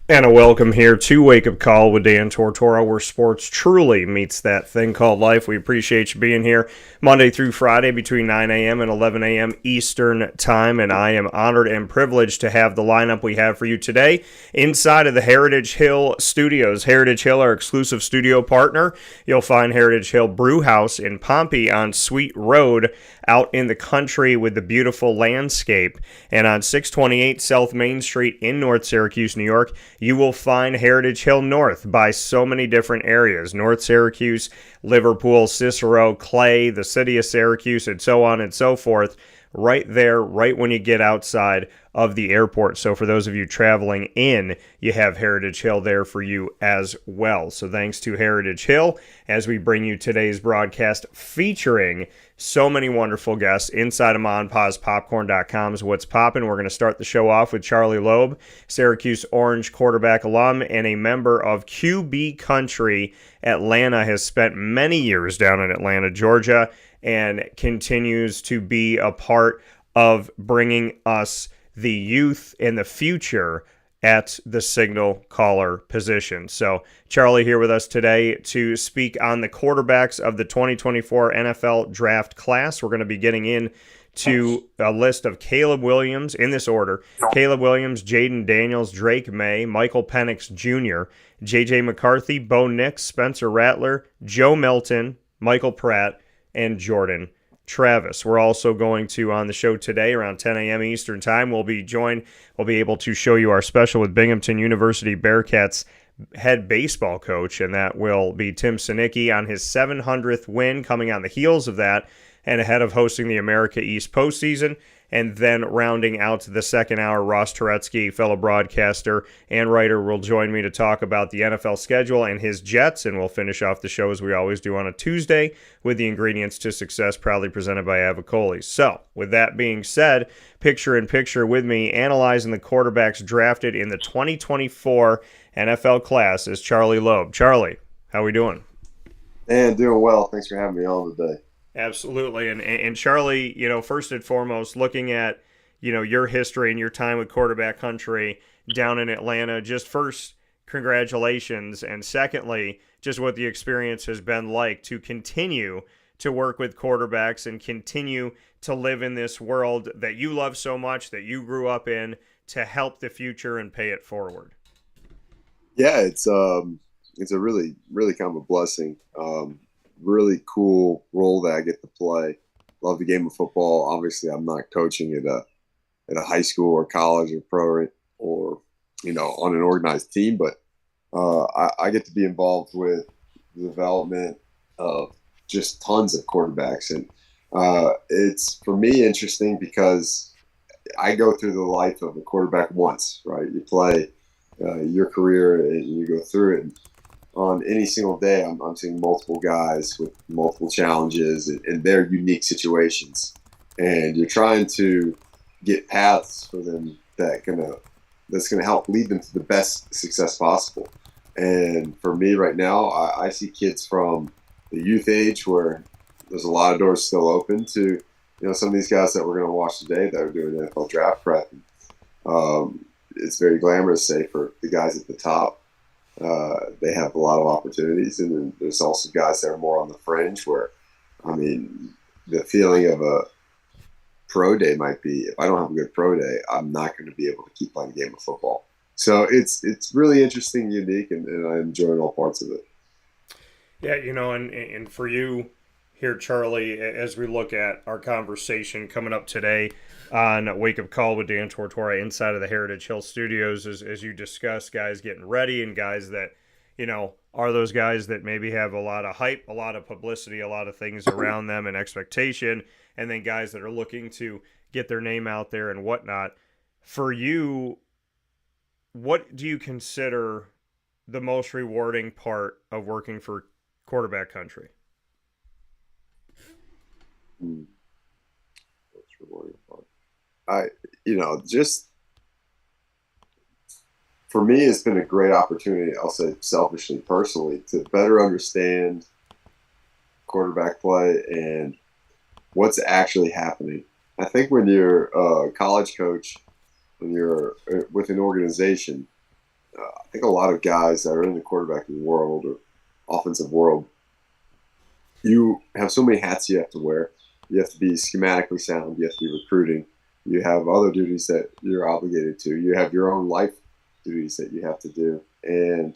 And a welcome here to Wake Up Call with Dan Tortora, where sports truly meets that thing called life. We appreciate you being here Monday through Friday between 9 a.m. and 11 a.m. Eastern Time, and I am honored and privileged to have the lineup we have for you today inside of the Heritage Hill Studios. Heritage Hill, our exclusive studio partner. You'll find Heritage Hill Brew House in Pompey on Sweet Road, out in the country with the beautiful landscape. And on 628 South Main Street in North Syracuse, New York, you will find Heritage Hill North by so many different areas. North Syracuse, Liverpool, Cicero, Clay, the city of Syracuse, and so on and so forth. Right there, right when you get outside of the airport. So for those of you traveling in, you have Heritage Hill there for you as well. So thanks to Heritage Hill as we bring you today's broadcast featuring so many wonderful guests inside of MonPazPopcorn.com's What's Poppin'. We're going to start the show off with Charley Loeb, Syracuse Orange quarterback alum and a member of QB Country. Atlanta, has spent many years down in Atlanta, Georgia, and continues to be a part of bringing us the youth and the future at the signal caller position. So Charley here with us today to speak on the quarterbacks of the 2024 NFL draft class. We're going to be getting into a list of Caleb Williams in this order. Caleb Williams, Jaden Daniels, Drake May, Michael Penix Jr., J.J. McCarthy, Bo Nix, Spencer Rattler, Joe Milton, Michael Pratt, and Jordan Travis. We're also going to, on the show today around 10 a.m. Eastern Time, we'll be able to show you our special with Binghamton University Bearcats head baseball coach, and that will be Tim Sinicki on his 700th win, coming on the heels of that and ahead of hosting the America East Postseason. And then rounding out the second hour, Ross Turetsky, fellow broadcaster and writer, will join me to talk about the NFL schedule and his Jets. And we'll finish off the show as we always do on a Tuesday with the Ingredients to Success, proudly presented by Avicolli. So, with that being said, picture in picture with me, analyzing the quarterbacks drafted in the 2024 NFL class, is Charley Loeb. Charley, how are we doing? Man, doing well. Thanks for having me on today. Absolutely. And Charley, first and foremost, looking at, your history and your time with quarterback country down in Atlanta, just first, congratulations. And secondly, just what the experience has been like to continue to work with quarterbacks and continue to live in this world that you love so much, that you grew up in, to help the future and pay it forward. Yeah, it's a really, really kind of a blessing. Really cool role that I get to play. Love the game of football. Obviously, I'm not coaching at a high school or college or pro or on an organized team, but I get to be involved with the development of just tons of quarterbacks, and it's for me interesting because I go through the life of a quarterback once, right? You play your career and you go through it. On any single day, I'm seeing multiple guys with multiple challenges and their unique situations, and you're trying to get paths for them that's gonna help lead them to the best success possible. And for me right now, I see kids from the youth age where there's a lot of doors still open to some of these guys that we're going to watch today that are doing NFL draft prep. It's very glamorous, say, for the guys at the top. They have a lot of opportunities, and then there's also guys that are more on the fringe where, the feeling of a pro day might be, if I don't have a good pro day, I'm not going to be able to keep playing the game of football. So it's really interesting, unique, and I'm enjoying all parts of it. Yeah, and for you here, Charley, as we look at our conversation coming up today on Wake Up Call with Dan Tortora inside of the Heritage Hill Studios, as you discuss guys getting ready and guys that, are those guys that maybe have a lot of hype, a lot of publicity, a lot of things around them and expectation, and then guys that are looking to get their name out there and whatnot. For you, what do you consider the most rewarding part of working for quarterback country? Most rewarding part. Just for me, it's been a great opportunity, I'll say selfishly, personally, to better understand quarterback play and what's actually happening. I think when you're a college coach, when you're with an organization, I think a lot of guys that are in the quarterbacking world or offensive world, you have so many hats you have to wear. You have to be schematically sound. You have to be recruiting. You have other duties that you're obligated to. You have your own life duties that you have to do. And,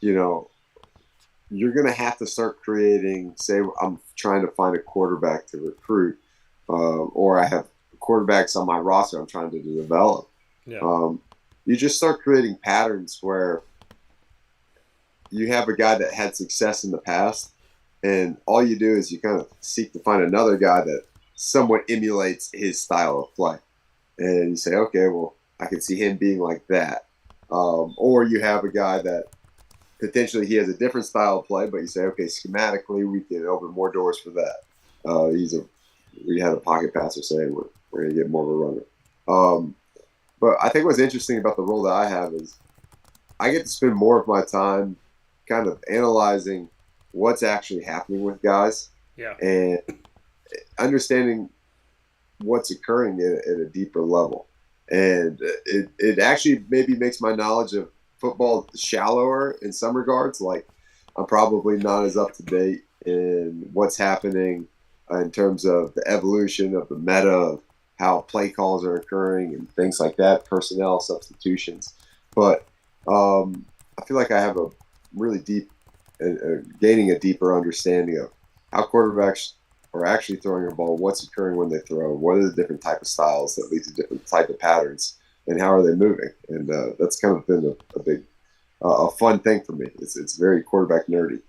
you're going to have to start creating, say, I'm trying to find a quarterback to recruit, or I have quarterbacks on my roster I'm trying to develop. Yeah. You just start creating patterns where you have a guy that had success in the past, and all you do is you kind of seek to find another guy that somewhat emulates his style of play. And you say, okay, well, I can see him being like that. Or you have a guy that potentially he has a different style of play, but you say, okay, schematically, we can open more doors for that. We had a pocket passer saying we're going to get more of a runner. But I think what's interesting about the role that I have is I get to spend more of my time kind of analyzing what's actually happening with guys, and understanding what's occurring at a deeper level. And it actually maybe makes my knowledge of football shallower in some regards. Like, I'm probably not as up to date in what's happening in terms of the evolution of the meta, of how play calls are occurring and things like that, personnel substitutions. But I feel like I have a really deep, gaining a deeper understanding of how quarterbacks are actually throwing a ball, what's occurring when they throw, what are the different type of styles that lead to different type of patterns, and how are they moving. And that's kind of been a big, a fun thing for me. It's very quarterback nerdy.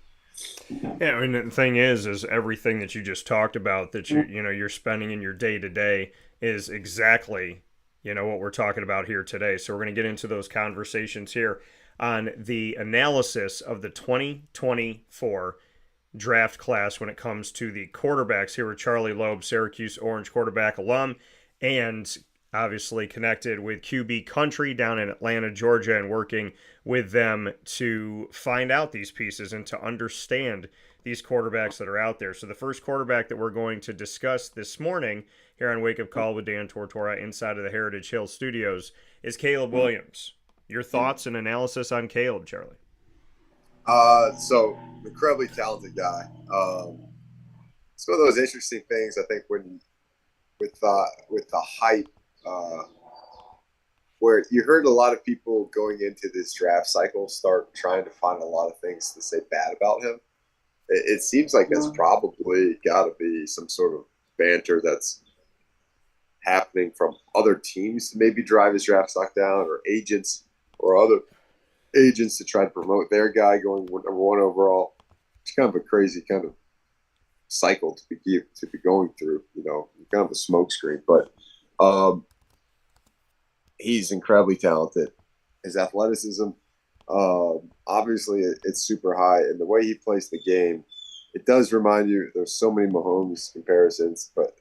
Yeah, I mean, the thing is everything that you just talked about that you're spending in your day to day is exactly what we're talking about here today. So we're going to get into those conversations here on the analysis of the 2024 draft class when it comes to the quarterbacks here with Charley Loeb, Syracuse Orange quarterback alum, and obviously connected with QB Country down in Atlanta, Georgia, and working with them to find out these pieces and to understand these quarterbacks that are out there. So the first quarterback that we're going to discuss this morning here on Wake Up Call with Dan Tortora inside of the Heritage Hill Studios is Caleb Williams. Your thoughts and analysis on Caleb, Charlie? So incredibly talented guy. It's one of those interesting things. I think when with the hype, where you heard a lot of people going into this draft cycle start trying to find a lot of things to say bad about him. It seems like that's probably got to be some sort of banter that's happening from other teams to maybe drive his draft stock down, or agents or other agents to try to promote their guy going number one overall. It's kind of a crazy kind of cycle to be going through, kind of a smokescreen. But he's incredibly talented. His athleticism, obviously, it's super high, and the way he plays the game, it does remind you. There's so many Mahomes comparisons, but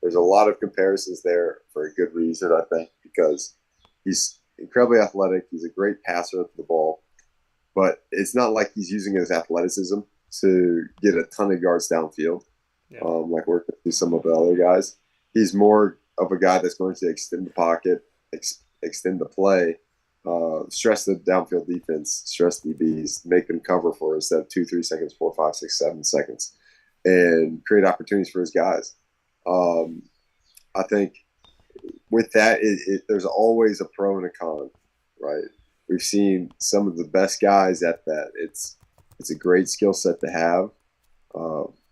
there's a lot of comparisons there for a good reason, I think, because he's incredibly athletic. He's a great passer of the ball, but it's not like he's using his athleticism to get a ton of yards downfield, like we're going to see some of the other guys. He's more of a guy that's going to extend the pocket, extend the play, stress the downfield defense, stress DBs, make them cover for instead of 2, 3 seconds, 4, 5, 6, 7 seconds, and create opportunities for his guys. I think with that, there's always a pro and a con, right? We've seen some of the best guys at that. It's a great skill set to have,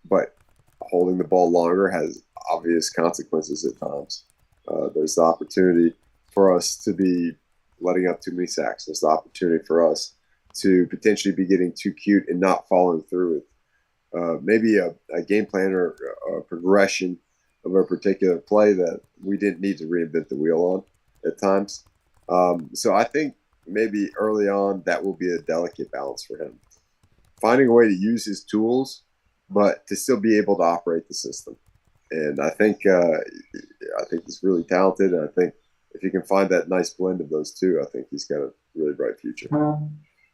but holding the ball longer has obvious consequences at times. There's the opportunity for us to be letting up too many sacks. There's the opportunity for us to potentially be getting too cute and not following through with maybe a game plan or a progression of a particular play that we didn't need to reinvent the wheel on at times. So I think maybe early on that will be a delicate balance for him. Finding a way to use his tools, but to still be able to operate the system. And I think he's really talented. And I think if he can find that nice blend of those two, I think he's got a really bright future.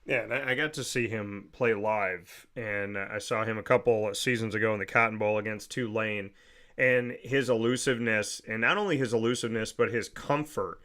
Yeah, and I got to see him play live, and I saw him a couple seasons ago in the Cotton Bowl against Tulane, and his elusiveness, and not only his elusiveness, but his comfort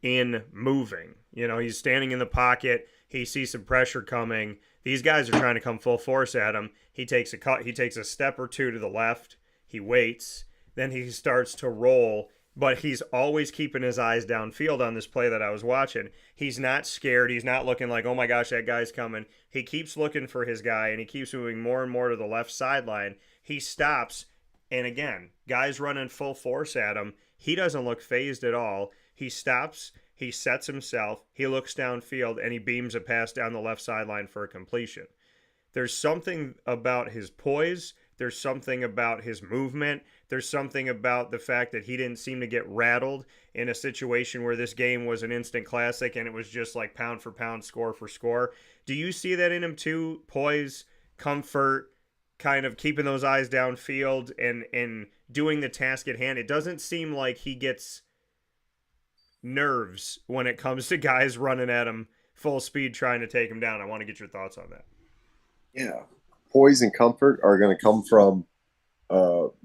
in moving. You know, he's standing in the pocket, he sees some pressure coming. These guys are trying to come full force at him. He takes a step or two to the left, he waits, then he starts to roll, but he's always keeping his eyes downfield on this play that I was watching. He's not scared. He's not looking like, oh my gosh, that guy's coming. He keeps looking for his guy, and he keeps moving more and more to the left sideline. He stops, and again, guys running full force at him. He doesn't look phased at all. He stops, he sets himself, he looks downfield, and he beams a pass down the left sideline for a completion. There's something about his poise. There's something about his movement. There's something about the fact that he didn't seem to get rattled in a situation where this game was an instant classic and it was just like pound for pound, score for score. Do you see that in him too? Poise, comfort, kind of keeping those eyes downfield and doing the task at hand. It doesn't seem like he gets nerves when it comes to guys running at him full speed trying to take him down. I want to get your thoughts on that. Yeah. Poise and comfort are going to come from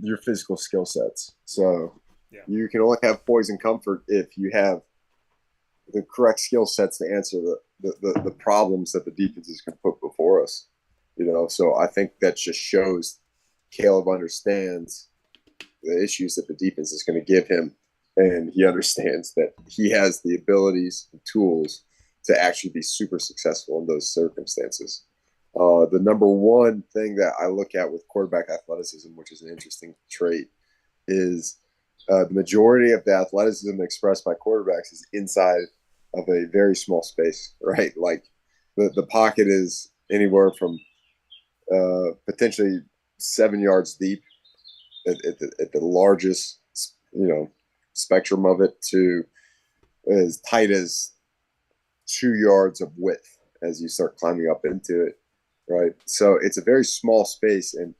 your physical skill sets. So you can only have poise and comfort if you have the correct skill sets to answer the problems that the defense is going to put before us. You know, so I think that just shows Caleb understands the issues that the defense is going to give him, and he understands that he has the abilities and tools to actually be super successful in those circumstances. The number one thing that I look at with quarterback athleticism, which is an interesting trait, is the majority of the athleticism expressed by quarterbacks is inside of a very small space, right? Like the pocket is anywhere from potentially 7 yards deep at the largest, spectrum of it, to as tight as 2 yards of width as you start climbing up into it. Right. So it's a very small space, and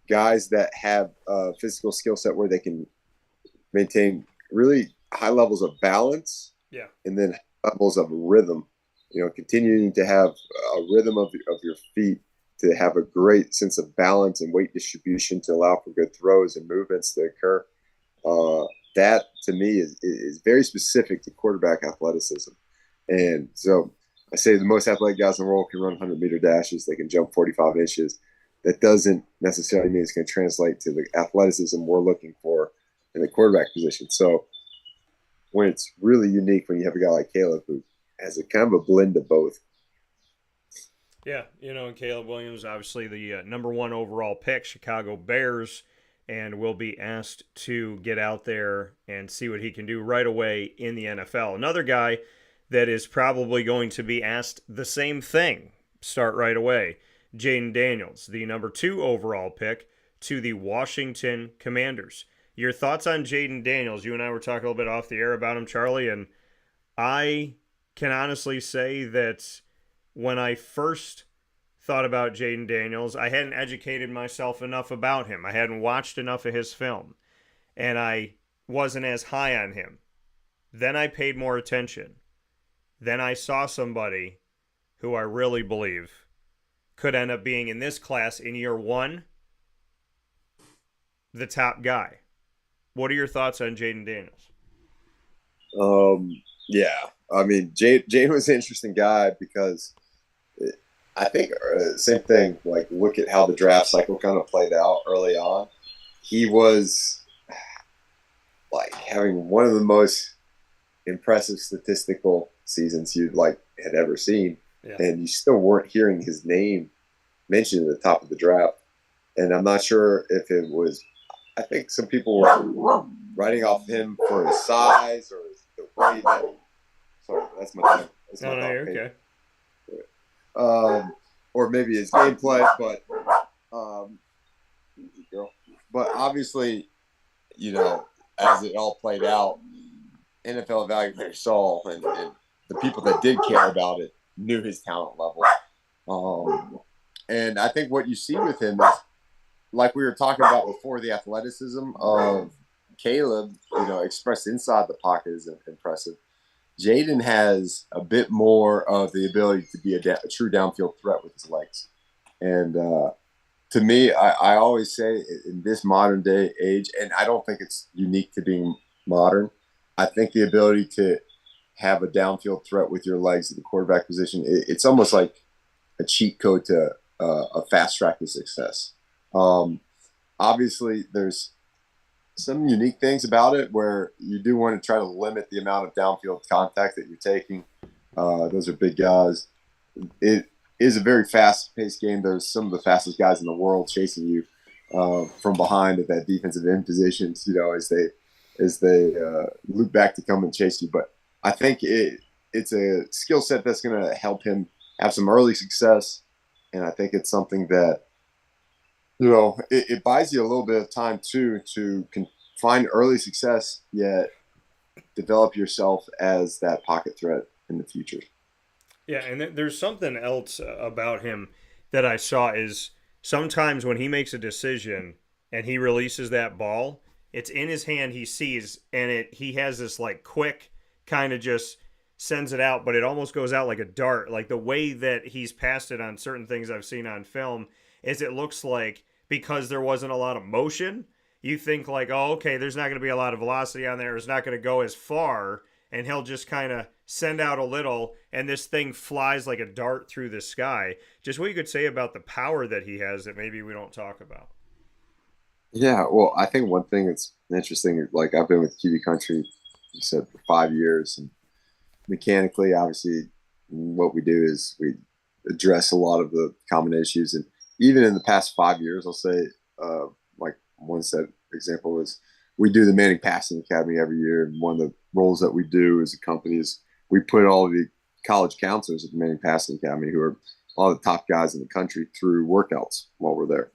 guys that have a physical skill set where they can maintain really high levels of balance, and then levels of rhythm, continuing to have a rhythm of your feet, to have a great sense of balance and weight distribution to allow for good throws and movements to occur. That to me is very specific to quarterback athleticism. And so I say the most athletic guys in the world can run 100-meter dashes. They can jump 45 inches. That doesn't necessarily mean it's going to translate to the athleticism we're looking for in the quarterback position. So when it's really unique when you have a guy like Caleb who has a kind of a blend of both. Yeah, and Caleb Williams, obviously the number one overall pick, Chicago Bears, and will be asked to get out there and see what he can do right away in the NFL. Another guy that is probably going to be asked the same thing, start right away. Jayden Daniels, the number 2 overall pick to the Washington Commanders. Your thoughts on Jayden Daniels? You and I were talking a little bit off the air about him, Charlie, and I can honestly say that when I first thought about Jayden Daniels, I hadn't educated myself enough about him. I hadn't watched enough of his film, and I wasn't as high on him. Then I paid more attention. Then I saw somebody who I really believe could end up being in this class in year 1, the top guy. What are your thoughts on Jayden Daniels? Yeah, I mean, Jayden was an interesting guy because I think same thing. Like, look at how the draft cycle kind of played out early on. He was like having one of the most impressive statistical seasons you had ever seen, and you still weren't hearing his name mentioned at the top of the draft. And I'm not sure if it was, I think some people were writing off him for his size or the way that. Sorry, that's my dog. No, you're okay. or maybe his gameplay. But girl. But obviously, as it all played out, NFL evaluators saw, and the people that did care about it knew his talent level. And I think what you see with him is, like we were talking about before, the athleticism of Caleb, expressed inside the pocket is impressive. Jaden has a bit more of the ability to be a true downfield threat with his legs. And to me, I always say in this modern day age, and I don't think it's unique to being modern, I think the ability to have a downfield threat with your legs at the quarterback position, it's almost like a cheat code to a fast track to success. Obviously, there's some unique things about it where you do want to try to limit the amount of downfield contact that you're taking. Those are big guys. It is a very fast-paced game. There's some of the fastest guys in the world chasing you from behind at that defensive end positions, as they loop back to come and chase you. But I think it's a skill set that's going to help him have some early success, and I think it's something that it buys you a little bit of time too to find early success, yet develop yourself as that pocket threat in the future. Yeah, and there's something else about him that I saw is sometimes when he makes a decision and he releases that ball, it's in his hand, he sees, and he has this like quick kind of just sends it out, but it almost goes out like a dart. Like the way that he's passed it on certain things I've seen on film is it looks like, because there wasn't a lot of motion, you think like, oh, okay, there's not going to be a lot of velocity on there. It's not going to go as far, and he'll just kind of send out a little, and this thing flies like a dart through the sky. Just what you could say about the power that he has that maybe we don't talk about. Yeah, well, I think one thing that's interesting, like I've been with QB Country, you said, for 5 years, and mechanically, obviously, what we do is we address a lot of the common issues. And even in the past 5 years, I'll say, like one set example is we do the Manning Passing Academy every year. And one of the roles that we do as a company is we put all of the college counselors at the Manning Passing Academy, who are all the top guys in the country, through workouts while we're there,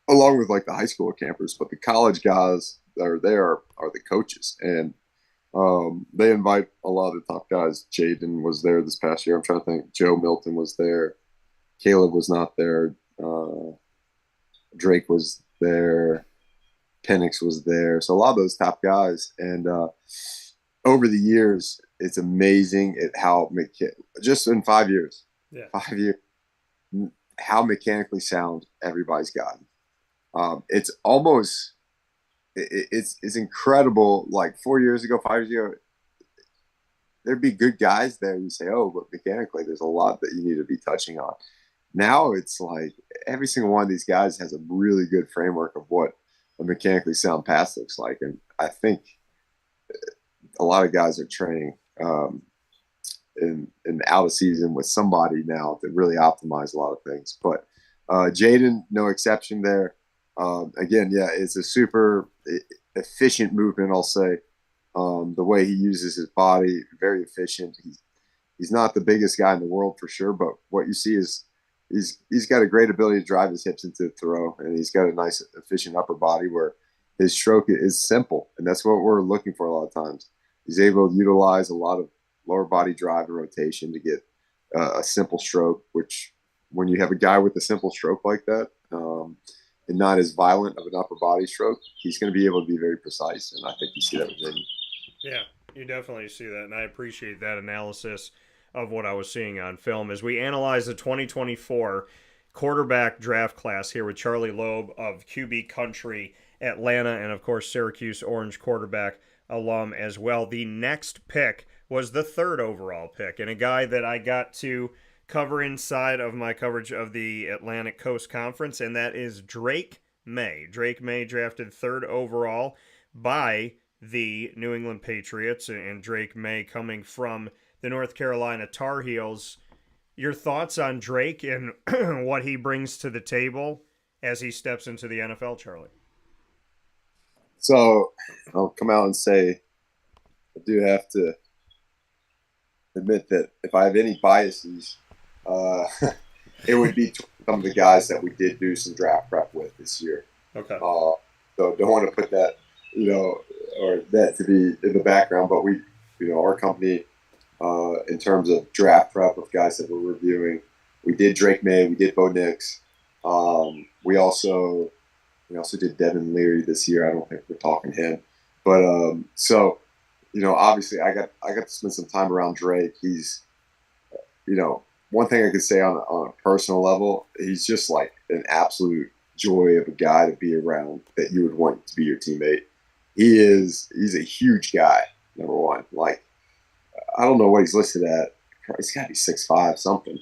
along with like the high school campers. But the college guys that are there are the coaches. And they invite a lot of the top guys. Jaden was there this past year. I'm trying to think. Joe Milton was there. Caleb was not there. Drake was there. Penix was there. So a lot of those top guys. And over the years, it's amazing at how just in 5 years, Yeah. 5 years, how mechanically sound everybody's gotten. It's almost it's incredible. Like 4 years ago, 5 years ago, there'd be good guys there. You say, oh, but mechanically, there's a lot that you need to be touching on. Now it's like every single one of these guys has a really good framework of what a mechanically sound pass looks like. And I think a lot of guys are training in out of season with somebody now to really optimize a lot of things. But Jaden, no exception there. Again, yeah, it's a super efficient movement, I'll say. The way he uses his body, very efficient. He's not the biggest guy in the world for sure, but what you see is he's got a great ability to drive his hips into the throw, and he's got a nice, efficient upper body where his stroke is simple, and that's what we're looking for a lot of times. He's able to utilize a lot of lower body drive and rotation to get a simple stroke, which when you have a guy with a simple stroke like that, and not as violent of an upper body stroke, he's going to be able to be very precise, and I think you see that with him. Yeah, you definitely see that, and I appreciate that analysis of what I was seeing on film as we analyze the 2024 quarterback draft class here with Charley Loeb of QB Country, Atlanta, and of course Syracuse Orange quarterback alum as well. The next pick was the third overall pick, and a guy that I got to cover inside of my coverage of the Atlantic Coast Conference, and that is Drake May. Drake May drafted third overall by the New England Patriots, and Drake May coming from the North Carolina Tar Heels. Your thoughts on Drake and what he brings to the table as he steps into the NFL, Charlie? So I'll come out and say I do have to admit that if I have any biases, it would be some of the guys that we did do some draft prep with this year. Okay. So don't want to put that, or that to be in the background, but our company, in terms of draft prep of guys that we're reviewing, we did Drake May, we did Bo Nix. We also did Devin Leary this year. I don't think we're talking him, but obviously I got to spend some time around Drake. He's, one thing I could say on a personal level, he's just like an absolute joy of a guy to be around that you would want to be your teammate. He's a huge guy, number one. Like, I don't know what he's listed at. He's got to be 6'5", something.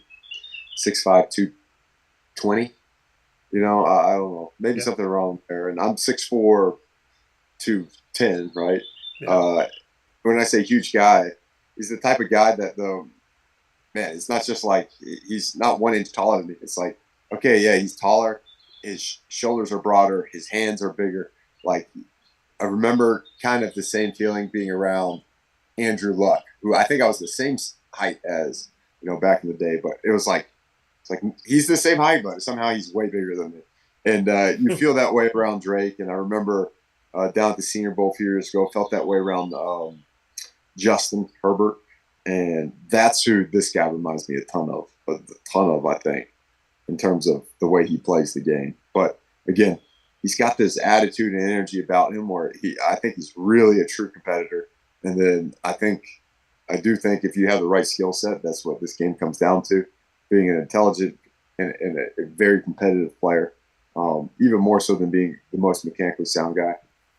6'5", 220. I don't know. Maybe something wrong there. And I'm 6'4", 210, right? Yeah. When I say huge guy, he's the type of guy that, though, man, it's not just like he's not 1 inch taller than me. It's like, okay, yeah, he's taller. His shoulders are broader. His hands are bigger. Like, I remember kind of the same feeling being around Andrew Luck, who I think I was the same height as, back in the day. But it's like he's the same height, but somehow he's way bigger than me. And you feel that way around Drake. And I remember down at the Senior Bowl a few years ago, felt that way around Justin Herbert. And that's who this guy reminds me a ton of, I think, in terms of the way he plays the game. But again, he's got this attitude and energy about him where I think he's really a true competitor. And then I do think if you have the right skill set, that's what this game comes down to, being an intelligent and a very competitive player, even more so than being the most mechanically sound guy.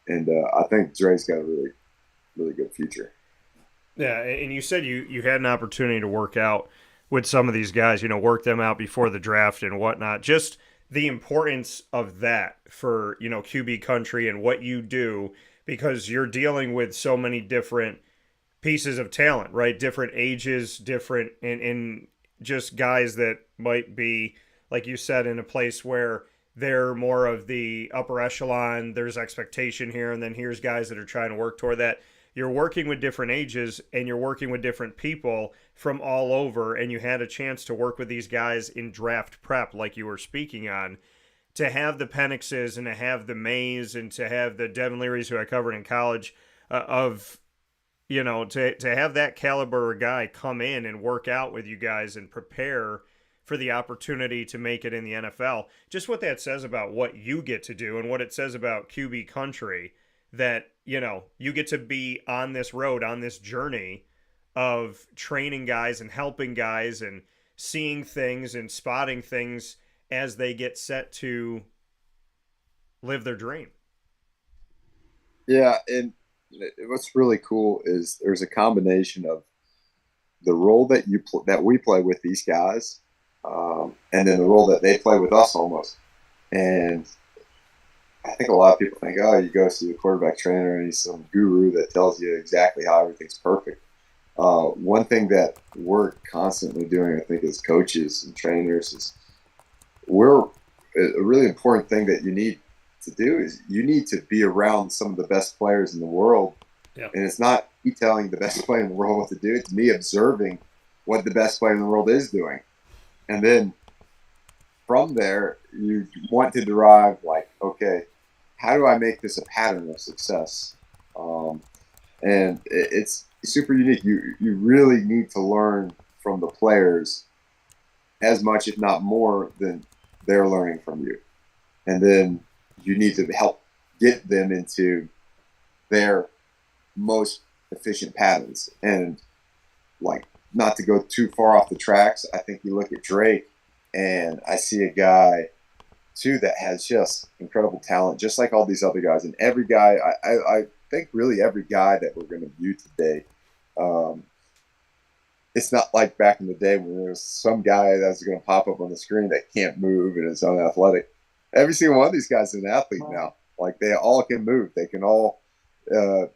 And I think Dre's got a really, really good future. Yeah, and you said you had an opportunity to work out with some of these guys, work them out before the draft and whatnot. Just the importance of that for, QB country and what you do, because you're dealing with so many different pieces of talent, right? Different ages, different, and just guys that might be, like you said, in a place where they're more of the upper echelon, there's expectation here, and then here's guys that are trying to work toward that. You're working with different ages and you're working with different people from all over, and you had a chance to work with these guys in draft prep like you were speaking on. To have the Penixes and to have the Mays and to have the Devin Learys who I covered in college to have that caliber guy come in and work out with you guys and prepare for the opportunity to make it in the NFL. Just what that says about what you get to do and what it says about QB country, that, you get to be on this road, on this journey of training guys and helping guys and seeing things and spotting things as they get set to live their dream. Yeah, and what's really cool is there's a combination of the role that that we play with these guys, and then the role that they play with us almost. And I think a lot of people think, oh, you go see the quarterback trainer and he's some guru that tells you exactly how everything's perfect. One thing that we're constantly doing, I think, as coaches and trainers is a really important thing that you need to do is you need to be around some of the best players in the world. Yeah. And it's not me telling the best player in the world what to do. It's me observing what the best player in the world is doing. And then from there, you want to derive okay, how do I make this a pattern of success? And it's super unique. You really need to learn from the players as much, if not more, than they're learning from you. And then you need to help get them into their most efficient patterns. And not to go too far off the tracks, I think you look at Drake and I see a guy too that has just incredible talent, just like all these other guys. And every guy, I think really every guy that we're going to view today, it's not like back in the day when there was some guy that's going to pop up on the screen that can't move and is unathletic. Every single one of these guys is an athlete now. They all can move. They can all, they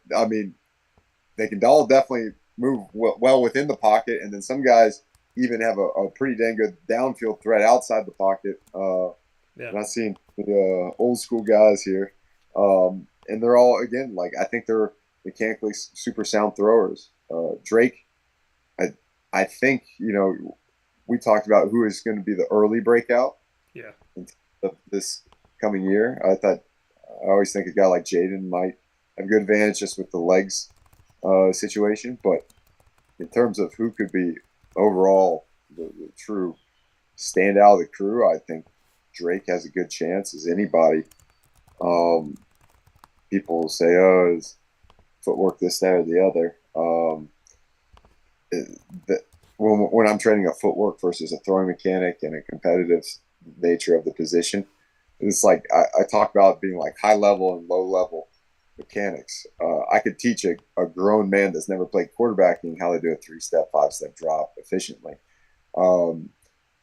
can all definitely move well within the pocket. And then some guys even have a pretty dang good downfield threat outside the pocket. And I've seen the old school guys here. And they're all, again, I think they're mechanically super sound throwers. Drake, I think, we talked about who is going to be the early breakout Yeah. of this coming year. I always think a guy like Jaden might have good advantage just with the legs situation, but in terms of who could be overall the true standout of the crew, I think Drake has a good chance as anybody. Um, People say, "Oh, is footwork this, that, or the other." The, when I'm training a footwork versus a throwing mechanic and a competitive nature of the position, it's like I talk about being like high level and low level mechanics. I could teach a grown man that's never played quarterbacking how to do a 3-step, 5-step drop efficiently. Um,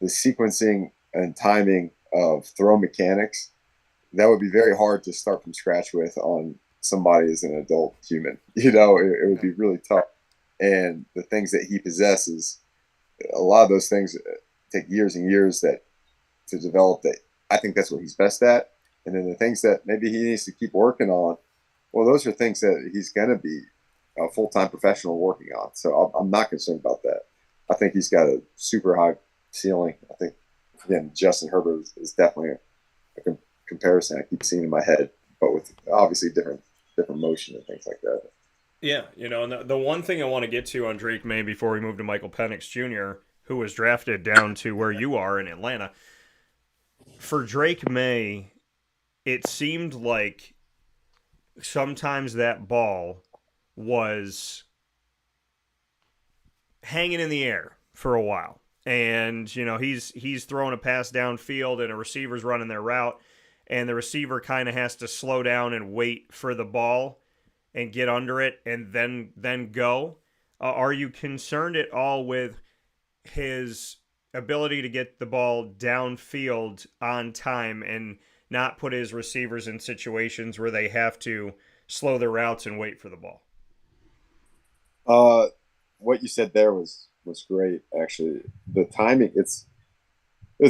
the sequencing and timing of throw mechanics, that would be very hard to start from scratch with on somebody as an adult human. It would be really tough. And the things that he possesses, a lot of those things take years and years to develop. That I think that's what he's best at. And then the things that maybe he needs to keep working on, well, those are things that he's going to be a full-time professional working on. So I'm not concerned about that. I think he's got a super high ceiling. I think, again, Justin Herbert is definitely a comparison I keep seeing in my head, but with obviously different motion and things like that. Yeah, and the one thing I want to get to on Drake May before we move to Michael Penix Jr., who was drafted down to where you are in Atlanta. For Drake May, it seemed like sometimes that ball was hanging in the air for a while. And, he's throwing a pass downfield and a receiver's running their route, and the receiver kind of has to slow down and wait for the ball and get under it and then go. Are you concerned at all with his ability to get the ball downfield on time and not put his receivers in situations where they have to slow their routes and wait for the ball? What you said there was great. Actually, the timing, it's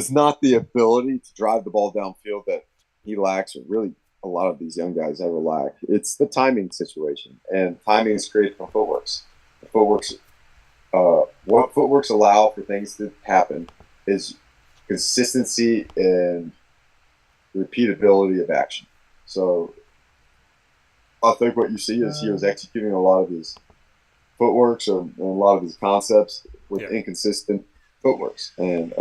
not the ability to drive the ball downfield that he lacks, or really a lot of these young guys ever lack. It's the timing situation, and timing is created from footworks. The footworks, what footworks allow for things to happen is consistency and repeatability of action. So I think what you see is he was executing a lot of his footworks or a lot of his concepts with inconsistent footworks, and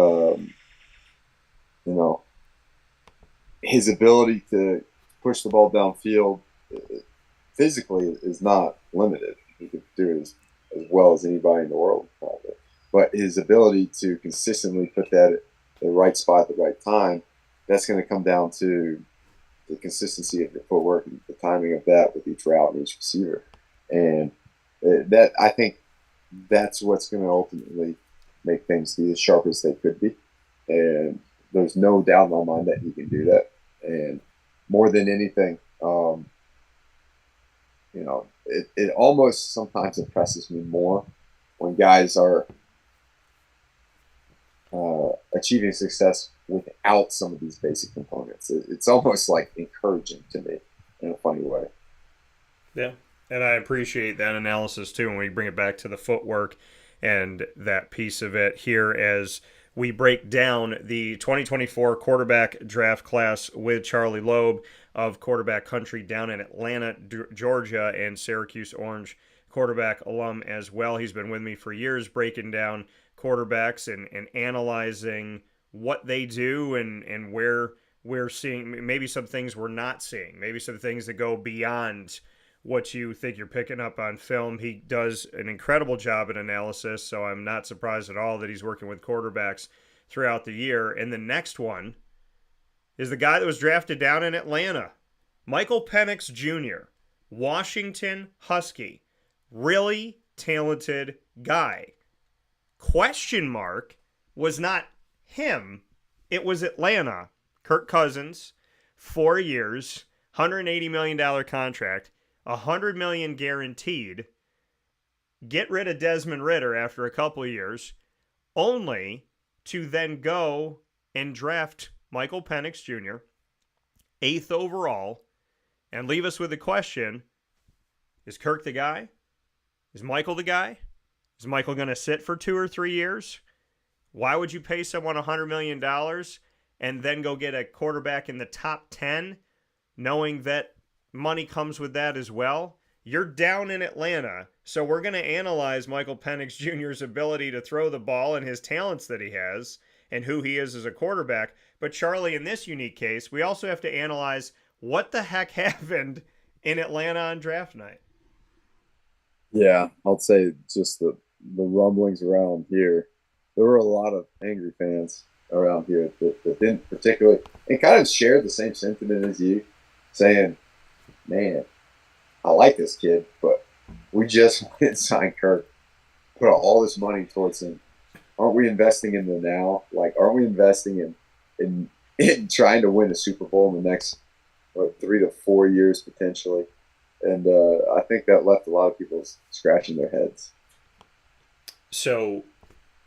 his ability to push the ball downfield physically is not limited. He could do it as well as anybody in the world, probably. But his ability to consistently put that at the right spot at the right time, that's going to come down to the consistency of your footwork and the timing of that with each route and each receiver. And that, I think, that's what's going to ultimately make things be as sharp as they could be. And there's no doubt in my mind that he can do that. And more than anything, it almost sometimes impresses me more when guys are achieving success without some of these basic components. It's almost like encouraging to me in a funny way. Yeah, and I appreciate that analysis too when we bring it back to the footwork and that piece of it here as we break down the 2024 quarterback draft class with Charley Loeb of quarterback country down in Atlanta, Georgia, and Syracuse Orange quarterback alum as well. He's been with me for years breaking down quarterbacks and analyzing what they do and where we're seeing maybe some things we're not seeing, maybe some things that go beyond what you think you're picking up on film. He does an incredible job at analysis, so I'm not surprised at all that he's working with quarterbacks throughout the year. And the next one is the guy that was drafted down in Atlanta, Michael Penix Jr., Washington Husky. Really talented guy. Question mark was not him. It was Atlanta. Kirk Cousins, 4 years, $180 million contract, $100 million guaranteed. Get rid of Desmond Ridder after a couple of years, only to then go and draft Michael Penix Jr., 8th overall, and leave us with the question, is Kirk the guy? Is Michael the guy? Is Michael going to sit for 2 or 3 years? Why would you pay someone $100 million and then go get a quarterback in the top 10, knowing that money comes with that as well? You're down in Atlanta, so we're going to analyze Michael Penix Jr.'s ability to throw the ball and his talents that he has and who he is as a quarterback. But Charlie, in this unique case, we also have to analyze what the heck happened in Atlanta on draft night. Yeah, I'll say just the rumblings around here. There were a lot of angry fans around here that didn't particularly and kind of shared the same sentiment as you, saying, "Man, I like this kid, but we just went and signed Kirk, put all this money towards him. Aren't we investing in the now? Like, aren't we investing in trying to win a Super Bowl in the next 3 to 4 years potentially?" And I think that left a lot of people scratching their heads. So,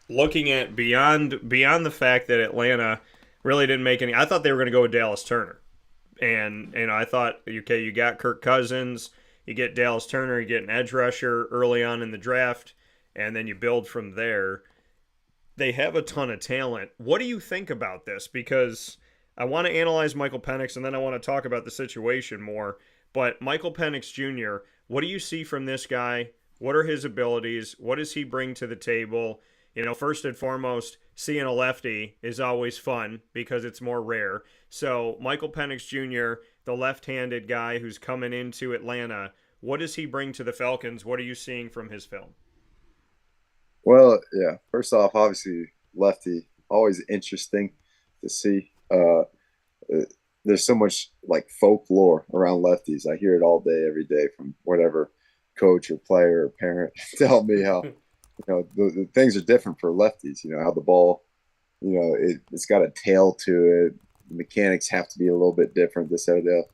looking at beyond the fact that Atlanta really didn't make any, I thought they were going to go with Dallas Turner, and I thought, okay, you got Kirk Cousins, you get Dallas Turner, you get an edge rusher early on in the draft, and then you build from there. They have a ton of talent. What do you think about this? Because I want to analyze Michael Penix, and then I want to talk about the situation more. But Michael Penix Jr., what do you see from this guy? What are his abilities? What does he bring to the table? First and foremost, seeing a lefty is always fun because it's more rare. So Michael Penix Jr., the left-handed guy who's coming into Atlanta, what does he bring to the Falcons? What are you seeing from his film? Well, yeah. First off, obviously, lefty, always interesting to see. There's so much like folklore around lefties. I hear it all day, every day from whatever coach or player or parent tell me how the things are different for lefties. How the ball, it's got a tail to it. The mechanics have to be a little bit different. This or that.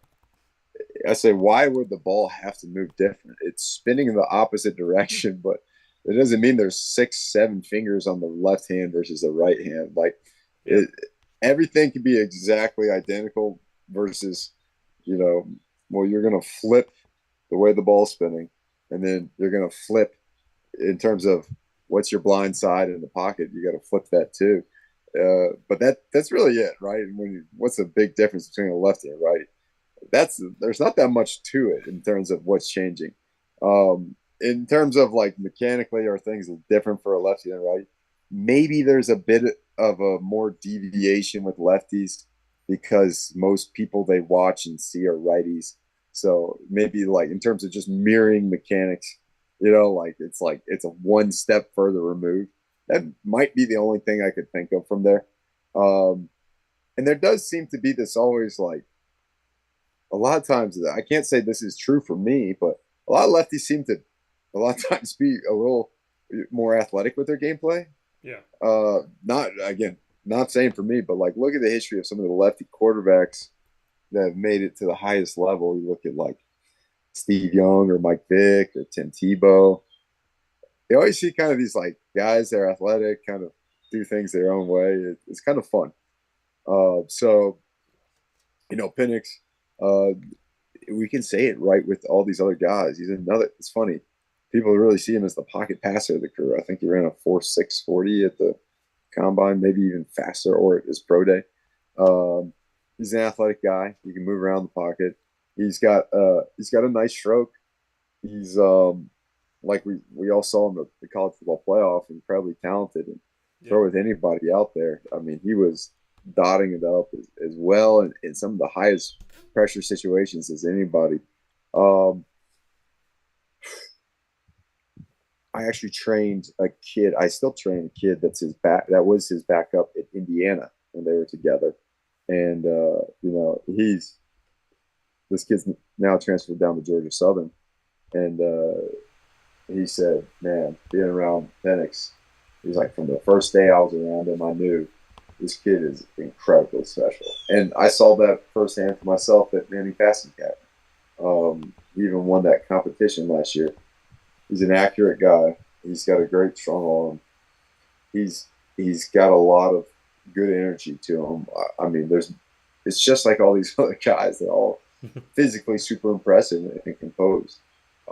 I say, why would the ball have to move different? It's spinning in the opposite direction, but it doesn't mean there's 6, 7 fingers on the left hand versus the right hand. Like everything can be exactly identical versus, well, you're going to flip the way the ball's spinning, and then you're going to flip in terms of what's your blind side in the pocket. You got to flip that too. But that's really it, right? And what's the big difference between a lefty and a right? There's not that much to it in terms of what's changing. In terms of like mechanically, are things different for a lefty and right? Maybe there's a bit of a more deviation with lefties because most people they watch and see are righties. So maybe like in terms of just mirroring mechanics, it's a one step further removed. That might be the only thing I could think of from there. And there does seem to be this always like a lot of times, I can't say this is true for me, but a lot of lefties seem to a lot of times be a little more athletic with their gameplay. Yeah. Not saying for me, but like look at the history of some of the lefty quarterbacks that have made it to the highest level. You look at like Steve Young or Mike Vick or Tim Tebow. You always see kind of these like guys that are athletic, kind of do things their own way. It's kind of fun. So Penix, we can say it right with all these other guys. He's another. It's funny. People really see him as the pocket passer of the career. I think he ran a 4.6 40 at the combine, maybe even faster, or at his pro day. He's an athletic guy. He can move around the pocket. He's got a nice stroke. He's like we all saw in the college football playoff, incredibly talented and throw with anybody out there. I mean, he was dotting it up as well in some of the highest pressure situations as anybody. I actually trained a kid. I still train a kid that was his backup at Indiana when they were together. And, this kid's now transferred down to Georgia Southern. And he said, man, being around Penix, he's like, from the first day I was around him, I knew this kid is incredibly special. And I saw that firsthand for myself at Manning Passing Cat. He even won that competition last year. He's an accurate guy. He's got a great strong arm. He's got a lot of good energy to him. I mean, it's just like all these other guys. They're all physically super impressive and composed.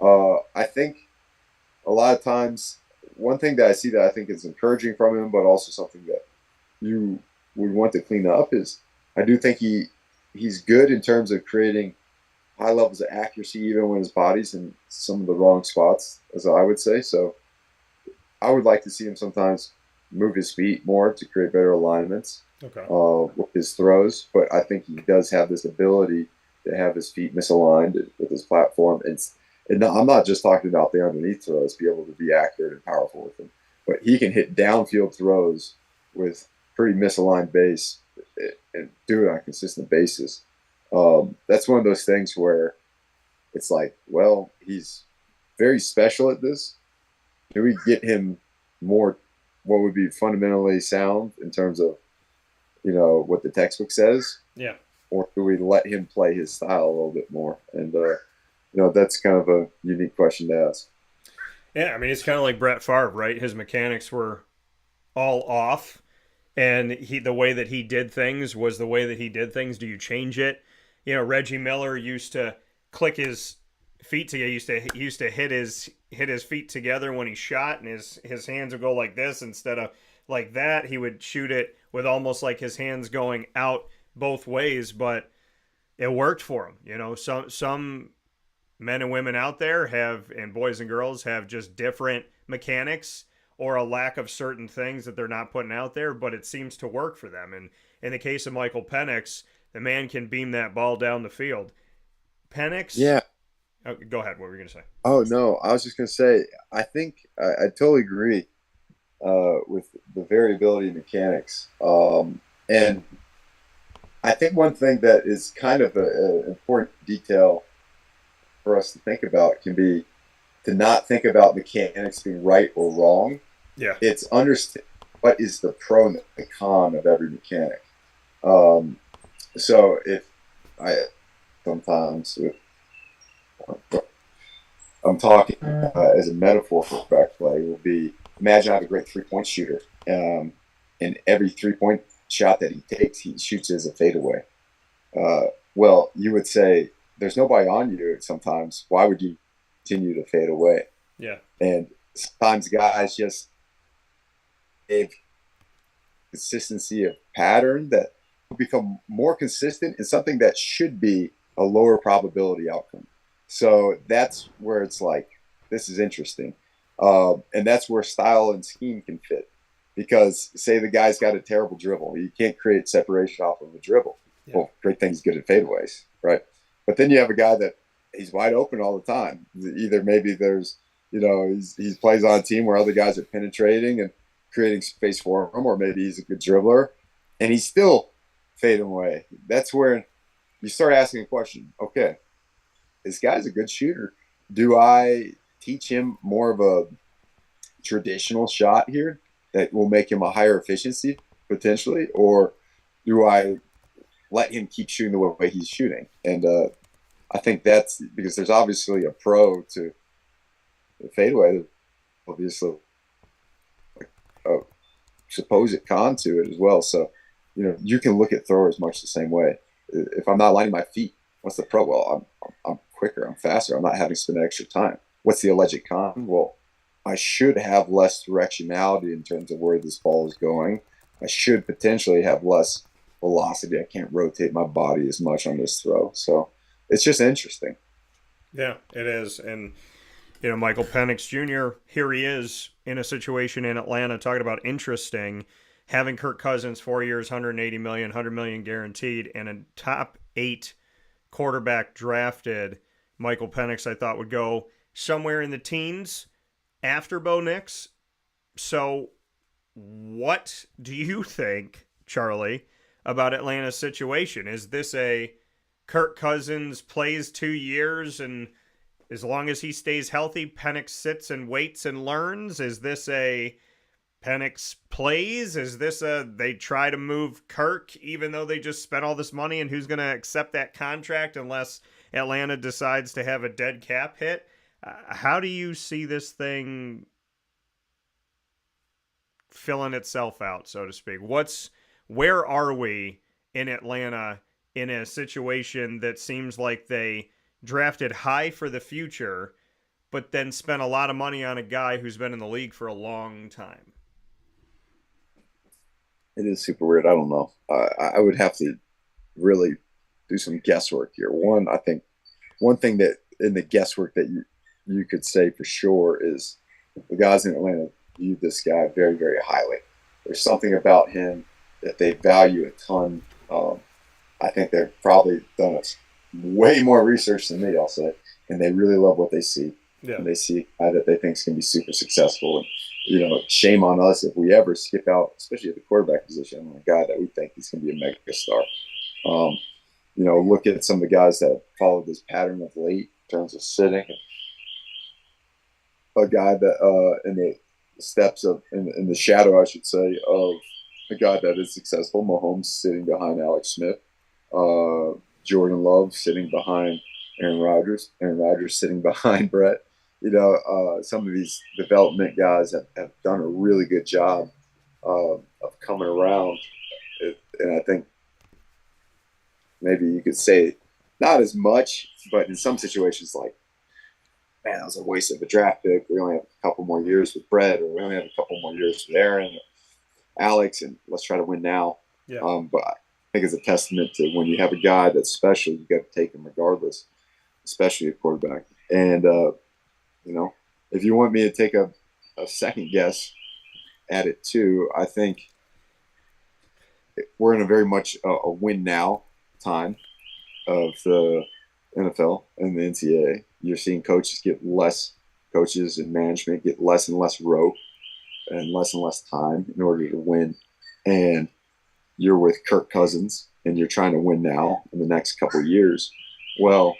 I think a lot of times one thing that I see that I think is encouraging from him, but also something that you would want to clean up is I do think he's good in terms of creating high levels of accuracy even when his body's in some of the wrong spots, as I would say. So I would like to see him sometimes move his feet more to create better alignments Okay. with his throws. But I think he does have this ability to have his feet misaligned with his platform. And I'm not just talking about the underneath throws, be able to be accurate and powerful with them, but he can hit downfield throws with pretty misaligned base and do it on a consistent basis. That's one of those things where it's like, well, he's very special at this. Do we get him more what would be fundamentally sound in terms of, what the textbook says? Yeah. Or do we let him play his style a little bit more? And, that's kind of a unique question to ask. Yeah, I mean, it's kind of like Brett Favre, right? His mechanics were all off, and the way that he did things was the way that he did things. Do you change it? Reggie Miller used to click his feet together. He used to hit his feet together when he shot, and his hands would go like this instead of like that. He would shoot it with almost like his hands going out both ways, but it worked for him. Some men and women out there and boys and girls have just different mechanics or a lack of certain things that they're not putting out there, but it seems to work for them. And in the case of Michael Penix, the man can beam that ball down the field. Penix. Yeah. Oh, go ahead. What were you going to say? Oh, no. I was just going to say, I think I totally agree with the variability in mechanics. And I think one thing that is kind of an important detail for us to think about can be to not think about mechanics being right or wrong. Yeah. It's understand what is the pro and the con of every mechanic. So if I sometimes I'm talking as a metaphor for back play will be imagine I have a great 3-point shooter, and every 3-point shot that he takes, he shoots as a fadeaway. Well, you would say there's nobody on you sometimes. Why would you continue to fade away? Yeah. And sometimes guys just have consistency of pattern that will become more consistent in something that should be a lower probability outcome. So that's where it's like, this is interesting. And that's where style and scheme can fit. Because say the guy's got a terrible dribble. You can't create separation off of a dribble. Yeah. Well, great thing's good at fadeaways, right? But then you have a guy that he's wide open all the time. Either maybe there's, he plays on a team where other guys are penetrating and creating space for him, or maybe he's a good dribbler and he's still fading away. That's where you start asking a question. Okay, this guy's a good shooter. Do I teach him more of a traditional shot here that will make him a higher efficiency potentially, or do I let him keep shooting the way he's shooting? And I think that's because there's obviously a pro to the fadeaway, obviously a supposed con to it as well. So, you can look at throwers much the same way. If I'm not lining my feet, what's the pro? Well, I'm quicker, I'm faster, I'm not having to spend extra time. What's the alleged con? Well, I should have less directionality in terms of where this ball is going. I should potentially have less velocity. I can't rotate my body as much on this throw. So it's just interesting. Yeah, it is. And, Michael Penix Jr., here he is in a situation in Atlanta, talking about interesting, having Kirk Cousins 4 years, $180 million, $100 million guaranteed, and a top 8 quarterback drafted. Michael Penix, I thought, would go somewhere in the teens after Bo Nix. So what do you think, Charlie, about Atlanta's situation? Is this a Kirk Cousins plays 2 years and as long as he stays healthy, Penix sits and waits and learns? Is this a Penix plays? Is this a they try to move Kirk even though they just spent all this money, and who's going to accept that contract unless Atlanta decides to have a dead cap hit? How do you see this thing filling itself out, so to speak? Where are we in Atlanta in a situation that seems like they drafted high for the future, but then spent a lot of money on a guy who's been in the league for a long time? It is super weird. I don't know. I would have to really do some guesswork here. I think one thing that in the guesswork that you could say for sure is the guys in Atlanta view this guy very, very highly. There's something about him that they value a ton. I think they've probably done way more research than me, I'll say, and they really love what they see. Yeah. And they see a guy that they think is going to be super successful. And, shame on us if we ever skip out, especially at the quarterback position, on a guy that we think is going to be a mega star. Look at some of the guys that followed this pattern of late in terms of sitting. A guy that in the steps of, in the shadow, I should say, of a guy that is successful, Mahomes sitting behind Alex Smith, Jordan Love sitting behind Aaron Rodgers sitting behind Brett. Some of these development guys have done a really good job of coming around. And I think maybe you could say not as much, but in some situations, like, man, that was a waste of a draft pick. We only have a couple more years with Brett, or we only have a couple more years with Aaron, or Alex, and let's try to win now. Yeah. But I think it's a testament to when you have a guy that's special, you got to take him regardless, especially a quarterback. And, if you want me to take a second guess at it too, I think we're in a very much a win now time of the NFL and the NCAA. You're seeing coaches and management get less and less rope and less time in order to win. And you're with Kirk Cousins and you're trying to win now in the next couple of years. Well,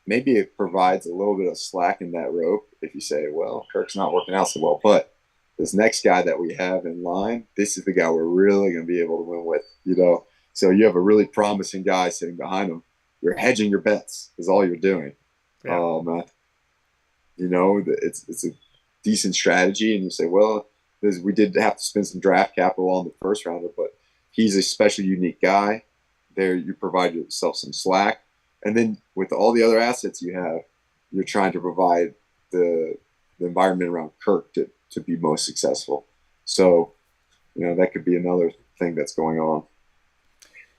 maybe it provides a little bit of slack in that rope if you say, well, Kirk's not working out so well, but this next guy that we have in line, this is the guy we're really going to be able to win with, So you have a really promising guy sitting behind him. You're hedging your bets is all you're doing. Yeah. It's a decent strategy, and you say, well, we did have to spend some draft capital on the first rounder, but he's a special, unique guy. There, you provide yourself some slack. And then with all the other assets you have, you're trying to provide the environment around Kirk to be most successful. So, that could be another thing that's going on.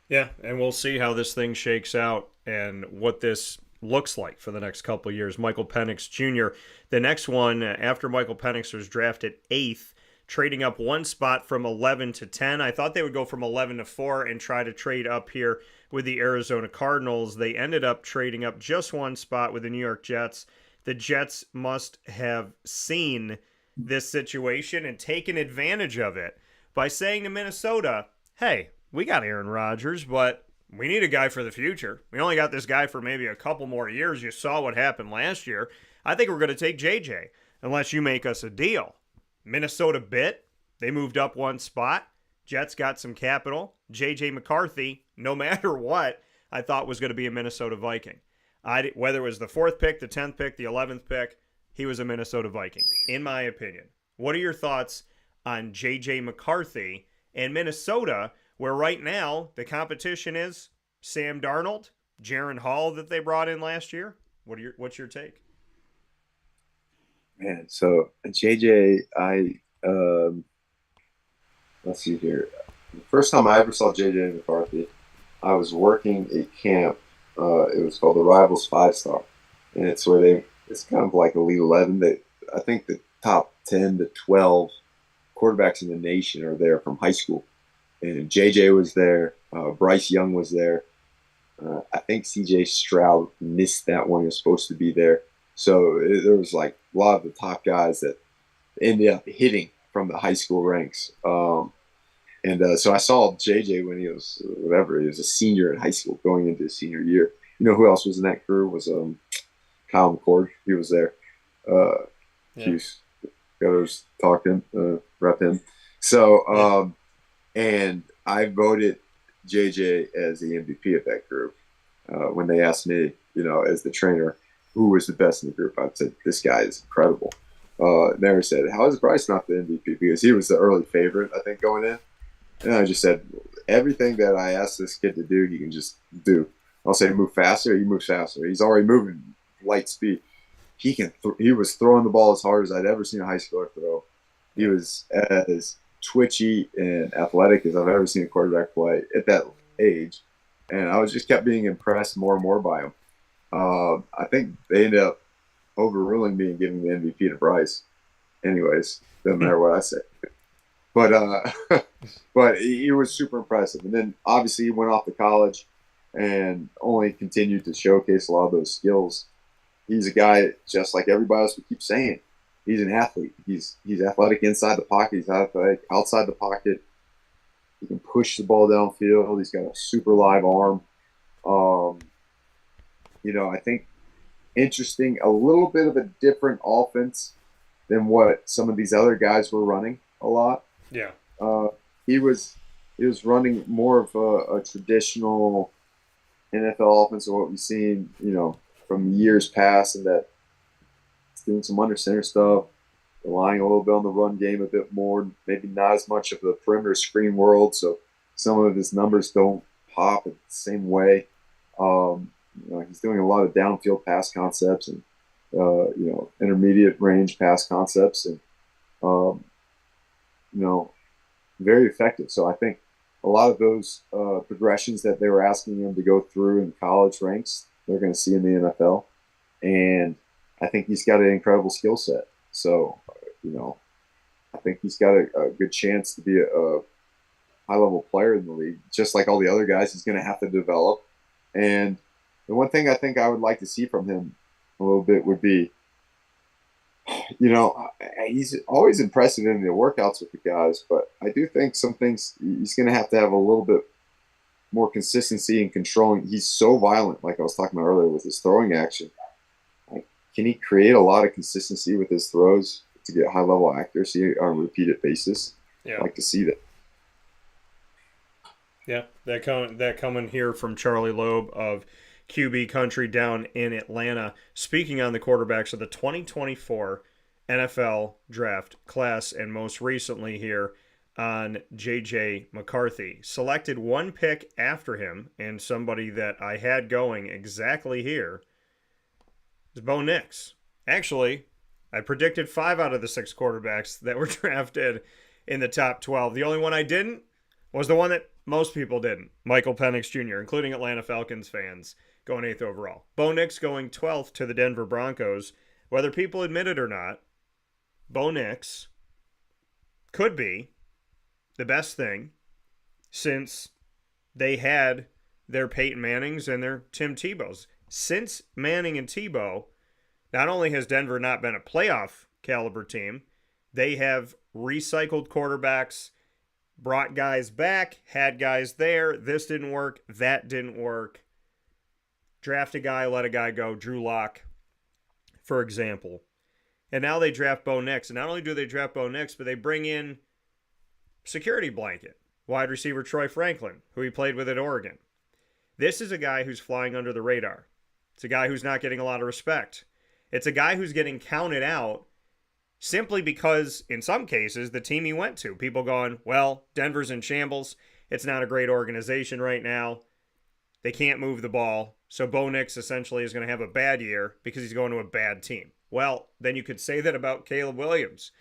Yeah, and we'll see how this thing shakes out and what this looks like for the next couple of years. Michael Penix Jr., the next one after Michael Penix was drafted 8th, trading up one spot from 11 to 10. I thought they would go from 11 to 4 and try to trade up here with the Arizona Cardinals. They ended up trading up just one spot with the New York Jets. The Jets must have seen this situation and taken advantage of it by saying to Minnesota, hey, we got Aaron Rodgers, but we need a guy for the future. We only got this guy for maybe a couple more years. You saw what happened last year. I think we're going to take JJ unless you make us a deal. Minnesota bit. They moved up one spot. Jets got some capital. JJ McCarthy, no matter what, I thought was going to be a Minnesota Viking. Whether it was the 4th pick, the 10th pick, the 11th pick, he was a Minnesota Viking, in my opinion. What are your thoughts on JJ McCarthy and Minnesota, where right now the competition is Sam Darnold, Jaron Hall that they brought in last year? What's your take? Man, so JJ, let's see here. The first time I ever saw JJ McCarthy, I was working a camp. It was called the Rivals 5-Star, and it's kind of like Elite 11. I think the top 10 to 12 quarterbacks in the nation are there from high school. And JJ was there. Bryce Young was there. I think CJ Stroud missed that one. He was supposed to be there. So there was like a lot of the top guys that ended up hitting from the high school ranks. So I saw JJ when he was a senior in high school going into his senior year. You know who else was in that crew? Was Kyle McCord. He was there. Hughes. The others talked him, rep him. So, and I voted JJ as the MVP of that group. When they asked me, as the trainer, who was the best in the group, I said, this guy is incredible. Never said, how is Bryce not the MVP? Because he was the early favorite, I think, going in. And I just said, everything that I asked this kid to do, he can just do. I'll say move faster, he moves faster. He's already moving light speed. he was throwing the ball as hard as I'd ever seen a high schooler throw. He was as twitchy and athletic as I've ever seen a quarterback play at that age. And I was just kept being impressed more and more by him. I think they ended up overruling me and giving the MVP to Bryce. Anyways, doesn't matter what I say. But but he was super impressive. And then obviously he went off to college and only continued to showcase a lot of those skills. He's a guy just like everybody else we keep saying. He's an athlete. He's athletic inside the pocket. He's athletic outside the pocket. He can push the ball downfield. He's got a super live arm. I think interesting, a little bit of a different offense than what some of these other guys were running a lot. Yeah. He was running more of a traditional NFL offense of what we've seen, from years past, and that it's doing some under center stuff, relying a little bit on the run game a bit more, maybe not as much of the perimeter screen world. So some of his numbers don't pop the same way. He's doing a lot of downfield pass concepts and, intermediate range pass concepts and, very effective. So I think a lot of those progressions that they were asking him to go through in college ranks, they're going to see in the NFL. And I think he's got an incredible skill set. So, I think he's got a good chance to be a high-level player in the league. Just like all the other guys, he's going to have to develop. And the one thing I think I would like to see from him a little bit would be, he's always impressive in the workouts with the guys, but I do think some things he's going to have a little bit more consistency in controlling. He's so violent, like I was talking about earlier, with his throwing action. Can he create a lot of consistency with his throws to get high-level accuracy on a repeated basis? Yeah. I'd like to see that. Yeah, that coming here from Charley Loeb of QB Country down in Atlanta. Speaking on the quarterbacks of the 2024 NFL draft class, and most recently here on J.J. McCarthy. Selected one pick after him, and somebody that I had going exactly here is Bo Nix. Actually, I predicted 5 out of the 6 quarterbacks that were drafted in the top 12. The only one I didn't was the one that most people didn't. Michael Penix Jr., including Atlanta Falcons fans, going 8th overall. Bo Nix going 12th to the Denver Broncos. Whether people admit it or not, Bo Nix could be the best thing since they had their Peyton Mannings and their Tim Tebows. Since Manning and Tebow, not only has Denver not been a playoff caliber team, they have recycled quarterbacks, brought guys back, had guys there. This didn't work. That didn't work. Draft a guy, let a guy go. Drew Lock, for example. And now they draft Bo Nix. And not only do they draft Bo Nix, but they bring in security blanket, wide receiver Troy Franklin, who he played with at Oregon. This is a guy who's flying under the radar. It's a guy who's not getting a lot of respect. It's a guy who's getting counted out simply because, in some cases, the team he went to, people going, well, Denver's in shambles. It's not a great organization right now. They can't move the ball. So Bo Nix essentially is going to have a bad year because he's going to a bad team. Well, then you could say that about Caleb Williams.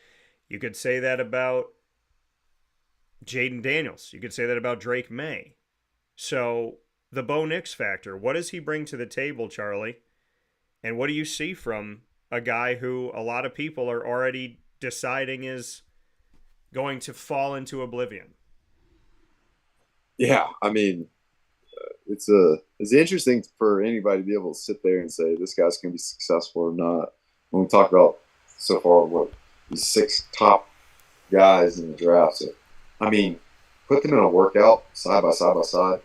You could say that about Jaden Daniels. You could say that about Drake May. So the Bo Nix factor, what does he bring to the table, Charlie? And what do you see from a guy who a lot of people are already deciding is going to fall into oblivion? Yeah, I mean, it's interesting for anybody to be able to sit there and say this guy's going to be successful or not. When we talk about so far these 6 top guys in the draft, so, I mean, put them in a workout side by side,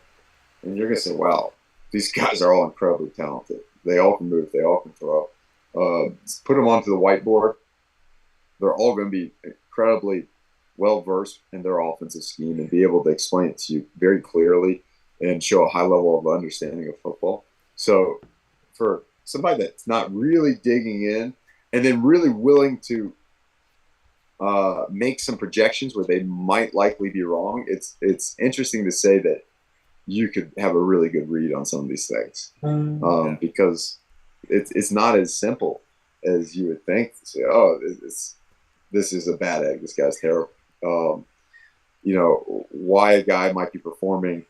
and you're going to say, wow, these guys are all incredibly talented. They all can move. They all can throw. Put them onto the whiteboard. They're all going to be incredibly well-versed in their offensive scheme and be able to explain it to you very clearly and show a high level of understanding of football. So for somebody that's not really digging in and then really willing to make some projections where they might likely be wrong, it's interesting to say that you could have a really good read on some of these things because it's not as simple as you would think to say, oh, this is a bad egg. This guy's terrible. Why a guy might be performing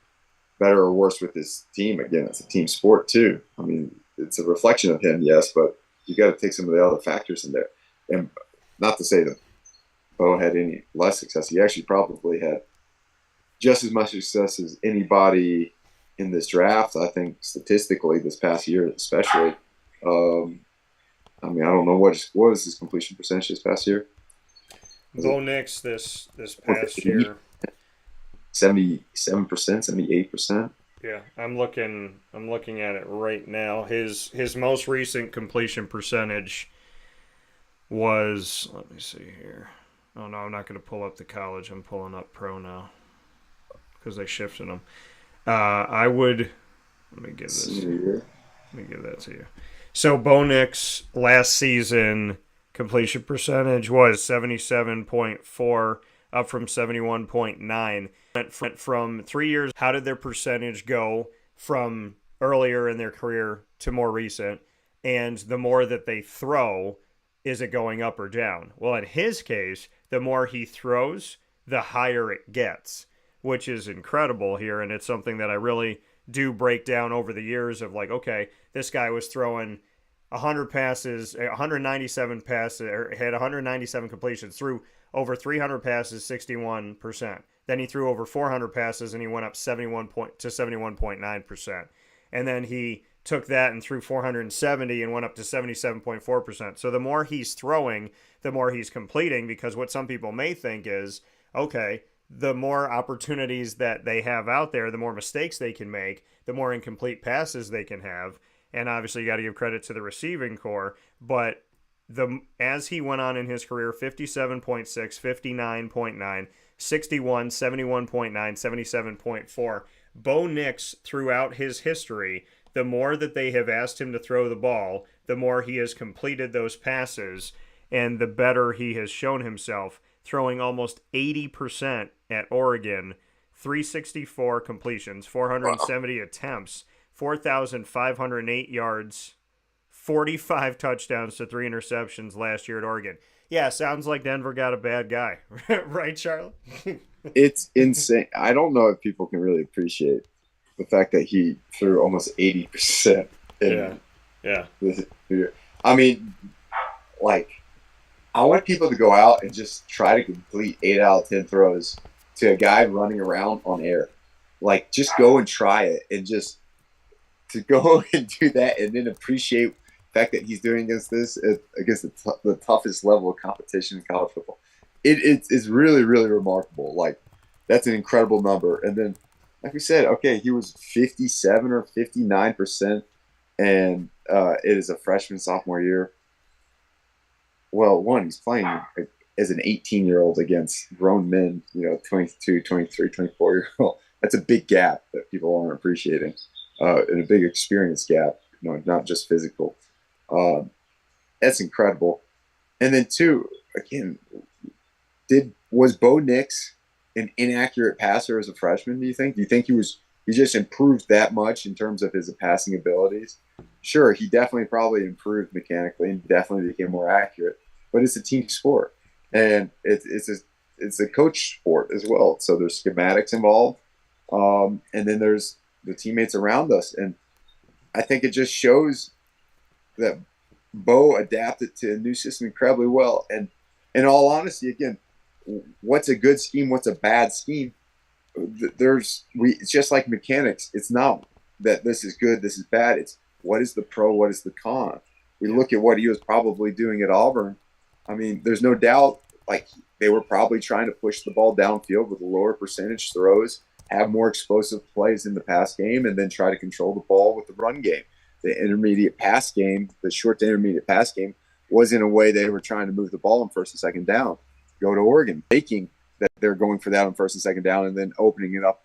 better or worse with his team. Again, it's a team sport too. I mean, it's a reflection of him, yes, but you got to take some of the other factors in there. And not to say that Bo had any less success. He actually probably had just as much success as anybody in this draft. I think statistically this past year, especially. I don't know what was his completion percentage this past year. Bo Nix this past year, 77%, 78%. Yeah, I'm looking at it right now. His most recent completion percentage was, let me see here. Oh no, I'm not going to pull up the college. I'm pulling up pro now because they shifted them. Let me give that to you. So Bo Nix last season completion percentage was 77.4, up from 71.9. Went from 3 years. How did their percentage go from earlier in their career to more recent? And the more that they throw, is it going up or down? Well, in his case, the more he throws, the higher it gets, which is incredible here. And it's something that I really do break down over the years of like, okay, this guy was throwing 100 passes, 197 passes, or had 197 completions, threw over 300 passes, 61%. Then he threw over 400 passes and he went up 71.9%. And then he took that and threw 470 and went up to 77.4%. So the more he's throwing, the more he's completing, because what some people may think is, okay, the more opportunities that they have out there, the more mistakes they can make, the more incomplete passes they can have. And obviously you got to give credit to the receiving core, but as he went on in his career, 57.6, 59.9, 61, 71.9, 77.4. Bo Nix, throughout his history, the more that they have asked him to throw the ball, the more he has completed those passes, and the better he has shown himself, throwing almost 80% at Oregon, 364 completions, 470 attempts, 4,508 yards, 45 touchdowns to 3 interceptions last year at Oregon. Yeah, sounds like Denver got a bad guy. Right, Charlie? It's insane. I don't know if people can really appreciate the fact that he threw almost 80%. Yeah. This year. I mean, like, I want people to go out and just try to complete 8 out of 10 throws to a guy running around on air. Like, just go and try it, and just to go and do that and then appreciate the fact that he's doing against the toughest level of competition in college football. It's really, really remarkable. Like, that's an incredible number. And then, like we said, okay, he was 57 or 59%, and it is a freshman, sophomore year. Well, he's playing as an 18-year-old against grown men, 22, 23, 24-year-old. That's a big gap that people aren't appreciating, and a big experience gap, not just physical. That's incredible. And then, two, again, was Bo Nix an inaccurate passer as a freshman, do you think? Do you think he just improved that much in terms of his passing abilities? Sure, he definitely probably improved mechanically and definitely became more accurate, but it's a team sport, and it's a coach sport as well. So there's schematics involved, and then there's the teammates around us, and I think it just shows that Bo adapted to a new system incredibly well. And in all honesty, again, what's a good scheme? What's a bad scheme? It's just like mechanics. It's not that this is good, this is bad. It's what is the pro, what is the con? We look at what he was probably doing at Auburn. I mean, there's no doubt, like, they were probably trying to push the ball downfield with lower percentage throws, have more explosive plays in the pass game, and then try to control the ball with the run game. The intermediate pass game, the short to intermediate pass game, was in a way they were trying to move the ball on first and second down. Go to Oregon, making that they're going for that on first and second down, and then opening it up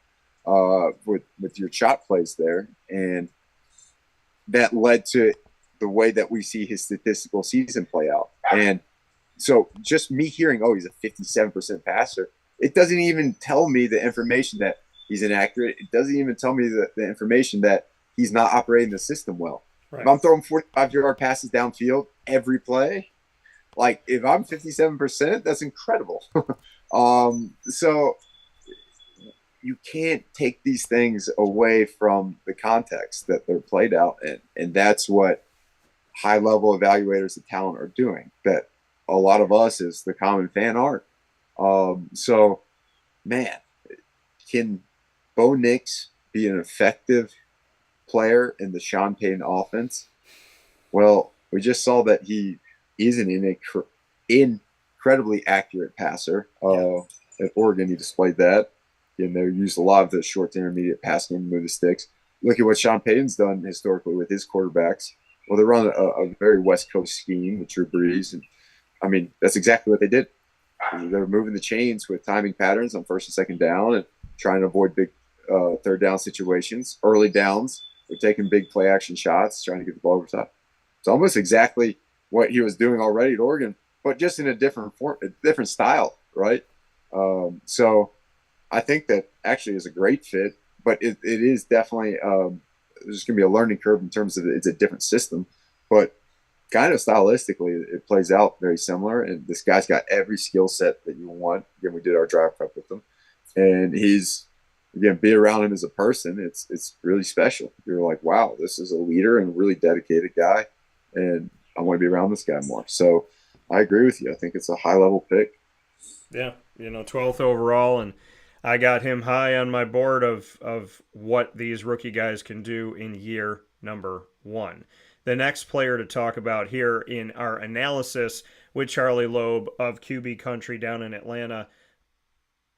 with your shot plays there. And that led to the way that we see his statistical season play out. And so just me hearing, he's a 57% passer, it doesn't even tell me the information that he's inaccurate. It doesn't even tell me the information that he's not operating the system well. Right. If I'm throwing 45-yard passes downfield, every play. Like if I'm 57%, that's incredible. So you can't take these things away from the context that they're played out in. And that's what high level evaluators of talent are doing that a lot of us as the common fan aren't. So, man, can Bo Nix be an effective player in the Sean Payton offense? Well, we just saw that he is an incredibly accurate passer. At Oregon, he displayed that. And they used a lot of the short to intermediate pass game to move the sticks. Look at what Sean Payton's done historically with his quarterbacks. Well, they run a very West Coast scheme with Drew Brees. And, I mean, that's exactly what they did. They were moving the chains with timing patterns on first and second down and trying to avoid big third down situations. Early downs, they're taking big play action shots, trying to get the ball over top. It's almost exactly what he was doing already at Oregon, but just in a different form, a different style, right? So I think that actually is a great fit, but it is definitely there's going to be a learning curve in terms of it's a different system, but kind of stylistically it plays out very similar. And this guy's got every skill set that you want. Again, we did our draft prep with him, and he's be around him as a person. It's really special. You're like, wow, this is a leader and a really dedicated guy, and I want to be around this guy more. So I agree with you. I think it's a high level pick. Yeah, 12th overall, and I got him high on my board of what these rookie guys can do in year number 1. The next player to talk about here in our analysis with Charley Loeb of QB Country down in Atlanta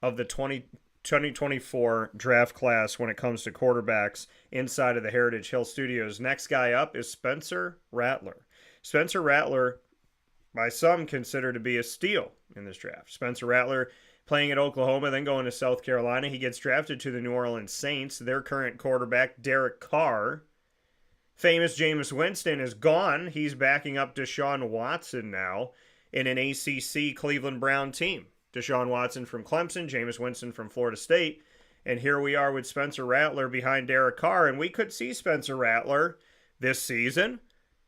of the 2024 draft class when it comes to quarterbacks inside of the Heritage Hill Studios. Next guy up is Spencer Rattler. Spencer Rattler, by some, considered to be a steal in this draft. Spencer Rattler playing at Oklahoma, then going to South Carolina. He gets drafted to the New Orleans Saints. Their current quarterback, Derek Carr. Famous Jameis Winston is gone. He's backing up Deshaun Watson now in an ACC Cleveland Brown team. Deshaun Watson from Clemson, Jameis Winston from Florida State. And here we are with Spencer Rattler behind Derek Carr. And we could see Spencer Rattler this season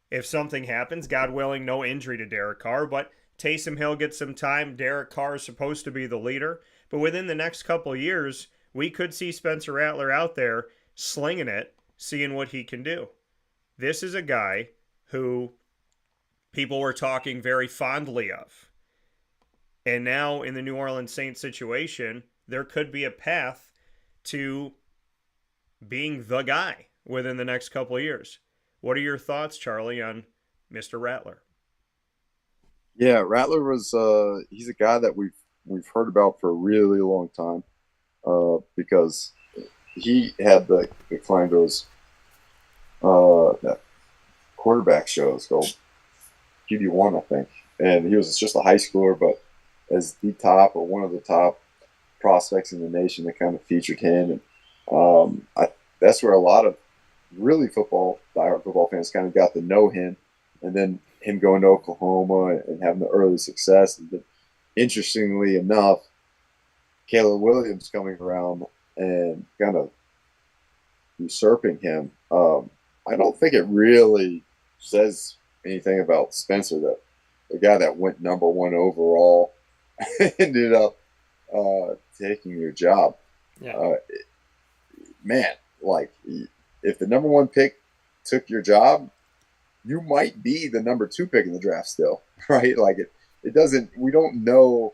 if something happens. God willing, no injury to Derek Carr. But Taysom Hill gets some time. Derek Carr is supposed to be the leader. But within the next couple years, we could see Spencer Rattler out there slinging it, seeing what he can do. This is a guy who people were talking very fondly of. And now in the New Orleans Saints situation, there could be a path to being the guy within the next couple of years. What are your thoughts, Charlie, on Mr. Rattler? Yeah, Rattler was he's a guy that we've heard about for a really long time because he had the claim to those that quarterback shows called QB1, I think, and he was just a high schooler, but as the top or one of the top prospects in the nation that kind of featured him, and that's where a lot of really diehard football fans kind of got to know him, and then him going to Oklahoma and having the early success. And interestingly enough, Caleb Williams coming around and kind of usurping him. I don't think it really says anything about Spencer, that the guy that went number 1 overall ended up taking your job. Yeah. Man, like if the number 1 pick took your job, you might be the number 2 pick in the draft still, right? Like it doesn't, we don't know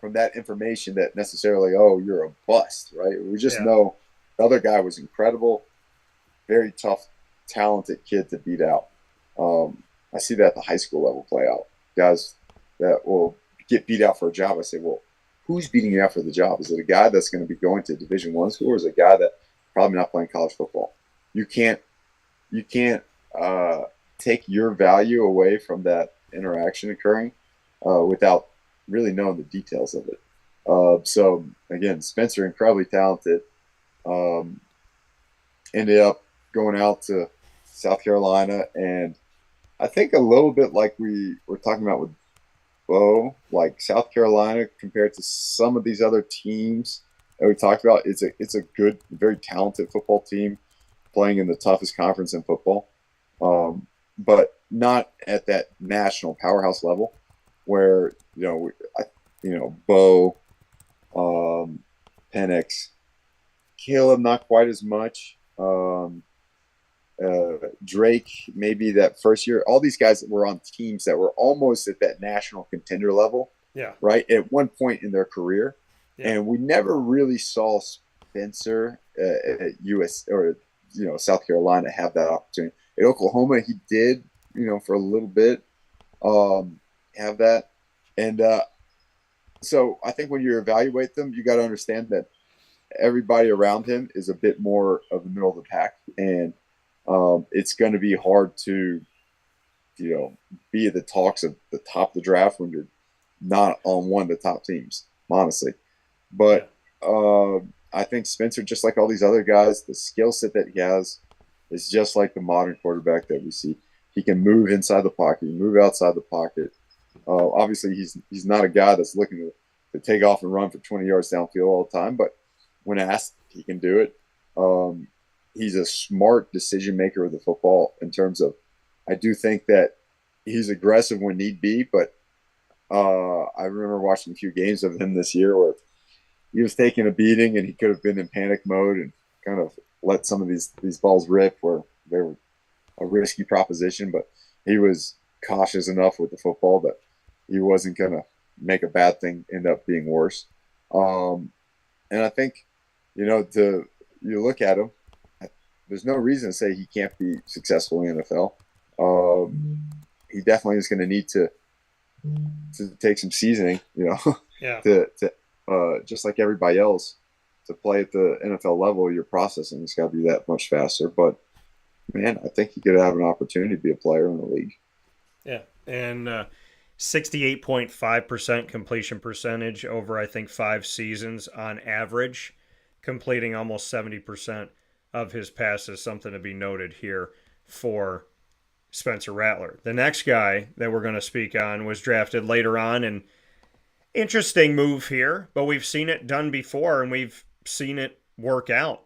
from that information that necessarily, oh, you're a bust, right? We just know the other guy was incredible, very tough, talented kid to beat out. I see that at the high school level play out. Guys that will get beat out for a job, I say, well, who's beating you out for the job? Is it a guy that's going to be going to Division I school, or is it a guy that probably not playing college football? You can't take your value away from that interaction occurring without really knowing the details of it. So again, Spencer, incredibly talented, ended up going out to South Carolina, and I think a little bit like we were talking about with Bo, like South Carolina compared to some of these other teams that we talked about, it's a good, very talented football team playing in the toughest conference in football. But not at that national powerhouse level where, Bo, Penix, Caleb, not quite as much. Drake, maybe that first year. All these guys were on teams that were almost at that national contender level, right, at one point in their career. Yeah. And we never really saw Spencer at US or South Carolina have that opportunity. At Oklahoma, he did, for a little bit, have that. And so I think when you evaluate them, you got to understand that everybody around him is a bit more of the middle of the pack, and it's going to be hard to, be at the talks of the top of the draft when you're not on one of the top teams, honestly. But I think Spencer, just like all these other guys, the skill set that he has is just like the modern quarterback that we see. He can move inside the pocket, move outside the pocket. Obviously, he's not a guy that's looking to take off and run for 20 yards downfield all the time, but when asked, he can do it. He's a smart decision maker with the football in terms of, I do think that he's aggressive when need be, but I remember watching a few games of him this year where he was taking a beating and he could have been in panic mode and kind of let some of these balls rip where they were a risky proposition, but he was cautious enough with the football that he wasn't going to make a bad thing end up being worse. And I think, you look at him, there's no reason to say he can't be successful in the NFL. He definitely is going to need to take some seasoning, to just like everybody else, to play at the NFL level. Your processing has got to be that much faster. But man, I think he could have an opportunity to be a player in the league. Yeah, and 68.5% completion percentage over, I think, 5 seasons on average, completing almost 70% of his passes, something to be noted here for Spencer Rattler. The next guy that we're going to speak on was drafted later on, and interesting move here, but we've seen it done before, and we've seen it work out,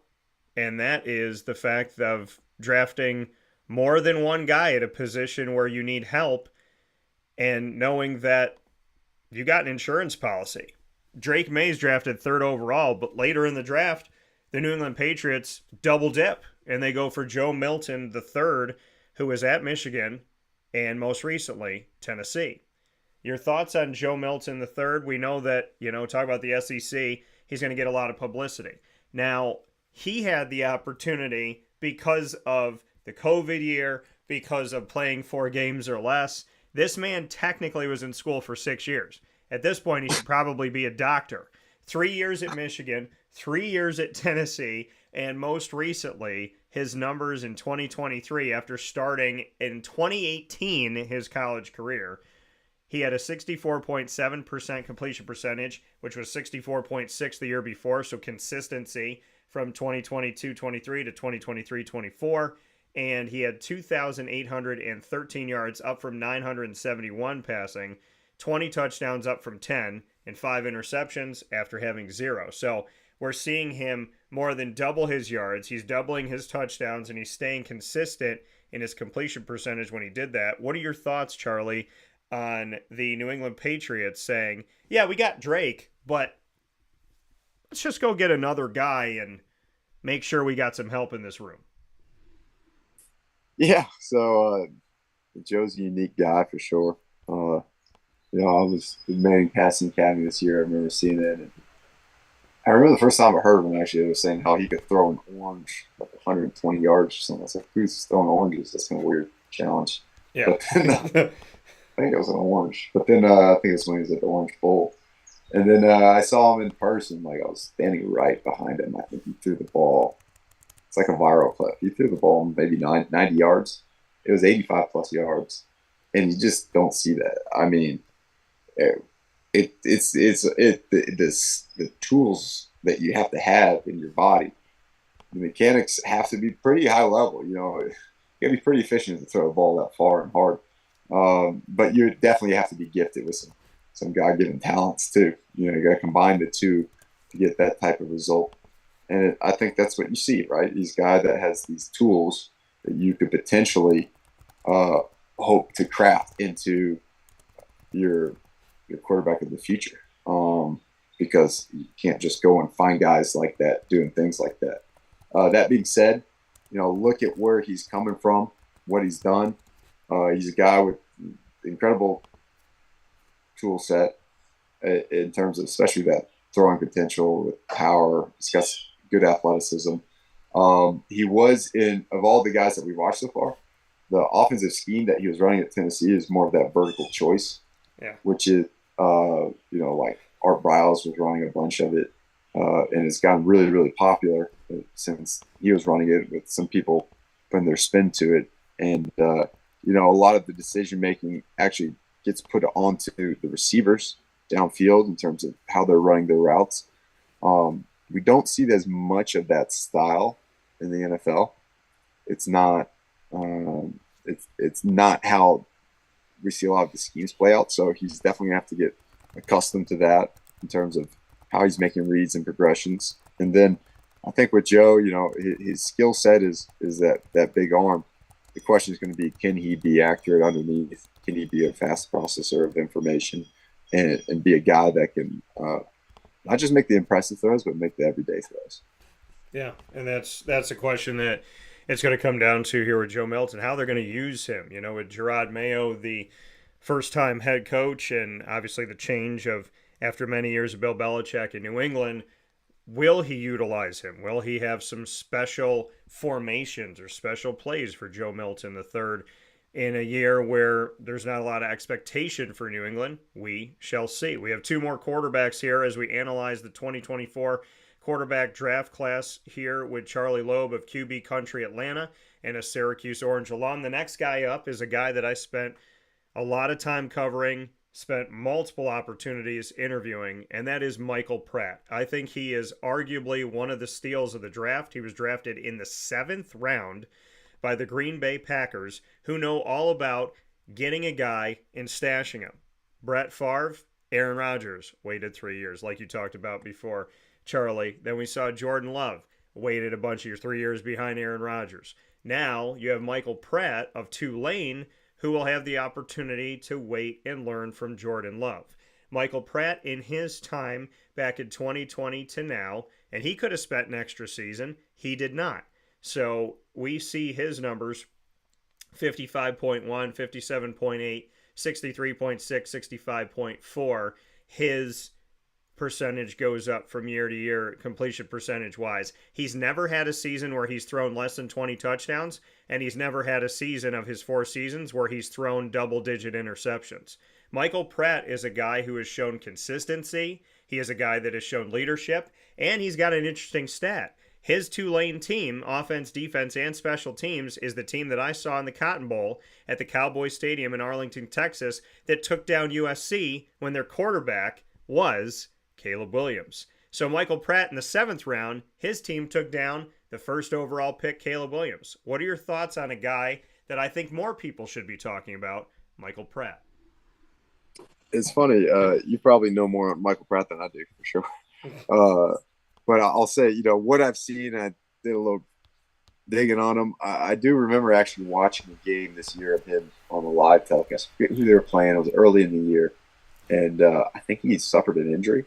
and that is the fact of drafting more than one guy at a position where you need help and knowing that you got an insurance policy. Drake May's drafted 3rd overall, but later in the draft, the New England Patriots double dip and they go for Joe Milton III, who was at Michigan and most recently Tennessee. Your thoughts on Joe Milton III? We know that, talk about the SEC, he's going to get a lot of publicity. Now, he had the opportunity because of the COVID year, because of playing 4 games or less. This man technically was in school for 6 years. At this point, he should probably be a doctor. 3 years at Michigan, 3 years at Tennessee, and most recently, his numbers in 2023 after starting in 2018 his college career. He had a 64.7% completion percentage, which was 64.6 the year before, so consistency from 2022-23 to 2023-24. And he had 2,813 yards, up from 971 passing, 20 touchdowns up from 10, and 5 interceptions after having 0. So we're seeing him more than double his yards. He's doubling his touchdowns, and he's staying consistent in his completion percentage when he did that. What are your thoughts, Charlie, on the New England Patriots saying, yeah, we got Drake, but let's just go get another guy and make sure we got some help in this room? Yeah, so Joe's a unique guy for sure. I was in Manning Passing Academy this year. I remember seeing it. And I remember the first time I heard him, actually, they were saying how he could throw an orange like 120 yards or something. I was like, who's throwing oranges? That's kind of a weird challenge. Yeah. But then, I think it was an orange. But then I think it's when he was at the Orange Bowl. And then I saw him in person. Like, I was standing right behind him. I think he threw the ball. It's like a viral clip. He threw the ball maybe 90 yards. It was 85-plus yards. And you just don't see that. I mean, the tools that you have to have in your body, the mechanics have to be pretty high level. You got to be pretty efficient to throw a ball that far and hard. But you definitely have to be gifted with some God-given talents too. You got to combine the two to get that type of result. And I think that's what you see, right? He's a guy that has these tools that you could potentially, hope to craft into your quarterback of the future. Because you can't just go and find guys like that doing things like that. That being said, look at where he's coming from, what he's done. He's a guy with incredible tool set in terms of especially that throwing potential with power. He's got good athleticism. He was of all the guys that we watched so far, the offensive scheme that he was running at Tennessee is more of that vertical choice, which is, like Art Briles was running a bunch of it, and it's gotten really, really popular since he was running it with some people putting their spin to it. And, a lot of the decision-making actually gets put onto the receivers downfield in terms of how they're running their routes. We don't see as much of that style in the NFL. It's not it's not how we see a lot of the schemes play out. So he's definitely going to have to get accustomed to that in terms of how he's making reads and progressions. And then I think with Joe, his skill set is that big arm. The question is going to be, can he be accurate underneath? Can he be a fast processor of information and be a guy that can not just make the impressive throws, but make the everyday throws? Yeah, and that's a question that it's going to come down to here with Joe Milton, how they're going to use him. With Gerard Mayo, the first-time head coach, and obviously the change of after many years of Bill Belichick in New England, will he utilize him? Will he have some special formations or special plays for Joe Milton III in a year where there's not a lot of expectation for New England? We shall see. We have two more quarterbacks here as we analyze the 2024 quarterback draft class here with Charley Loeb of QB Country Atlanta and a Syracuse Orange alum. The next guy up is a guy that I spent a lot of time covering, spent multiple opportunities interviewing, and that is Michael Pratt. I think he is arguably one of the steals of the draft. He was drafted in the 7th round by the Green Bay Packers, who know all about getting a guy and stashing him. Brett Favre, Aaron Rodgers waited 3 years, like you talked about before, Charlie. Then we saw Jordan Love waited a bunch of your 3 years behind Aaron Rodgers. Now you have Michael Pratt of Tulane, who will have the opportunity to wait and learn from Jordan Love. Michael Pratt, in his time back in 2020 to now, and he could have spent an extra season, he did not. So we see his numbers, 55.1, 57.8, 63.6, 65.4. His percentage goes up from year to year, completion percentage wise. He's never had a season where he's thrown less than 20 touchdowns, and he's never had a season of his 4 seasons where he's thrown double-digit interceptions. Michael Pratt is a guy who has shown consistency. He is a guy that has shown leadership, and he's got an interesting stat. His Tulane team, offense, defense, and special teams, is the team that I saw in the Cotton Bowl at the Cowboys Stadium in Arlington, Texas, that took down USC when their quarterback was Caleb Williams. So Michael Pratt in the 7th round, his team took down the first overall pick, Caleb Williams. What are your thoughts on a guy that I think more people should be talking about, Michael Pratt? It's funny. You probably know more on Michael Pratt than I do, for sure. But I'll say, what I've seen, I did a little digging on him. I do remember actually watching a game this year of him on a live telecast. I forget who they were playing. It was early in the year. And I think he suffered an injury.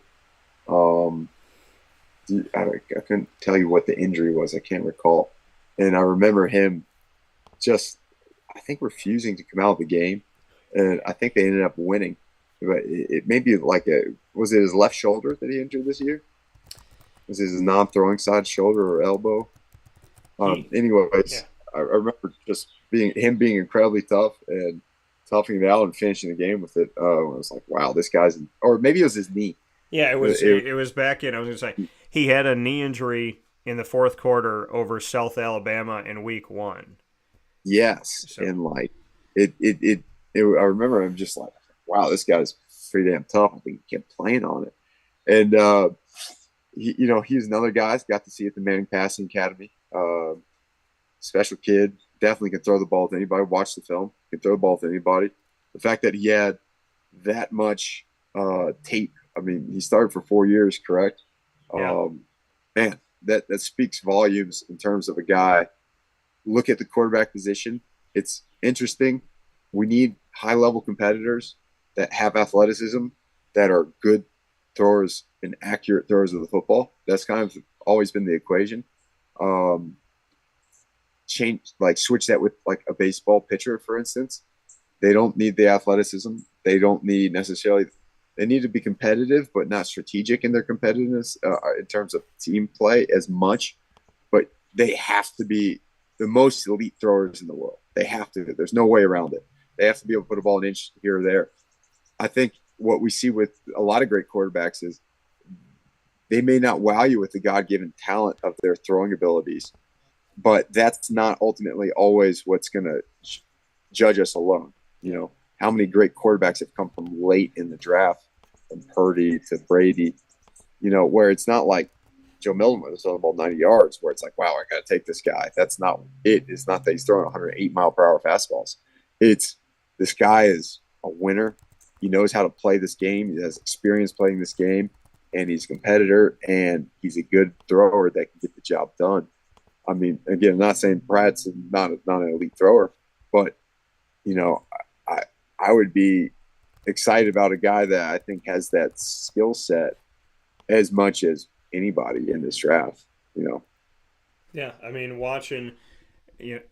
I couldn't tell you what the injury was. I can't recall. And I remember him just, I think, refusing to come out of the game. And I think they ended up winning. But it may be was it his left shoulder that he injured this year? Was it his non-throwing side shoulder or elbow? Anyways, yeah. I remember just being incredibly tough and toughing it out and finishing the game with it. I was like, wow, this guy's – or maybe it was his knee. Yeah, it was back in – I was going to say he had a knee injury in the 4th quarter over South Alabama in week 1. Yes, so. And I remember him just like, wow, this guy's pretty damn tough. I think he kept playing on it. And, he's another guy I got to see at the Manning Passing Academy. Special kid, definitely can throw the ball to anybody. Watch the film, can throw the ball to anybody. The fact that he had that much tape. I mean, he started for 4 years, correct? Yeah. Man, that speaks volumes in terms of a guy. Look at the quarterback position. It's interesting. we need high-level competitors that have athleticism, that are good throwers and accurate throwers of the football. That's kind of always been the equation. Switch that with like a baseball pitcher, for instance. They don't need the athleticism. They don't need necessarily. They need to be competitive, but not strategic in their competitiveness in terms of team play as much. But they have to be the most elite throwers in the world. They have to. There's no way around it. They have to be able to put a ball an inch here or there. I think what we see with a lot of great quarterbacks is they may not wow you with the God-given talent of their throwing abilities, but that's not ultimately always what's going to judge us alone. You know, how many great quarterbacks have come from late in the draft, from Purdy to Brady, you know, where it's not like Joe Milton was throwing the ball 90 yards, where it's like, wow, I got to take this guy. That's not it. It's not that he's throwing 108-mile-per-hour fastballs. It's this guy is a winner. He knows how to play this game. He has experience playing this game, and he's a competitor, and he's a good thrower that can get the job done. I mean, again, I'm not saying Pratt's not an elite thrower, but, you know, I would be excited about a guy that I think has that skill set as much as anybody in this draft, you know. Yeah, I mean, watching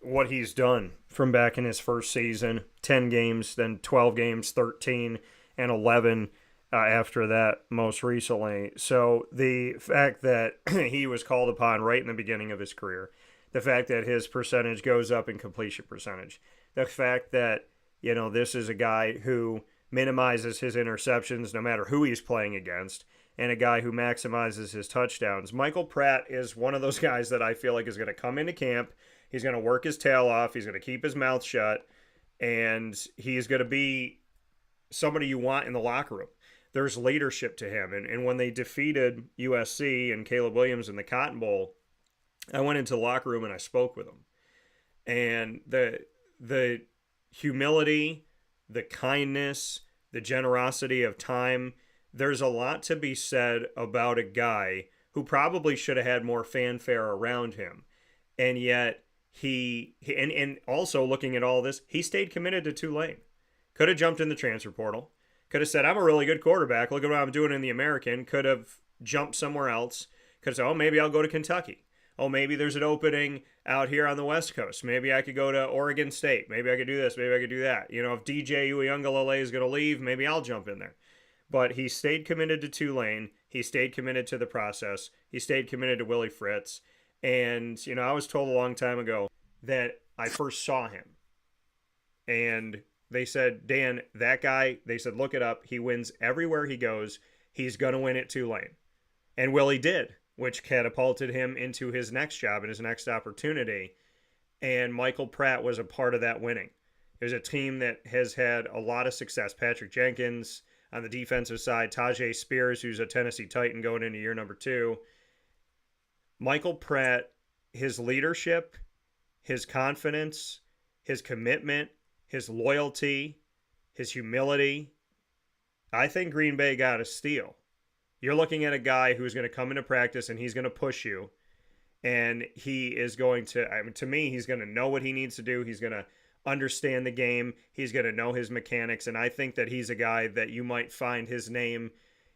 what he's done from back in his first season, 10 games, then 12 games, 13, and 11 after that most recently. So the fact that he was called upon right in the beginning of his career, the fact that his percentage goes up in completion percentage, the fact that, you know, this is a guy who minimizes his interceptions no matter who he's playing against, and a guy who maximizes his touchdowns. Michael Pratt is one of those guys that I feel like is going to come into camp. He's going to work his tail off. He's going to keep his mouth shut, and he's going to be somebody you want in the locker room. There's leadership to him. And when they defeated USC and Caleb Williams in the Cotton Bowl, I went into the locker room and I spoke with him. And the humility, the kindness, the generosity of time, there's a lot to be said about a guy who probably should have had more fanfare around him. And yet he also looking at all this, he stayed committed to Tulane. Could have jumped in the transfer portal. Could have said, I'm a really good quarterback. Look at what I'm doing in the American. Could have jumped somewhere else. Could have said, oh, maybe I'll go to Kentucky. Oh, maybe there's an opening out here on the West Coast. Maybe I could go to Oregon State. Maybe I could do this. Maybe I could do that. You know, if DJ Uiagalelei is going to leave, maybe I'll jump in there. But he stayed committed to Tulane. He stayed committed to the process. He stayed committed to Willie Fritz. And, you know, I was told a long time ago that I first saw him. And they said, Dan, that guy, they said, look it up. He wins everywhere he goes. He's going to win at Tulane. And Willie did, which catapulted him into his next job and his next opportunity. And Michael Pratt was a part of that winning. It was a team that has had a lot of success. Patrick Jenkins on the defensive side, Tajay Spears, who's a Tennessee Titan going into year number 2. Michael Pratt, his leadership, his confidence, his commitment, his loyalty, his humility, I think Green Bay got a steal. You're looking at a guy who's going to come into practice and he's going to push you. And he is going to, I mean, to me, he's going to know what he needs to do. He's going to understand the game. He's going to know his mechanics. And I think that he's a guy that you might find his name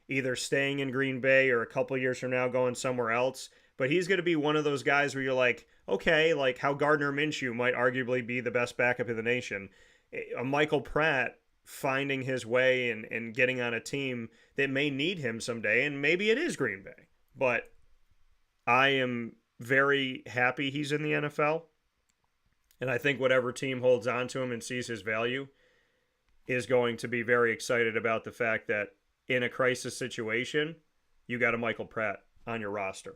either staying in Green Bay or a couple years from now going somewhere else. But he's going to be one of those guys where you're like, okay, like how Gardner Minshew might arguably be the best backup in the nation. A Michael Pratt finding his way and getting on a team that may need him someday, and maybe it is Green Bay. But I am very happy he's in the NFL, and I think whatever team holds on to him and sees his value is going to be very excited about the fact that in a crisis situation, you got a Michael Pratt on your roster.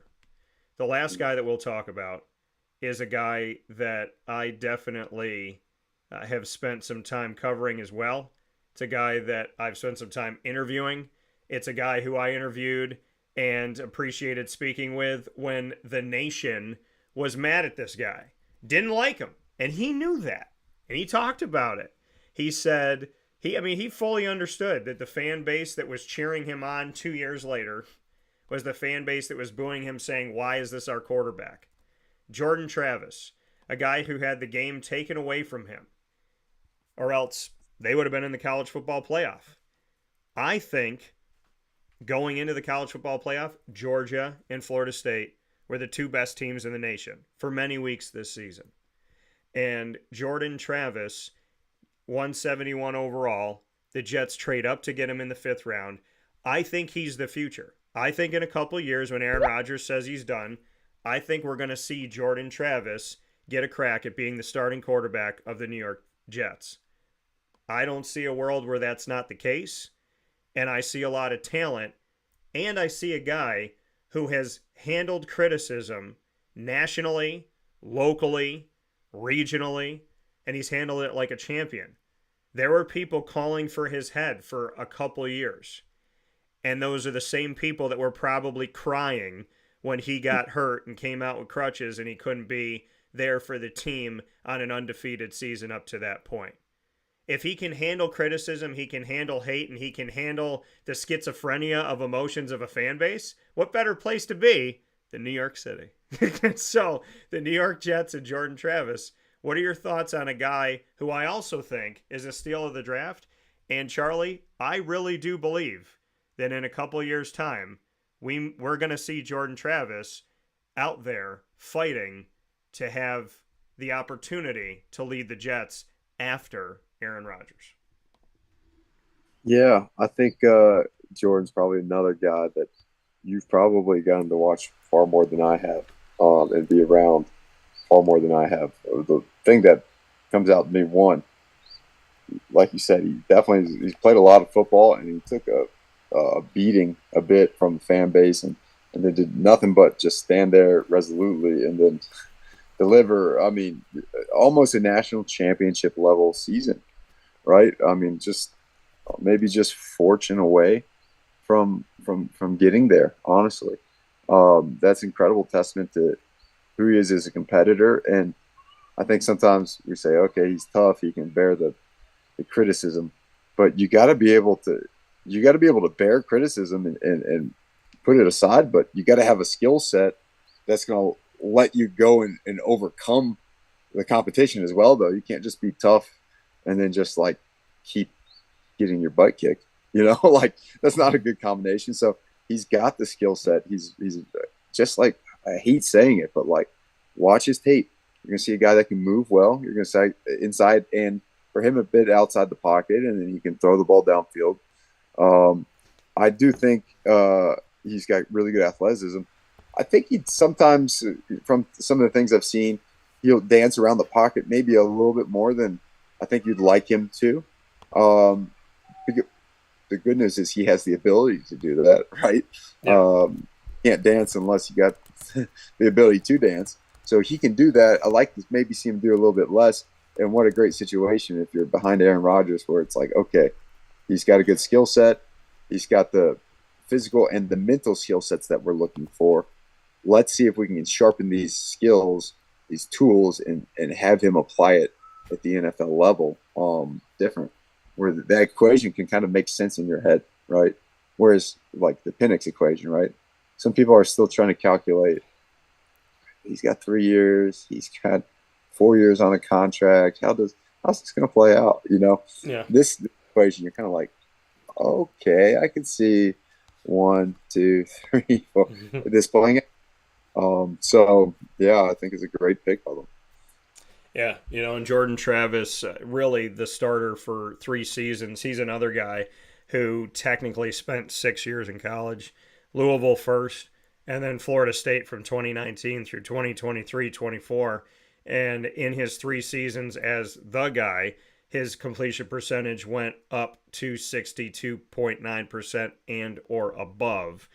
The last guy that we'll talk about is a guy that I definitely have spent some time covering as well. It's a guy that I've spent some time interviewing. It's a guy who I interviewed and appreciated speaking with when the nation was mad at this guy. Didn't like him. And he knew that. And he talked about it. He said, he fully understood that the fan base that was cheering him on 2 years later was the fan base that was booing him, saying, why is this our quarterback? Jordan Travis, a guy who had the game taken away from him or else they would have been in the college football playoff. I think going into the college football playoff, Georgia and Florida State were the two best teams in the nation for many weeks this season. And Jordan Travis, 171 overall. The Jets trade up to get him in the 5th round. I think he's the future. I think in a couple years when Aaron Rodgers says he's done, I think we're going to see Jordan Travis get a crack at being the starting quarterback of the New York Jets. I don't see a world where that's not the case, and I see a lot of talent, and I see a guy who has handled criticism nationally, locally, regionally, and he's handled it like a champion. There were people calling for his head for a couple years, and those are the same people that were probably crying when he got hurt and came out with crutches and he couldn't be there for the team on an undefeated season up to that point. If he can handle criticism, he can handle hate, and he can handle the schizophrenia of emotions of a fan base, what better place to be than New York City? So, the New York Jets and Jordan Travis, what are your thoughts on a guy who I also think is a steal of the draft? And Charlie, I really do believe that in a couple years' time, we're going to see Jordan Travis out there fighting to have the opportunity to lead the Jets after Aaron Rodgers. Yeah, I think Jordan's probably another guy that you've probably gotten to watch far more than I have, and be around far more than I have. The thing that comes out to me, one, like you said, he's played a lot of football, and he took a beating a bit from the fan base, and then did nothing but just stand there resolutely and then deliver. I mean, almost a national championship level season, right? I mean, just maybe just fortune away from getting there. Honestly, that's incredible testament to who he is as a competitor. And I think sometimes we say, okay, he's tough, he can bear the criticism, but you got to be able to bear criticism and put it aside. But you got to have a skill set that's going to let you go and overcome the competition as well, though. You can't just be tough and then just like keep getting your butt kicked, like that's not a good combination. So he's got the skill set. He's just like, I hate saying it, but like, watch his tape. You're gonna see a guy that can move well. You're gonna say inside and for him a bit outside the pocket, and then he can throw the ball downfield. I do think he's got really good athleticism. I think he'd sometimes, from some of the things I've seen, he'll dance around the pocket maybe a little bit more than I think you'd like him to. The good news is he has the ability to do that, right? Yeah. Can't dance unless you got the ability to dance. So he can do that. I like to maybe see him do a little bit less. And what a great situation if you're behind Aaron Rodgers, where it's like, okay, he's got a good skill set. He's got the physical and the mental skill sets that we're looking for. Let's see if we can sharpen these skills, these tools, and have him apply it at the NFL level different, where that equation can kind of make sense in your head, right? Whereas like the Penix equation, right? Some people are still trying to calculate, he's got 3 years, he's got 4 years on a contract. How's this going to play out? Yeah. This equation, you're kind of like, okay, I can see 1, 2, 3, 4 this playing out. So yeah, I think it's a great pick by them. Yeah, and Jordan Travis, really the starter for 3 seasons. He's another guy who technically spent 6 years in college, Louisville first, and then Florida State from 2019 through 2023-24. And in his 3 seasons as the guy, his completion percentage went up to 62.9% and or above.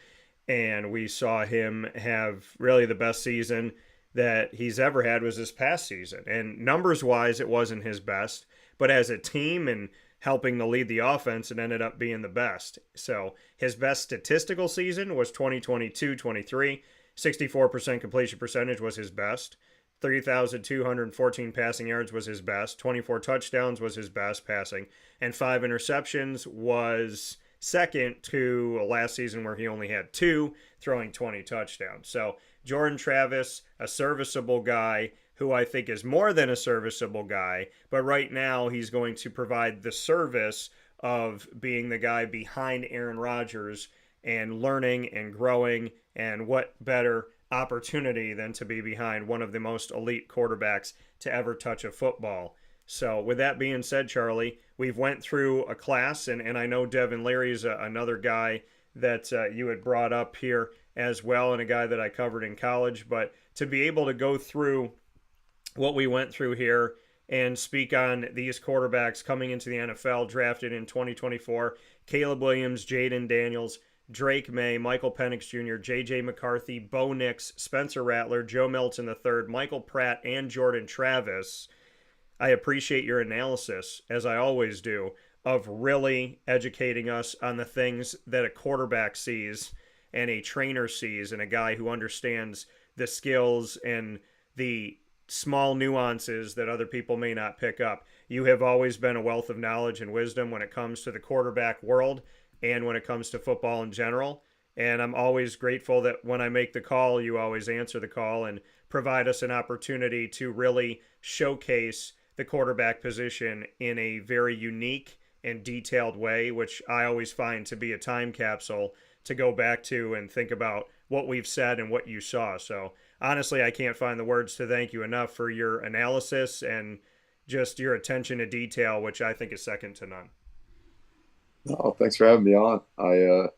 And we saw him have really the best season that he's ever had was this past season. And numbers-wise, it wasn't his best. But as a team and helping to lead the offense, it ended up being the best. So his best statistical season was 2022-23. 64% completion percentage was his best. 3,214 passing yards was his best. 24 touchdowns was his best passing. And 5 interceptions was second to last season where he only had 2, throwing 20 touchdowns. So Jordan Travis, a serviceable guy, who I think is more than a serviceable guy, but right now he's going to provide the service of being the guy behind Aaron Rodgers and learning and growing, and what better opportunity than to be behind one of the most elite quarterbacks to ever touch a football. So with that being said, Charlie, we've went through a class, and I know Devin Leary is another guy that you had brought up here as well, and a guy that I covered in college. But to be able to go through what we went through here and speak on these quarterbacks coming into the NFL drafted in 2024, Caleb Williams, Jaden Daniels, Drake May, Michael Penix Jr., J.J. McCarthy, Bo Nix, Spencer Rattler, Joe Milton III, Michael Pratt, and Jordan Travis. I appreciate your analysis, as I always do, of really educating us on the things that a quarterback sees and a trainer sees, and a guy who understands the skills and the small nuances that other people may not pick up. You have always been a wealth of knowledge and wisdom when it comes to the quarterback world and when it comes to football in general. And I'm always grateful that when I make the call, you always answer the call and provide us an opportunity to really showcase the quarterback position in a very unique and detailed way, which I always find to be a time capsule to go back to and think about what we've said and what you saw. So honestly, I can't find the words to thank you enough for your analysis and just your attention to detail, which I think is second to none. Oh, thanks for having me on. I'm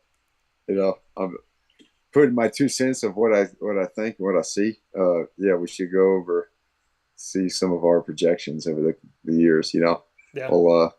putting my 2 cents of what I think and what I see. We should go see some of our projections over the years. Yeah. We'll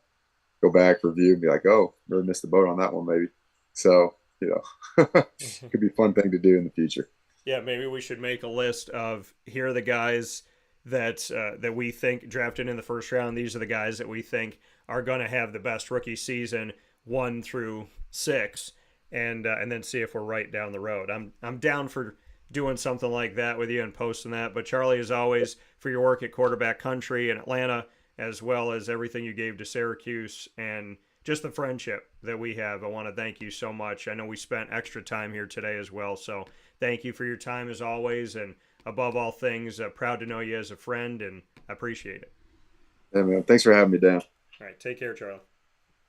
go back, review, and be like, oh, really missed the boat on that one, maybe. So, could be a fun thing to do in the future. Yeah, maybe we should make a list of, here are the guys that we think drafted in the first round. These are the guys that we think are going to have the best rookie season 1 through 6, and then see if we're right down the road. I'm down for doing something like that with you and posting that. But Charlie, as always, for your work at Quarterback Country in Atlanta, as well as everything you gave to Syracuse and just the friendship that we have, I want to thank you so much. I know we spent extra time here today as well, so thank you for your time as always, and above all things, proud to know you as a friend, and I appreciate it. Yeah, man. Thanks for having me, Dan. All right, take care, Charlie.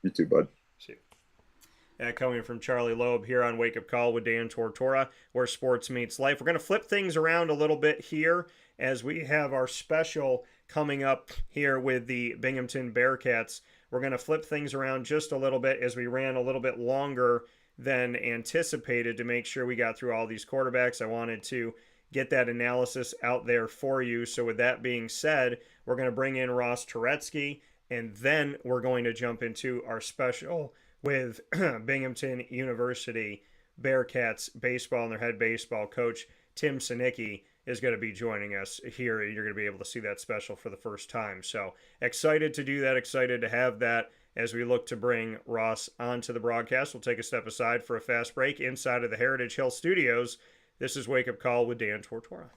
You too, bud. See you. Coming from Charley Loeb here on Wake Up Call with Dan Tortora, where sports meets life. We're going to flip things around a little bit here as we have our special coming up here with the Binghamton Bearcats. We're going to flip things around just a little bit as we ran a little bit longer than anticipated to make sure we got through all these quarterbacks. I wanted to get that analysis out there for you. So with that being said, we're going to bring in Ross Turetsky, and then we're going to jump into our special with Binghamton University Bearcats baseball, and their head baseball coach, Tim Sinicki, is going to be joining us here. You're going to be able to see that special for the first time. So excited to do that, excited to have that as we look to bring Ross onto the broadcast. We'll take a step aside for a fast break inside of the Heritage Hill Studios. This is Wake Up Call with Dan Tortora.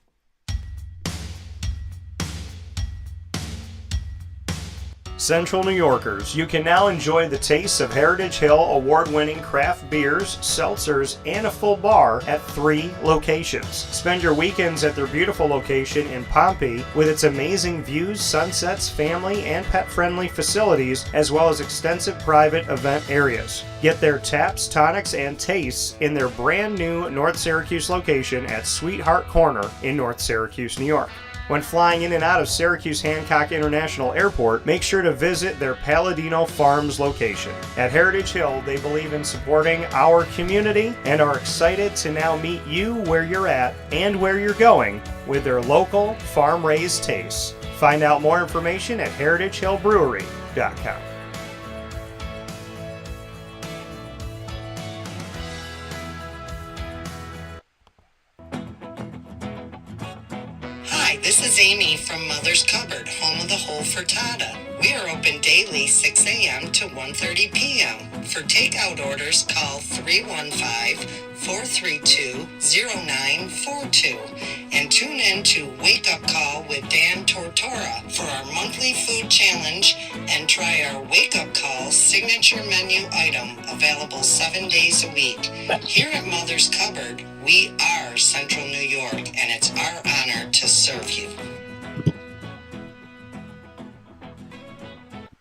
Central New Yorkers, you can now enjoy the taste of Heritage Hill award-winning craft beers, seltzers, and a full bar at 3 locations. Spend your weekends at their beautiful location in Pompey with its amazing views, sunsets, family, and pet-friendly facilities, as well as extensive private event areas. Get their taps, tonics, and tastes in their brand new North Syracuse location at Sweetheart Corner in North Syracuse, New York. When flying in and out of Syracuse Hancock International Airport, make sure to visit their Palladino Farms location. At Heritage Hill, they believe in supporting our community and are excited to now meet you where you're at and where you're going with their local farm-raised tastes. Find out more information at heritagehillbrewery.com. This is Amy from Mother's Cupboard, home of the whole frittata. We are open daily 6 a.m. to 1:30 p.m. For takeout orders, call 315-432-0942 and tune in to Wake Up Call with Dan Tortora for our monthly food challenge and try our Wake Up Call signature menu item available 7 days a week. Here at Mother's Cupboard, we are Central New York, and it's our honor to serve you.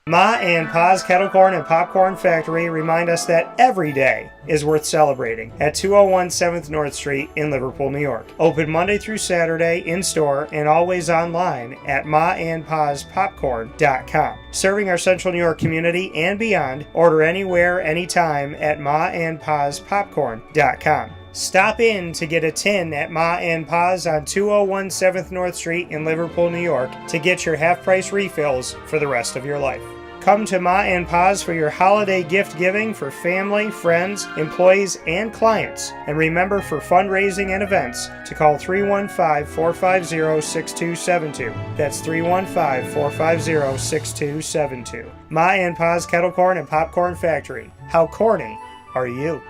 Ma and Pa's Kettle Corn and Popcorn Factory remind us that every day is worth celebrating at 201 7th North Street in Liverpool, New York. Open Monday through Saturday in-store and always online at maandpaspopcorn.com. Serving our Central New York community and beyond, order anywhere, anytime at maandpaspopcorn.com. Stop in to get a tin at Ma and Pa's on 201 7th North Street in Liverpool, New York to get your half-price refills for the rest of your life. Come to Ma and Pa's for your holiday gift giving for family, friends, employees, and clients. And remember, for fundraising and events, to call 315-450-6272. That's 315-450-6272. Ma and Pa's Kettle Corn and Popcorn Factory. How corny are you?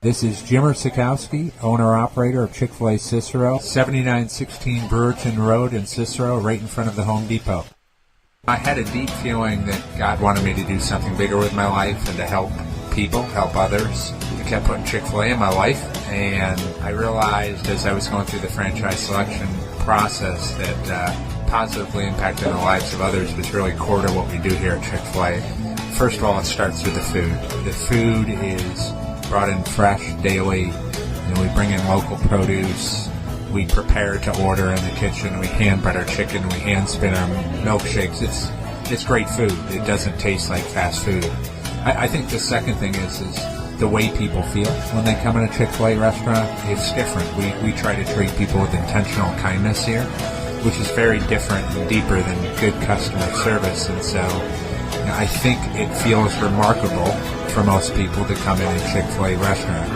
This is Jimmer Sikowski, owner-operator of Chick-fil-A Cicero, 7916 Brewerton Road in Cicero, right in front of the Home Depot. I had a deep feeling that God wanted me to do something bigger with my life and to help people, help others. I kept putting Chick-fil-A in my life, and I realized as I was going through the franchise selection process that positively impacting the lives of others was really core to what we do here at Chick-fil-A. First of all, it starts with the food. The food is brought in fresh daily. We bring in local produce. We prepare to order in the kitchen. We hand bread our chicken. We hand spin our milkshakes. It's great food. It doesn't taste like fast food. I think the second thing is the way people feel when they come in a Chick-fil-A restaurant. It's different. We try to treat people with intentional kindness here, which is very different and deeper than good customer service. And so I think it feels remarkable for most people to come in a Chick-fil-A restaurant.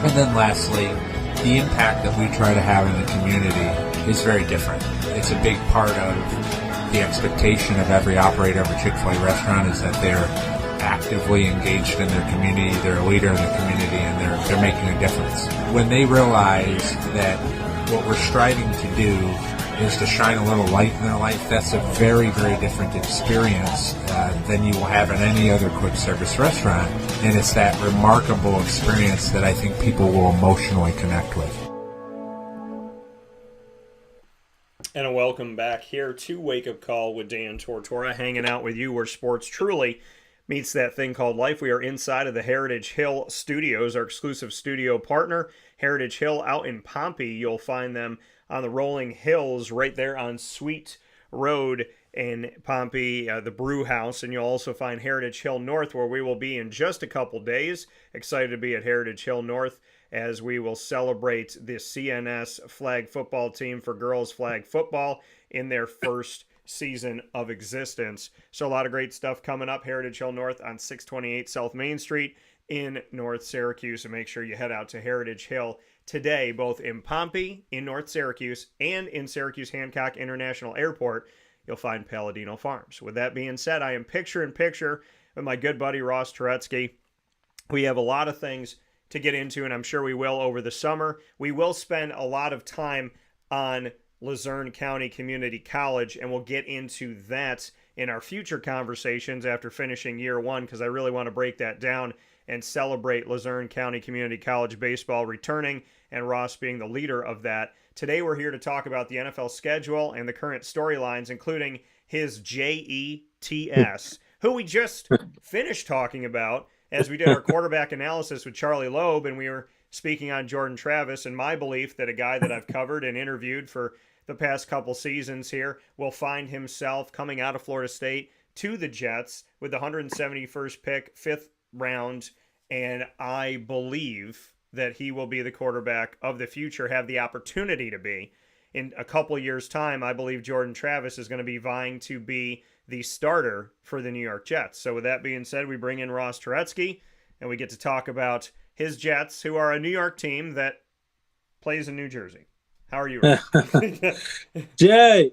And then lastly, the impact that we try to have in the community is very different. It's a big part of the expectation of every operator of a Chick-fil-A restaurant is that they're actively engaged in their community, they're a leader in the community, and they're making a difference. When they realize that what we're striving to do is to shine a little light in their life, that's a very, very different experience than you will have in any other quick service restaurant. And it's that remarkable experience that I think people will emotionally connect with. And a welcome back here to Wake Up Call with Dan Tortora, hanging out with you where sports truly meets that thing called life. We are inside of the Heritage Hill Studios, our exclusive studio partner, Heritage Hill out in Pompey. You'll find them on the rolling hills right there on Sweet Road in Pompey, the Brew House. And you'll also find Heritage Hill North, where we will be in just a couple days. Excited to be at Heritage Hill North as we will celebrate the CNS flag football team for girls flag football in their first season of existence. So a lot of great stuff coming up. Heritage Hill North on 628 South Main Street in North Syracuse. And make sure you head out to Heritage Hill today, both in Pompey, in North Syracuse, and in Syracuse Hancock International Airport. You'll find Palladino Farms. With that being said, I am picture in picture with my good buddy Ross Turetsky. We have a lot of things to get into, and I'm sure we will over the summer. We will spend a lot of time on Luzerne County Community College, and we'll get into that in our future conversations after finishing year one, because I really want to break that down and celebrate Luzerne County Community College baseball returning, and Ross being the leader of that. Today we're here to talk about the NFL schedule and the current storylines, including his JETS, who we just finished talking about as we did our quarterback analysis with Charley Loeb, and we were speaking on Jordan Travis, and my belief that a guy that I've covered and interviewed for the past couple seasons here will find himself coming out of Florida State to the Jets with the 171st pick, 5th round, and I believe that he will be the quarterback of the future, have the opportunity to be. In a couple years' time, I believe Jordan Travis is going to be vying to be the starter for the New York Jets. So with that being said, we bring in Ross Turetsky, and we get to talk about his Jets, who are a New York team that plays in New Jersey. How are you, Ross? Jets,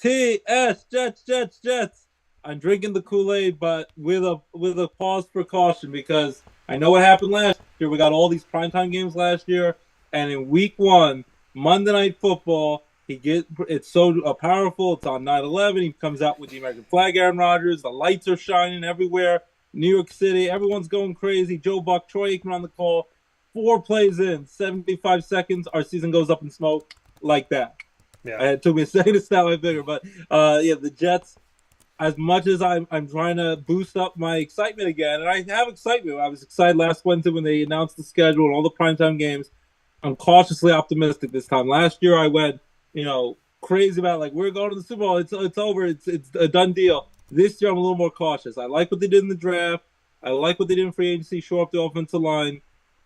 Jets, Jets, Jets. I'm drinking the Kool-Aid, but with a pause for caution, because I know what happened last year. We got all these primetime games last year, and in week one, Monday Night Football, it's so powerful. It's on 9/11. He comes out with the American flag, Aaron Rodgers. The lights are shining everywhere. New York City, everyone's going crazy. Joe Buck, Troy Aikman on the call. 4 plays in, 75 seconds, our season goes up in smoke like that. Yeah. It took me a second to snap my finger, but the Jets. As much as I'm trying to boost up my excitement again, and I have excitement. I was excited last Wednesday when they announced the schedule and all the primetime games. I'm cautiously optimistic this time. Last year I went, crazy about like we're going to the Super Bowl. It's over. It's a done deal. This year I'm a little more cautious. I like what they did in the draft. I like what they did in free agency, shore up the offensive line.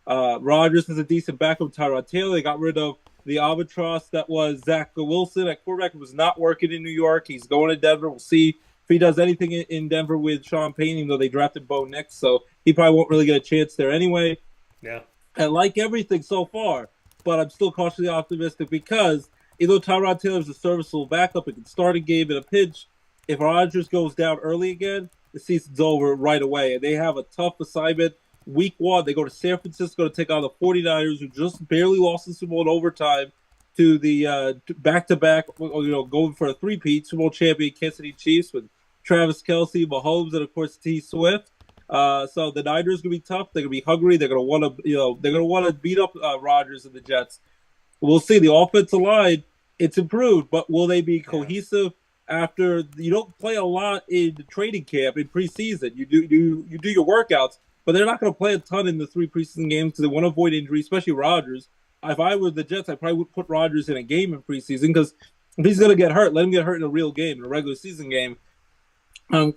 Rodgers is a decent backup. Tyrod Taylor. They got rid of the albatross that was Zach Wilson at quarterback. It was not working in New York. He's going to Denver. We'll see if he does anything in Denver with Sean Payne, even though they drafted Bo Nix, so he probably won't really get a chance there anyway. Yeah. I like everything so far, but I'm still cautiously optimistic because even though Tyrod Taylor's a serviceable backup, it can start a game in a pinch. If Rodgers goes down early again, the season's over right away. And they have a tough assignment. Week 1, they go to San Francisco to take on the 49ers, who just barely lost the Super Bowl in overtime to the back-to-back, going for a three-peat Super Bowl champion Kansas City Chiefs with Travis Kelce, Mahomes, and of course T. Swift. So the Niners gonna be tough. They're gonna be hungry. They're gonna want to, beat up Rodgers and the Jets. We'll see. The offensive line, it's improved, but will they be cohesive after you don't play a lot in the training camp in preseason? You do your workouts, but they're not going to play a ton in the 3 preseason games because they want to avoid injury, especially Rodgers. If I were the Jets, I probably would put Rodgers in a game in preseason because if he's going to get hurt, let him get hurt in a real game, in a regular season game.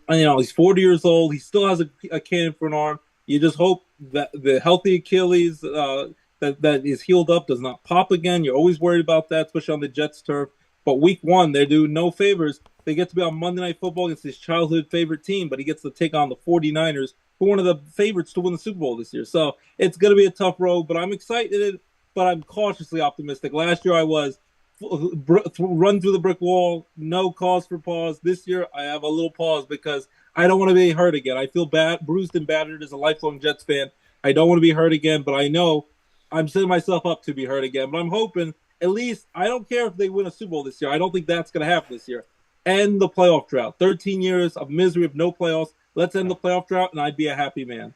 He's 40 years old. He still has a cannon for an arm. You just hope that the healthy Achilles that is healed up does not pop again. You're always worried about that, especially on the Jets turf. But week 1, they're doing no favors. They get to be on Monday Night Football against his childhood favorite team, but he gets to take on the 49ers, who are one of the favorites to win the Super Bowl this year. So it's going to be a tough road, but I'm excited, but I'm cautiously optimistic. Last year I was run through the brick wall, no cause for pause. This year I have a little pause because I don't want to be hurt again. I feel bruised and battered as a lifelong Jets fan. I don't want to be hurt again, but I know I'm setting myself up to be hurt again. But I'm hoping at least, I don't care if they win a Super Bowl this year. I don't think that's going to happen this year. End the playoff drought. 13 years of misery of no playoffs. Let's end the playoff drought, and I'd be a happy man.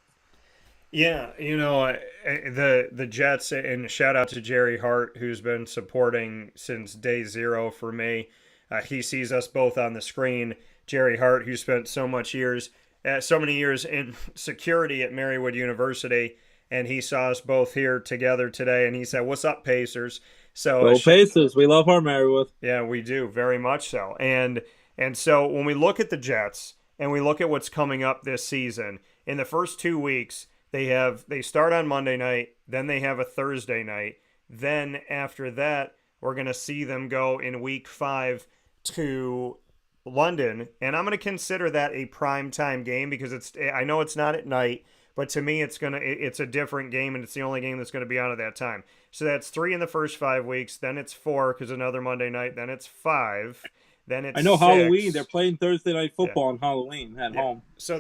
Yeah, the Jets, and shout out to Jerry Hart, who's been supporting since day 0 for me. He sees us both on the screen. Jerry Hart, who spent so many years in security at Marywood University, and he saw us both here together today, and he said, "What's up, Pacers?" So Pacers, we love our Marywood. Yeah, we do, very much so. And so when we look at the Jets and we look at what's coming up this season, in the first 2 weeks, they start on Monday night, then they have a Thursday night. Then after that, we're going to see them go in week 5 to London, and I'm going to consider that a primetime game because I know it's not at night, but to me it's a different game, and it's the only game that's going to be on at that time. So that's 3 in the first 5 weeks, then it's 4 because another Monday night, then it's 5, then it's 6. Halloween. They're playing Thursday night football on Halloween at home. So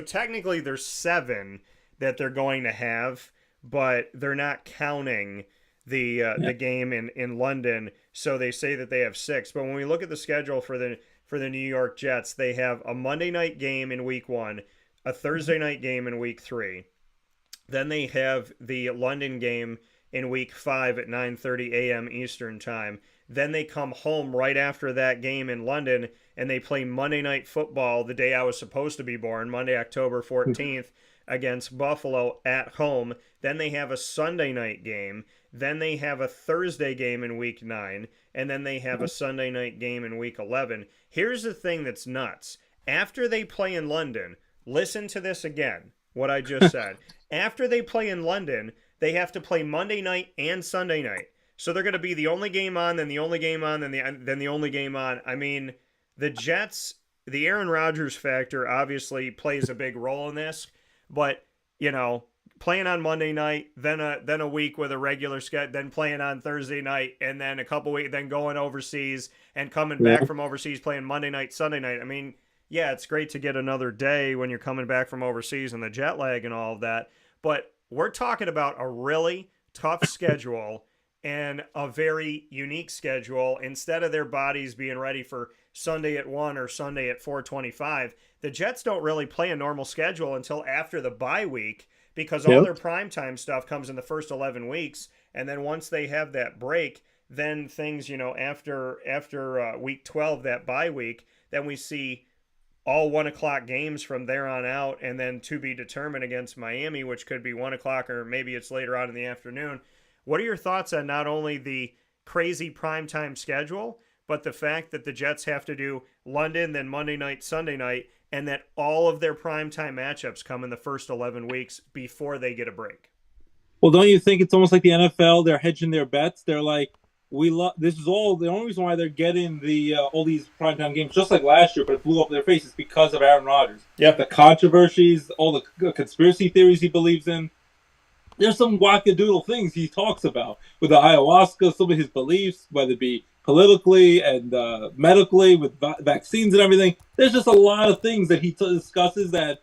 technically there's 7 that they're going to have, but they're not counting the game in London. So they say that they have 6. But when we look at the schedule for the New York Jets, they have a Monday night game in week 1, a Thursday night game in week 3. Then they have the London game in week 5 at 9:30 a.m. Eastern time. Then they come home right after that game in London, and they play Monday Night Football the day I was supposed to be born, Monday, October 14th, against Buffalo at home. Then they have a Sunday night game. Then they have a Thursday game in week 9, and then they have a Sunday night game in week 11. Here's the thing that's nuts. After they play in London, listen to this again, what I just said. After they play in London, they have to play Monday night and Sunday night. So they're going to be the only game on, then the only game on, then the only game on. I mean, the Jets, the Aaron Rodgers factor obviously plays a big role in this, but, playing on Monday night, then a week with a regular schedule, then playing on Thursday night, and then a couple weeks, then going overseas and coming back from overseas, playing Monday night, Sunday night. I mean, yeah, it's great to get another day when you're coming back from overseas and the jet lag and all of that, but we're talking about a really tough schedule and a very unique schedule. Instead of their bodies being ready for Sunday at 1 or Sunday at 4:25, the Jets don't really play a normal schedule until after the bye week because all their primetime stuff comes in the first 11 weeks, and then once they have that break, then things, after week 12, that bye week, then we see all 1 o'clock games from there on out, and then to be determined against Miami, which could be 1 o'clock or maybe it's later on in the afternoon. What are your thoughts on not only the crazy primetime schedule, but the fact that the Jets have to do London, then Monday night, Sunday night, and that all of their primetime matchups come in the first 11 weeks before they get a break? Well, don't you think it's almost like the NFL? They're hedging their bets. They're like, this is all the only reason why they're getting the all these primetime games, just like last year, but it blew up in their faces because of Aaron Rodgers. Yeah, the controversies, all the conspiracy theories he believes in. There's some wackadoodle things he talks about with the ayahuasca, some of his beliefs, whether it be politically and medically with vaccines and everything. There's just a lot of things that he discusses that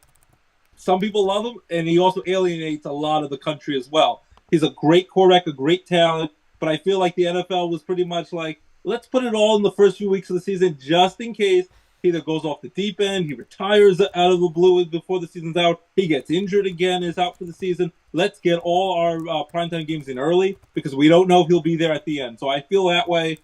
some people love him, and he also alienates a lot of the country as well. He's a great quarterback, a great talent, but I feel like the NFL was pretty much like, let's put it all in the first few weeks of the season just in case he either goes off the deep end, he retires out of the blue before the season's out, he gets injured again, is out for the season. Let's get all our primetime games in early because we don't know if he'll be there at the end. So I feel that way.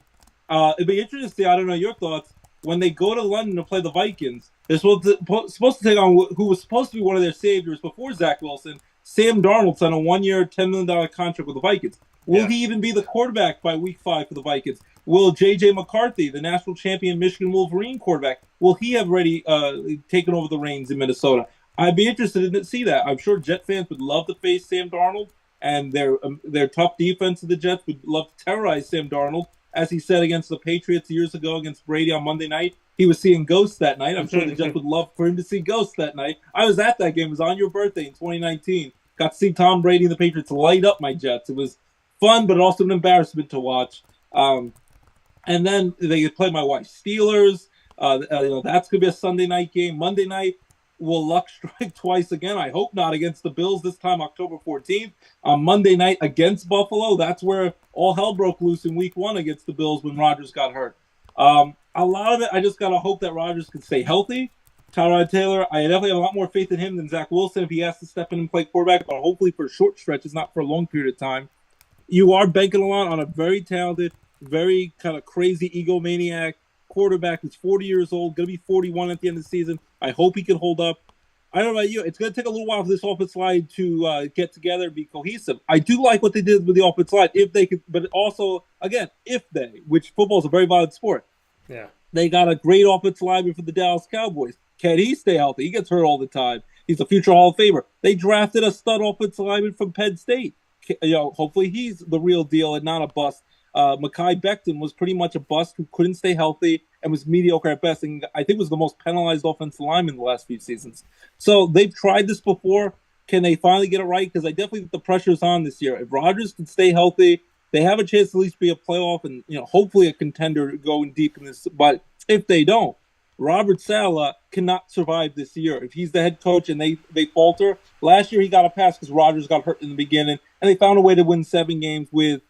It'd be interesting to see, I don't know your thoughts, when they go to London to play the Vikings, they're supposed to take on who was supposed to be one of their saviors before Zach Wilson. Sam Darnold signed a 1-year, $10 million contract with the Vikings. Will he even be the quarterback by week 5 for the Vikings? Will J.J. McCarthy, the national champion Michigan Wolverine quarterback, will he have already taken over the reins in Minnesota? I'd be interested to see that. I'm sure Jet fans would love to face Sam Darnold, and their tough defense of the Jets would love to terrorize Sam Darnold. As he said against the Patriots years ago against Brady on Monday night, he was seeing ghosts that night. I'm sure the Jets would love for him to see ghosts that night. I was at that game. It was on your birthday in 2019. Got to see Tom Brady and the Patriots light up my Jets. It was fun, but also an embarrassment to watch. And then they play my wife's Steelers. That's going to be a Sunday night game. Monday night, will luck strike twice again? I hope not against the Bills this time, October 14th. On Monday night against Buffalo, that's where all hell broke loose in week 1 against the Bills when Rodgers got hurt. A lot of it, I just got to hope that Rodgers can stay healthy. Tyrod Taylor, I definitely have a lot more faith in him than Zach Wilson if he has to step in and play quarterback, but hopefully for short stretches, not for a long period of time. You are banking a lot on a very talented, very kind of crazy egomaniac quarterback who's 40 years old, going to be 41 at the end of the season. I hope he can hold up. I don't know about you. It's going to take a little while for this offensive line to get together and be cohesive. I do like what they did with the offensive line, if they could, but also, again, which football is a very violent sport. Yeah. They got a great offensive lineman for the Dallas Cowboys. Can he stay healthy? He gets hurt all the time. He's a future Hall of Famer. They drafted a stud offensive lineman from Penn State. Hopefully he's the real deal and not a bust. Mekhi Becton was pretty much a bust who couldn't stay healthy and was mediocre at best, and I think was the most penalized offensive lineman in the last few seasons. So they've tried this before. Can they finally get it right? Because I definitely think the pressure's on this year. If Rodgers can stay healthy, they have a chance to at least be a playoff and hopefully a contender going deep in this. But if they don't, Robert Saleh cannot survive this year. If he's the head coach and they falter, last year he got a pass because Rodgers got hurt in the beginning, and they found a way to win 7 games with.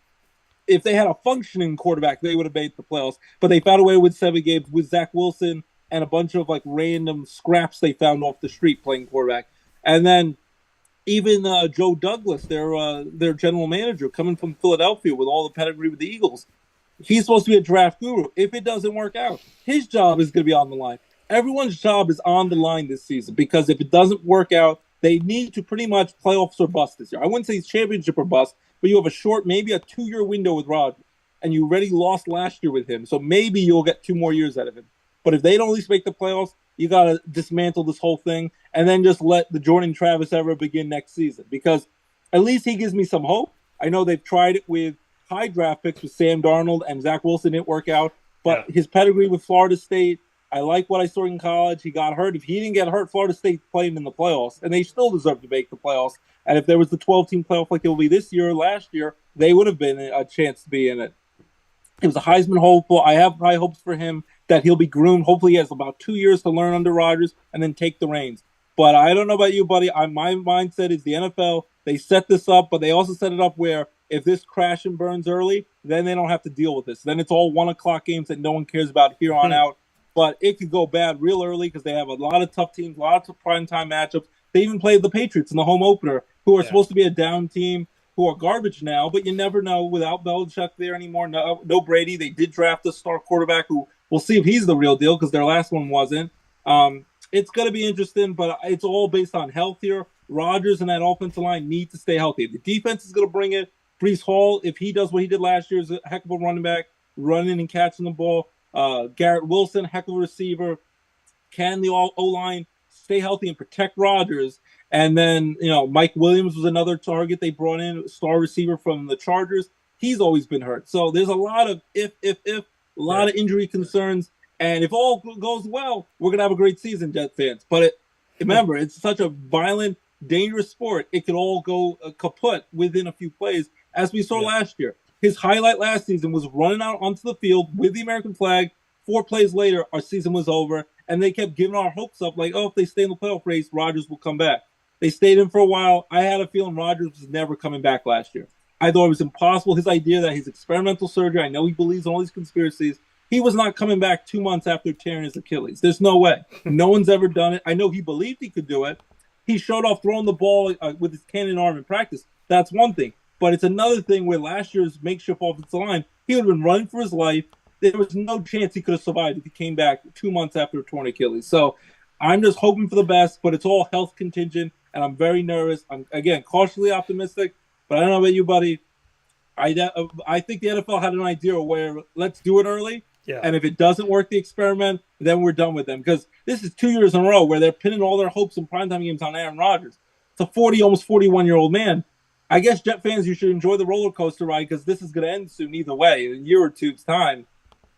If they had a functioning quarterback, they would have made the playoffs. But they found a way to win 7 games with Zach Wilson and a bunch of random scraps they found off the street playing quarterback. And then even Joe Douglas, their general manager, coming from Philadelphia with all the pedigree with the Eagles, he's supposed to be a draft guru. If it doesn't work out, his job is going to be on the line. Everyone's job is on the line this season because if it doesn't work out, they need to pretty much playoffs or bust this year. I wouldn't say it's championship or bust, but you have a short, maybe a 2-year window with Rodgers, and you already lost last year with him. So maybe you'll get 2 more years out of him. But if they don't at least make the playoffs, you got to dismantle this whole thing and then just let the Jordan Travis era begin next season because at least he gives me some hope. I know they've tried it with high draft picks with Sam Darnold and Zach Wilson didn't work out, but his pedigree with Florida State, I like what I saw in college. He got hurt. If he didn't get hurt, Florida State playing in the playoffs, and they still deserve to make the playoffs. And if there was the 12-team playoff like it will be this year or last year, they would have been a chance to be in it. He was a Heisman hopeful. I have high hopes for him that he'll be groomed. Hopefully he has about 2 years to learn under Rodgers and then take the reins. But I don't know about you, buddy. My mindset is the NFL, they set this up, but they also set it up where if this crash and burns early, then they don't have to deal with this. Then it's all 1 o'clock games that no one cares about here on out. But it could go bad real early because they have a lot of tough teams, lots of primetime matchups. They even played the Patriots in the home opener, who are supposed to be a down team. who are garbage now, but you never know without Belichick there anymore. No Brady. They did draft a star quarterback who we'll see if he's the real deal because their last one wasn't. It's going to be interesting, but it's all based on health here. Rodgers and that offensive line need to stay healthy. The defense is going to bring it. Breece Hall, if he does what he did last year, is a heck of a running back, running and catching the ball. Garrett Wilson, heck of a receiver. Can the O-line stay healthy and protect Rodgers? And then, Mike Williams was another target they brought in, star receiver from the Chargers. He's always been hurt. So there's a lot of a lot of injury concerns. And if all goes well, we're going to have a great season, Jet fans. But remember, it's such a violent, dangerous sport. It could all go kaput within a few plays, as we saw last year. His highlight last season was running out onto the field with the American flag. 4 plays later, our season was over. And they kept giving our hopes up, like, if they stay in the playoff race, Rodgers will come back. They stayed in for a while. I had a feeling Rodgers was never coming back last year. I thought it was impossible. His idea that his experimental surgery, I know he believes in all these conspiracies, he was not coming back 2 months after tearing his Achilles. There's no way. No one's ever done it. I know he believed he could do it. He showed off throwing the ball with his cannon arm in practice. That's one thing. But it's another thing where last year's makeshift offensive line, he would have been running for his life. There was no chance he could have survived if he came back 2 months after a torn Achilles. So I'm just hoping for the best, but it's all health contingent, and I'm very nervous. I'm, again, cautiously optimistic, but I don't know about you, buddy. I think the NFL had an idea where let's do it early, and if it doesn't work, the experiment, then we're done with them. Because this is 2 years in a row where they're pinning all their hopes in primetime games on Aaron Rodgers. It's a 40, almost 41-year-old man. I guess, Jet fans, you should enjoy the roller coaster ride because this is going to end soon either way, in a year or two's time.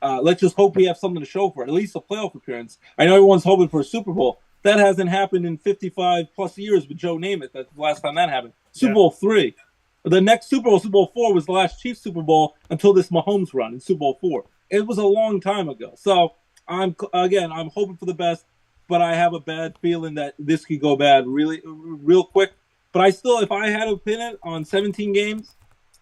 Let's just hope we have something to show for it, at least a playoff appearance. I know everyone's hoping for a Super Bowl. That hasn't happened in 55-plus years with Joe Namath. That's the last time that happened. Super Bowl III. The next Super Bowl, Super Bowl IV, was the last Chiefs Super Bowl until this Mahomes run in Super Bowl IV. It was a long time ago. So, I'm hoping for the best, but I have a bad feeling that this could go bad real quick. But I still, if I had to pin it on 17 games,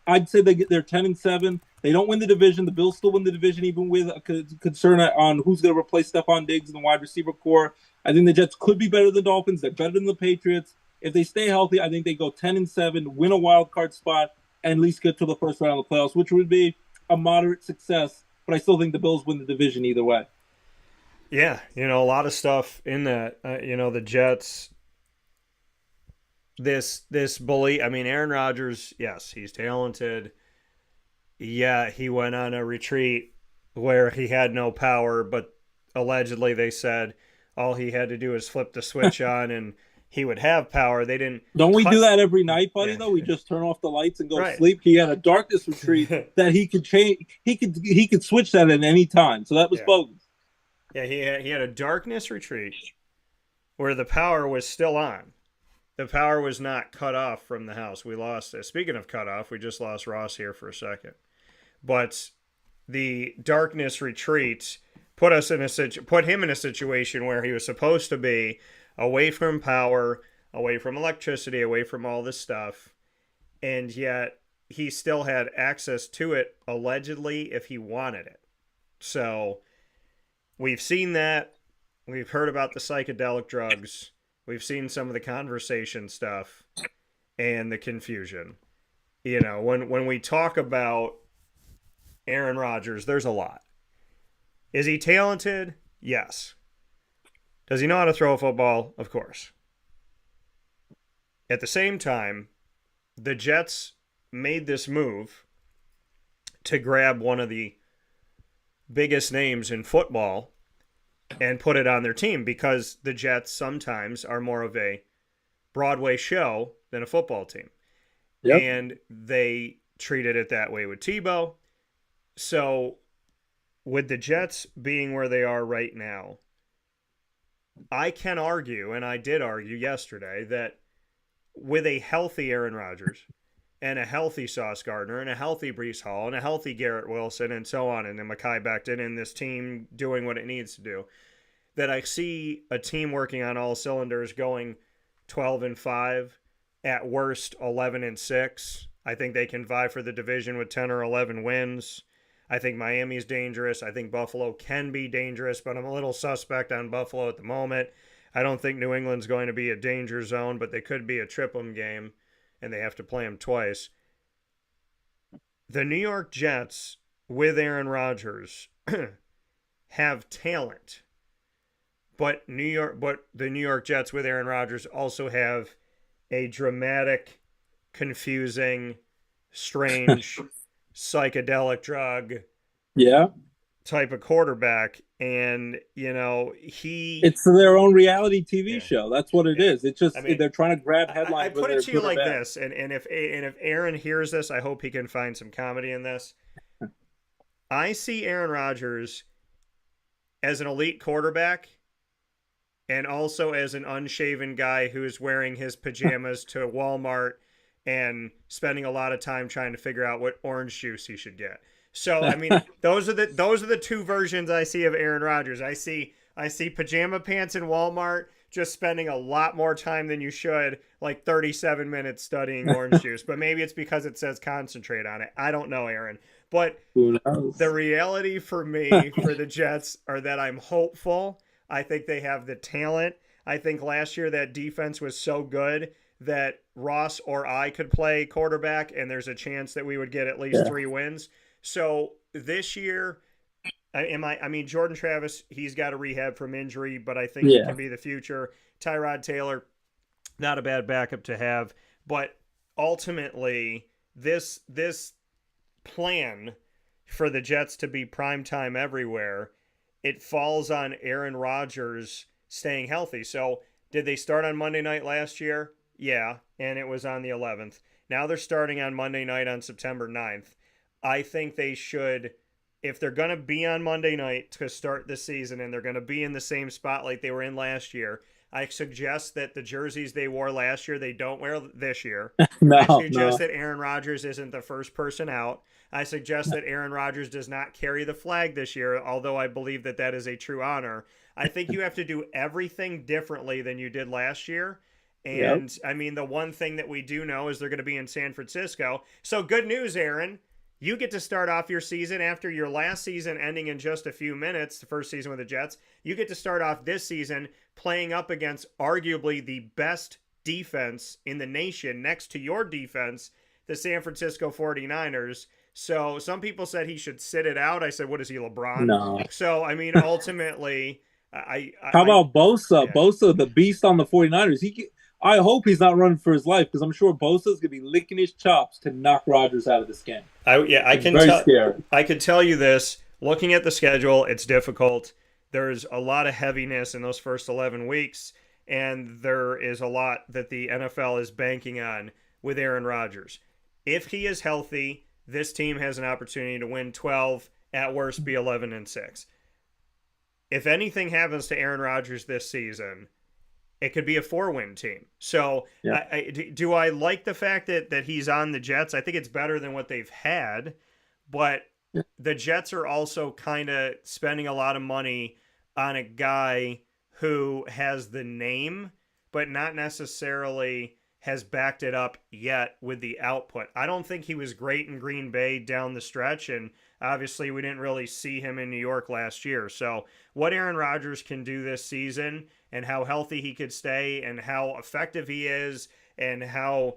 I'd say they're 10-7. They don't win the division. The Bills still win the division, even with a concern on who's going to replace Stephon Diggs in the wide receiver core. I think the Jets could be better than the Dolphins. They're better than the Patriots. If they stay healthy, I think they go 10-7, win a wild card spot, and at least get to the first round of the playoffs, which would be a moderate success. But I still think the Bills win the division either way. Yeah, a lot of stuff in that. The Jets. This belief. I mean, Aaron Rodgers. Yes, he's talented. Yeah, he went on a retreat where he had no power, but allegedly they said all he had to do is flip the switch on and he would have power. They didn't. Don't we do that every night, buddy? Though we just turn off the lights and go sleep. He had a darkness retreat that he could change. He could switch that at any time. So that was bogus. Yeah, he had a darkness retreat where the power was still on. The power was not cut off from the house. We lost it. Speaking of cut off, we just lost Ross here for a second. But the darkness retreat put him in a situation where he was supposed to be away from power, away from electricity, away from all this stuff, and yet he still had access to it, allegedly, if he wanted it. So we've seen that. We've heard about the psychedelic drugs. We've seen some of the conversation stuff and the confusion. When we talk about Aaron Rodgers, there's a lot. Is he talented? Yes. Does he know how to throw a football? Of course. At the same time, the Jets made this move to grab one of the biggest names in football and put it on their team because the Jets sometimes are more of a Broadway show than a football team. Yep. And they treated it that way with Tebow. So with the Jets being where they are right now, I can argue, and I did argue yesterday, that with a healthy Aaron Rodgers and a healthy Sauce Gardner and a healthy Breece Hall and a healthy Garrett Wilson and so on, and then Mekhi Becton and this team doing what it needs to do, that I see a team working on all cylinders going 12-5, at worst 11-6. I think they can vie for the division with 10 or 11 wins. I think Miami's dangerous. I think Buffalo can be dangerous, but I'm a little suspect on Buffalo at the moment. I don't think New England's going to be a danger zone, but they could be a trip 'em game, and they have to play them twice. the New York Jets with Aaron Rodgers have talent, but the New York Jets with Aaron Rodgers also have a dramatic, confusing, strange, psychedelic drug type of quarterback. And, it's their own reality TV show. That's what it is. It's just, they're trying to grab headlines. I put it to you like this, and if Aaron hears this, I hope he can find some comedy in this. I see Aaron Rodgers as an elite quarterback and also as an unshaven guy who's wearing his pajamas to Walmart and spending a lot of time trying to figure out what orange juice he should get. So, those are the two versions I see of Aaron Rodgers. I see pajama pants in Walmart, just spending a lot more time than you should, like 37 minutes studying orange juice. But maybe it's because it says concentrate on it. I don't know, Aaron. But the reality for me, for the Jets, are that I'm hopeful. I think they have the talent. I think last year that defense was so good that Ross or I could play quarterback, and there's a chance that we would get at least 3 wins. So this year, Jordan Travis, he's got a rehab from injury, but I think he can be the future. Tyrod Taylor, not a bad backup to have. But ultimately, this plan for the Jets to be primetime everywhere, it falls on Aaron Rodgers staying healthy. So did they start on Monday night last year? Yeah, and it was on the 11th. Now they're starting on Monday night on September 9th. I think they should, if they're going to be on Monday night to start the season and they're going to be in the same spot like they were in last year, I suggest that the jerseys they wore last year, they don't wear this year. I suggest that Aaron Rodgers isn't the first person out. I suggest that Aaron Rodgers does not carry the flag this year, although I believe that that is a true honor. I think you have to do everything differently than you did last year. And, the one thing that we do know is they're going to be in San Francisco. So good news, Aaron. You get to start off your season after your last season ending in just a few minutes, the first season with the Jets. You get to start off this season playing up against arguably the best defense in the nation next to your defense, the San Francisco 49ers. So some people said he should sit it out. I said, what is he, LeBron? No. So, ultimately... How about Bosa? Yeah. Bosa, the beast on the 49ers. I hope he's not running for his life because I'm sure Bosa's going to be licking his chops to knock Rodgers out of this game. I can tell you this. Looking at the schedule, it's difficult. There's a lot of heaviness in those first 11 weeks, and there is a lot that the NFL is banking on with Aaron Rodgers. If he is healthy, this team has an opportunity to win 12, at worst be 11-6. If anything happens to Aaron Rodgers this season, it could be a 4-win team. So do I like the fact that he's on the Jets? I think it's better than what they've had, but the Jets are also kind of spending a lot of money on a guy who has the name, but not necessarily has backed it up yet with the output. I don't think he was great in Green Bay down the stretch, and obviously we didn't really see him in New York last year. So what Aaron Rodgers can do this season and how healthy he could stay and how effective he is and how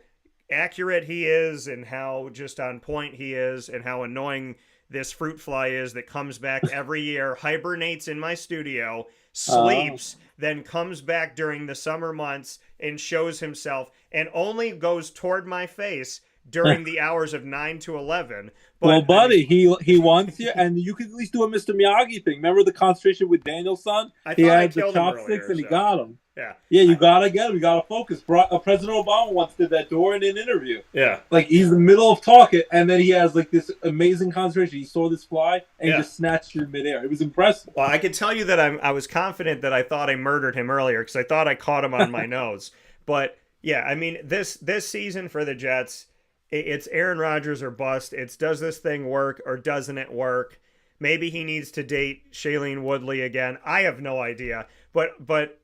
accurate he is and how just on point he is and how annoying this fruit fly is that comes back every year, hibernates in my studio, sleeps, then comes back during the summer months and shows himself and only goes toward my face during the hours of 9 to 11. But, well, buddy, he wants you, and you could at least do a Mr. Miyagi thing. Remember the concentration with Danielson? He had the chopsticks earlier, and he got him. Yeah, you gotta get him. You gotta focus. President Obama once did that during an interview. Yeah, like he's in the middle of talking, and then he has like this amazing concentration. He saw this fly and he just snatched it in midair. It was impressive. Well, I could tell you that I was confident that I thought I murdered him earlier because I thought I caught him on my nose. But yeah, this season for the Jets, it's Aaron Rodgers or bust. It's does this thing work or doesn't it work? Maybe he needs to date Shailene Woodley again. I have no idea. But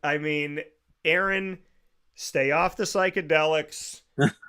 Aaron, stay off the psychedelics.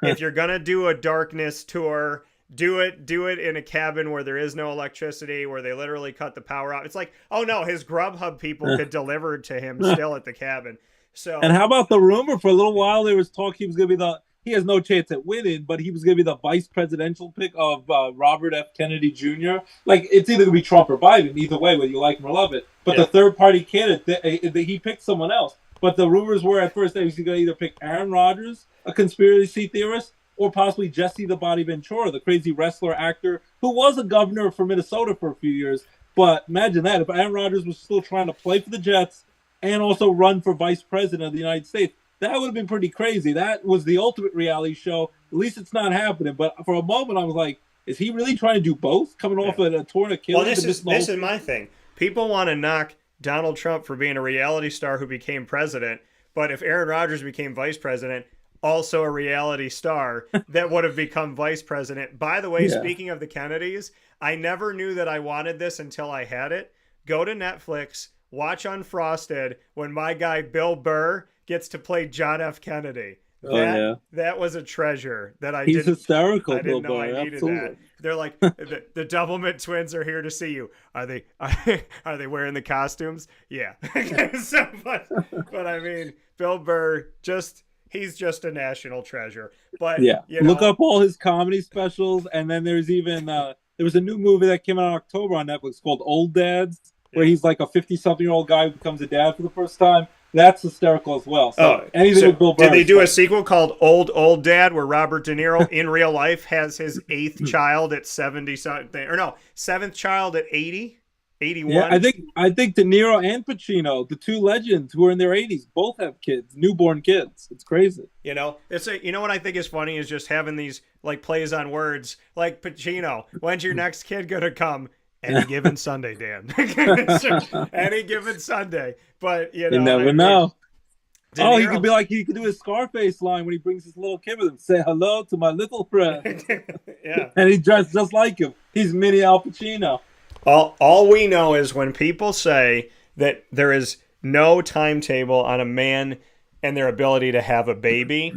If you're going to do a darkness tour, do it in a cabin where there is no electricity, where they literally cut the power out. It's like, oh no, his Grubhub people could deliver it to him still at the cabin. So, and how about the rumor for a little while there was talk he was going to be he has no chance at winning, but he was going to be the vice presidential pick of Robert F. Kennedy Jr. Like, it's either going to be Trump or Biden, either way, whether you like him or love it. But the third party candidate, he picked someone else. But the rumors were at first that he was going to either pick Aaron Rodgers, a conspiracy theorist, or possibly Jesse the Body Ventura, the crazy wrestler actor who was a governor for Minnesota for a few years. But imagine that, if Aaron Rodgers was still trying to play for the Jets and also run for vice president of the United States, that would have been pretty crazy. That was the ultimate reality show. At least it's not happening. But for a moment, I was like, is he really trying to do both? Coming off a torn Achilles? Well, this is my thing. People want to knock Donald Trump for being a reality star who became president. But if Aaron Rodgers became vice president, also a reality star that would have become vice president. By the way, speaking of the Kennedys, I never knew that I wanted this until I had it. Go to Netflix, watch Unfrosted when my guy Bill Burr gets to play John F. Kennedy. That was a treasure that I He's hysterical, I didn't Bill know Burr, I needed absolutely. that. They're like, the Doublemint twins are here to see you. Are they wearing the costumes? Yeah. But I mean, Bill Burr, he's just a national treasure. But look up all his comedy specials, and then there's even there was a new movie that came out in October on Netflix called Old Dads, where he's like a 50-something-year-old guy who becomes a dad for the first time. That's hysterical as well. So anything with Bill Burr. Did they do a sequel called Old Dad, where Robert De Niro in real life has his 8th child at 70-something, or no, 7th child at 80? 81? Yeah, I think De Niro and Pacino, the two legends who are in their 80s, both have kids, newborn kids. It's crazy. You know what I think is funny is just having these like plays on words, like Pacino. When's your next kid gonna come? Any given Sunday, Dan. Any given Sunday. But you never know. Niro, he could be like, he could do his Scarface line when he brings his little kid with him. Say hello to my little friend. And he dressed just like him. He's mini Al Pacino. All we know is when people say that there is no timetable on a man and their ability to have a baby,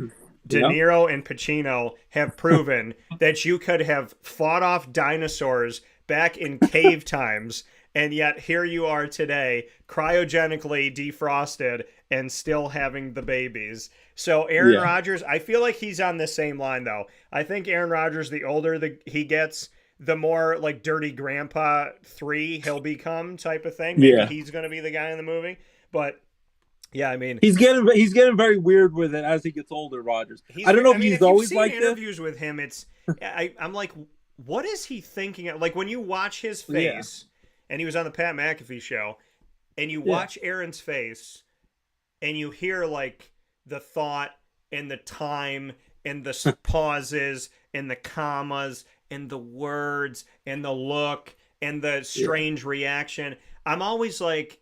De Niro and Pacino have proven that you could have fought off dinosaurs back in cave times, and yet here you are today, cryogenically defrosted and still having the babies. So Aaron Rodgers, I feel like he's on the same line, though. I think Aaron Rodgers, the older he gets, the more like Dirty Grandpa 3 he'll become type of thing. Maybe he's going to be the guy in the movie. But yeah, I mean, he's getting very weird with it as he gets older, Rodgers. I don't know if he's always like this. Interviews with him, it's I'm like, what is he thinking? Like when you watch his face, and he was on the Pat McAfee show, and you watch Aaron's face, and you hear like the thought and the time and the pauses and the commas and the words and the look and the strange reaction. I'm always like,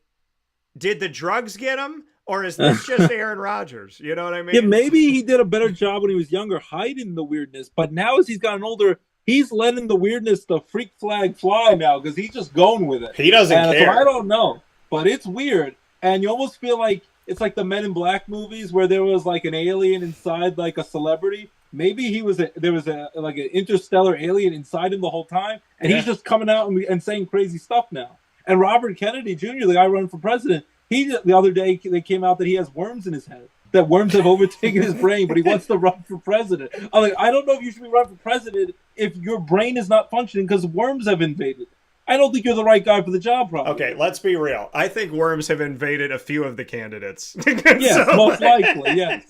did the drugs get him? Or is this just Aaron Rodgers? You know what I mean? Yeah, maybe he did a better job when he was younger hiding the weirdness. But now as he's gotten older, he's letting the weirdness, the freak flag fly now because he's just going with it. He doesn't care. So I don't know. But it's weird. And you almost feel like it's like the Men in Black movies where there was like an alien inside like a celebrity. Maybe there was like an interstellar alien inside him the whole time. And he's just coming out and saying crazy stuff now. And Robert Kennedy Jr., the guy running for president, the other day they came out that he has worms in his head. That worms have overtaken his brain, but he wants to run for president. I'm like, I don't know if you should be running for president if your brain is not functioning because worms have invaded. I don't think you're the right guy for the job, probably. Okay, let's be real. I think worms have invaded a few of the candidates. Yes, most likely, yes.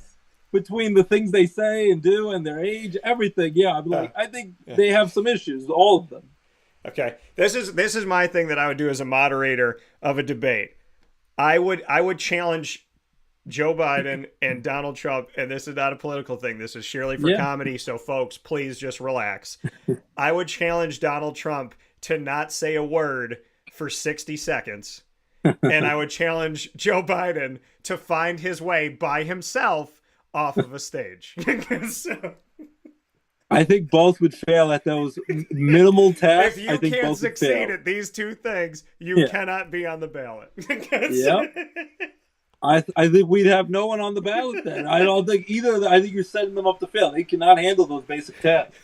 Between the things they say and do and their age, everything, I think they have some issues, all of them. Okay, this is my thing that I would do as a moderator of a debate. I would challenge Joe Biden and Donald Trump, and this is not a political thing. This is surely for comedy, so folks, please just relax. I would challenge Donald Trump to not say a word for 60 seconds, and I would challenge Joe Biden to find his way by himself off of a stage. I think both would fail at those minimal tasks. If you can't succeed at these two things, you cannot be on the ballot. I think we'd have no one on the ballot then. I don't think either. I think you're setting them up to fail. They cannot handle those basic tasks.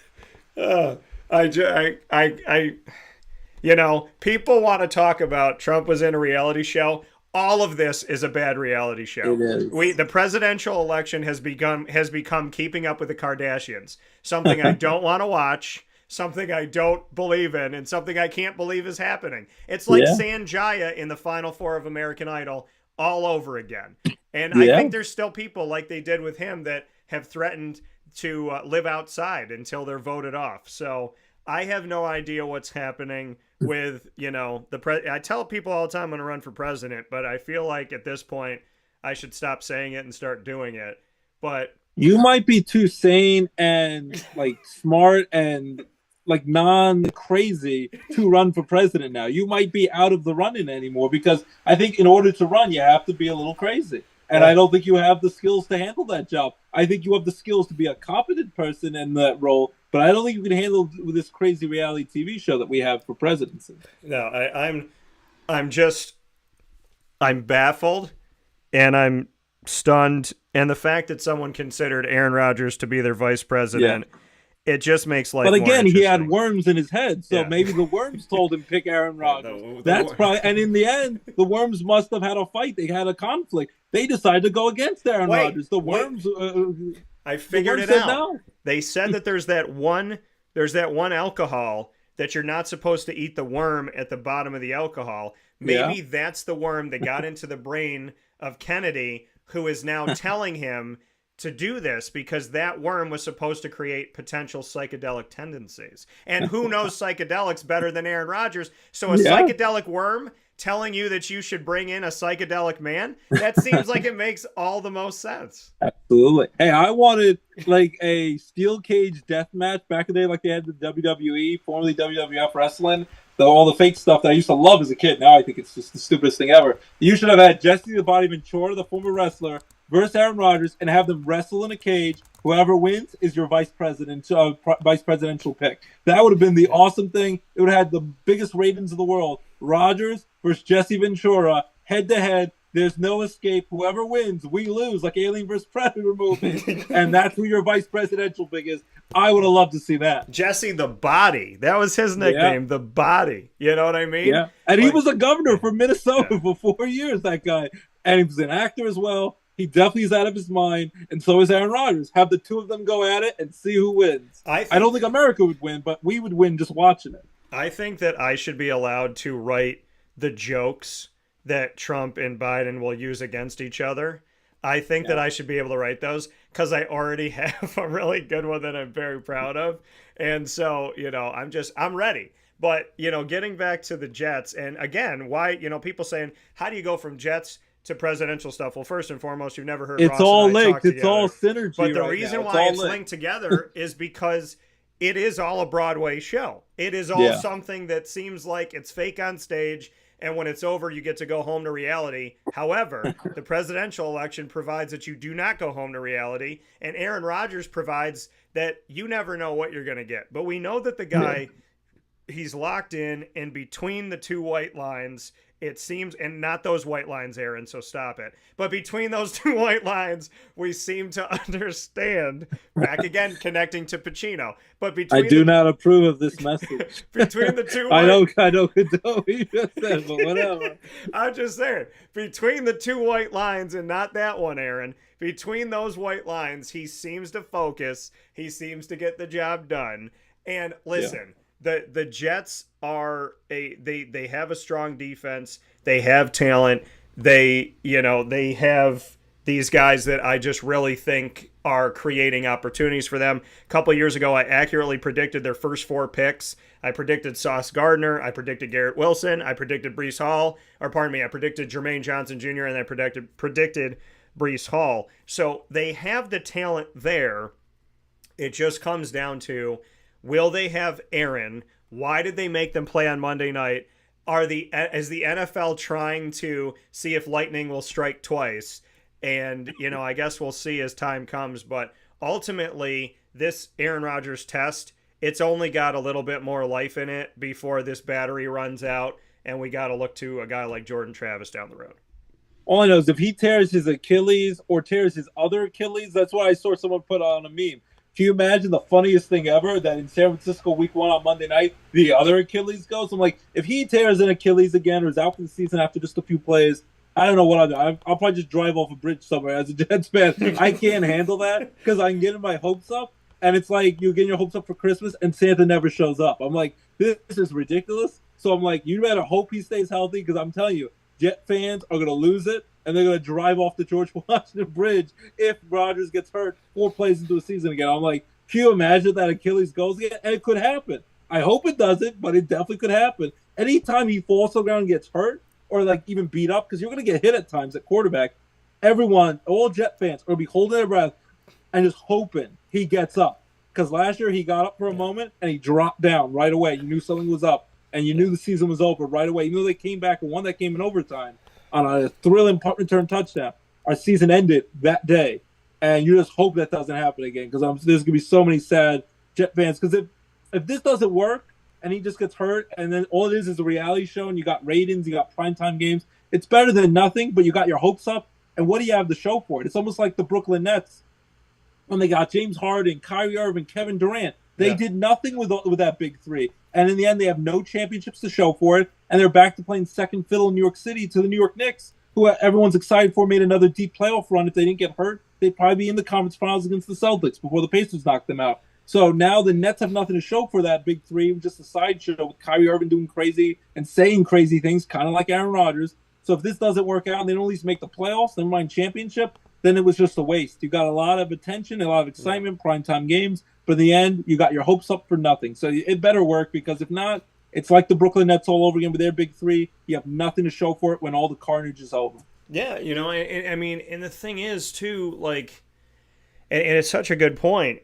People want to talk about Trump was in a reality show. all of this is a bad reality show. It is. The presidential election has become Keeping Up with the Kardashians, something I don't want to watch, something I don't believe in, and something I can't believe is happening. It's like Sanjaya in the Final Four of American Idol all over again. And I think there's still people like they did with him that have threatened to live outside until they're voted off. So I have no idea what's happening with, I tell people all the time I'm going to run for president, but I feel like at this point I should stop saying it and start doing it. But you might be too sane and like smart and like non-crazy to run for president now. You might be out of the running anymore because I think in order to run, you have to be a little crazy. And I don't think you have the skills to handle that job. I think you have the skills to be a competent person in that role, but I don't think you can handle this crazy reality TV show that we have for presidency. No, I'm baffled and I'm stunned. And the fact that someone considered Aaron Rodgers to be their vice president, it just makes life. But again, more he had worms in his head, so maybe the worms told him pick Aaron Rodgers. That's probably, and in the end, the worms must have had a fight. They had a conflict. They decided to go against Aaron Rodgers. The worms. I figured it out. No. They said that there's that one alcohol that you're not supposed to eat the worm at the bottom of the alcohol. Maybe that's the worm that got into the brain of Kennedy, who is now telling him to do this because that worm was supposed to create potential psychedelic tendencies. And who knows psychedelics better than Aaron Rodgers? So a psychedelic worm telling you that you should bring in a psychedelic man, that seems like it makes all the most sense. Absolutely. Hey, I wanted like a steel cage death match back in the day like they had the WWE, formerly WWF wrestling. All the fake stuff that I used to love as a kid. Now I think it's just the stupidest thing ever. You should have had Jesse the Body Ventura, the former wrestler, versus Aaron Rodgers, and have them wrestle in a cage. Whoever wins is your vice presidential pick. That would have been the awesome thing. It would have had the biggest ratings of the world. Rodgers versus Jesse Ventura, head to head. There's no escape. Whoever wins, we lose, like Alien vs. Predator movie. And that's who your vice presidential pick is. I would have loved to see that. Jesse the Body. That was his nickname, the Body. You know what I mean? Yeah. And he was a governor for Minnesota for 4 years, that guy. And he was an actor as well. He definitely is out of his mind. And so is Aaron Rodgers. Have the two of them go at it and see who wins. I don't think America would win, but we would win just watching it. I think that I should be allowed to write the jokes that Trump and Biden will use against each other. I think that I should be able to write those because I already have a really good one that I'm very proud of. And so, I'm ready. But, getting back to the Jets, and again, why, people saying, how do you go from Jets to presidential stuff? Well, first and foremost, you've never heard it's Ross all and I linked. talk It's all synergy. But the right reason now. why it's linked together is because it is all a Broadway show. It is all something that seems like it's fake on stage, and when it's over, you get to go home to reality. However, the presidential election provides that you do not go home to reality, and Aaron Rodgers provides that you never know what you're going to get. But we know that the guy, he's locked in, and between the two white lines, it seems, and not those white lines, Aaron, so stop it. But between those two white lines, we seem to understand, back again, connecting to Pacino. But between I do not approve of this message. Between the two I know what you just said, but whatever. I'm just saying, between the two white lines, and not that one, Aaron, between those white lines, he seems to focus, he seems to get the job done. And listen, the Jets are they have a strong defense. They have talent. They have these guys that I just really think are creating opportunities for them. A couple of years ago, I accurately predicted their first 4 picks. I predicted Sauce Gardner. I predicted Garrett Wilson. I predicted Breece Hall. I predicted Jermaine Johnson Jr. and I predicted Breece Hall. So they have the talent there. It just comes down to, will they have Aaron? Why did they make them play on Monday night? Is the NFL trying to see if lightning will strike twice? And, I guess we'll see as time comes. But ultimately, this Aaron Rodgers test, it's only got a little bit more life in it before this battery runs out. And we got to look to a guy like Jordan Travis down the road. All I know is if he tears his Achilles or tears his other Achilles, that's why I saw someone put on a meme. Can you imagine the funniest thing ever, that in San Francisco week 1 on Monday night, the other Achilles goes? I'm like, if he tears an Achilles again or is out for the season after just a few plays, I don't know what I'll do. I'll probably just drive off a bridge somewhere as a Jets fan. I can't handle that because I'm getting my hopes up. And it's like you're getting your hopes up for Christmas and Santa never shows up. I'm like, this is ridiculous. So I'm like, you better hope he stays healthy because I'm telling you, Jet fans are going to lose it and they're going to drive off the George Washington Bridge if Rodgers gets hurt 4 plays into a season again. I'm like, can you imagine that Achilles goes again? And it could happen. I hope it doesn't, but it definitely could happen. Anytime he falls to the ground and gets hurt or like even beat up, because you're going to get hit at times at quarterback, everyone, all Jet fans, are going to be holding their breath and just hoping he gets up. Because last year he got up for a moment and he dropped down right away. You knew something was up and you knew the season was over right away. You knew they came back and one that came in overtime on a thrilling punt return touchdown. Our season ended that day. And you just hope that doesn't happen again because there's going to be so many sad Jet fans. Because if this doesn't work and he just gets hurt and then all it is a reality show and you got ratings, you got primetime games, it's better than nothing, but you got your hopes up. And what do you have to show for it? It's almost like the Brooklyn Nets when they got James Harden, Kyrie Irving, Kevin Durant. They did nothing with that big three. And in the end, they have no championships to show for it. And they're back to playing second fiddle in New York City to the New York Knicks, who everyone's excited for, made another deep playoff run. If they didn't get hurt, they'd probably be in the conference finals against the Celtics before the Pacers knocked them out. So now the Nets have nothing to show for that big three, just a sideshow with Kyrie Irving doing crazy and saying crazy things, kind of like Aaron Rodgers. So if this doesn't work out and they don't at least make the playoffs, never mind championship, then it was just a waste. You got a lot of attention, a lot of excitement, primetime games. But in the end, you got your hopes up for nothing. So it better work because if not, it's like the Brooklyn Nets all over again with their big three. You have nothing to show for it when all the carnage is over. Yeah, I mean, and the thing is, too, like, and it's such a good point.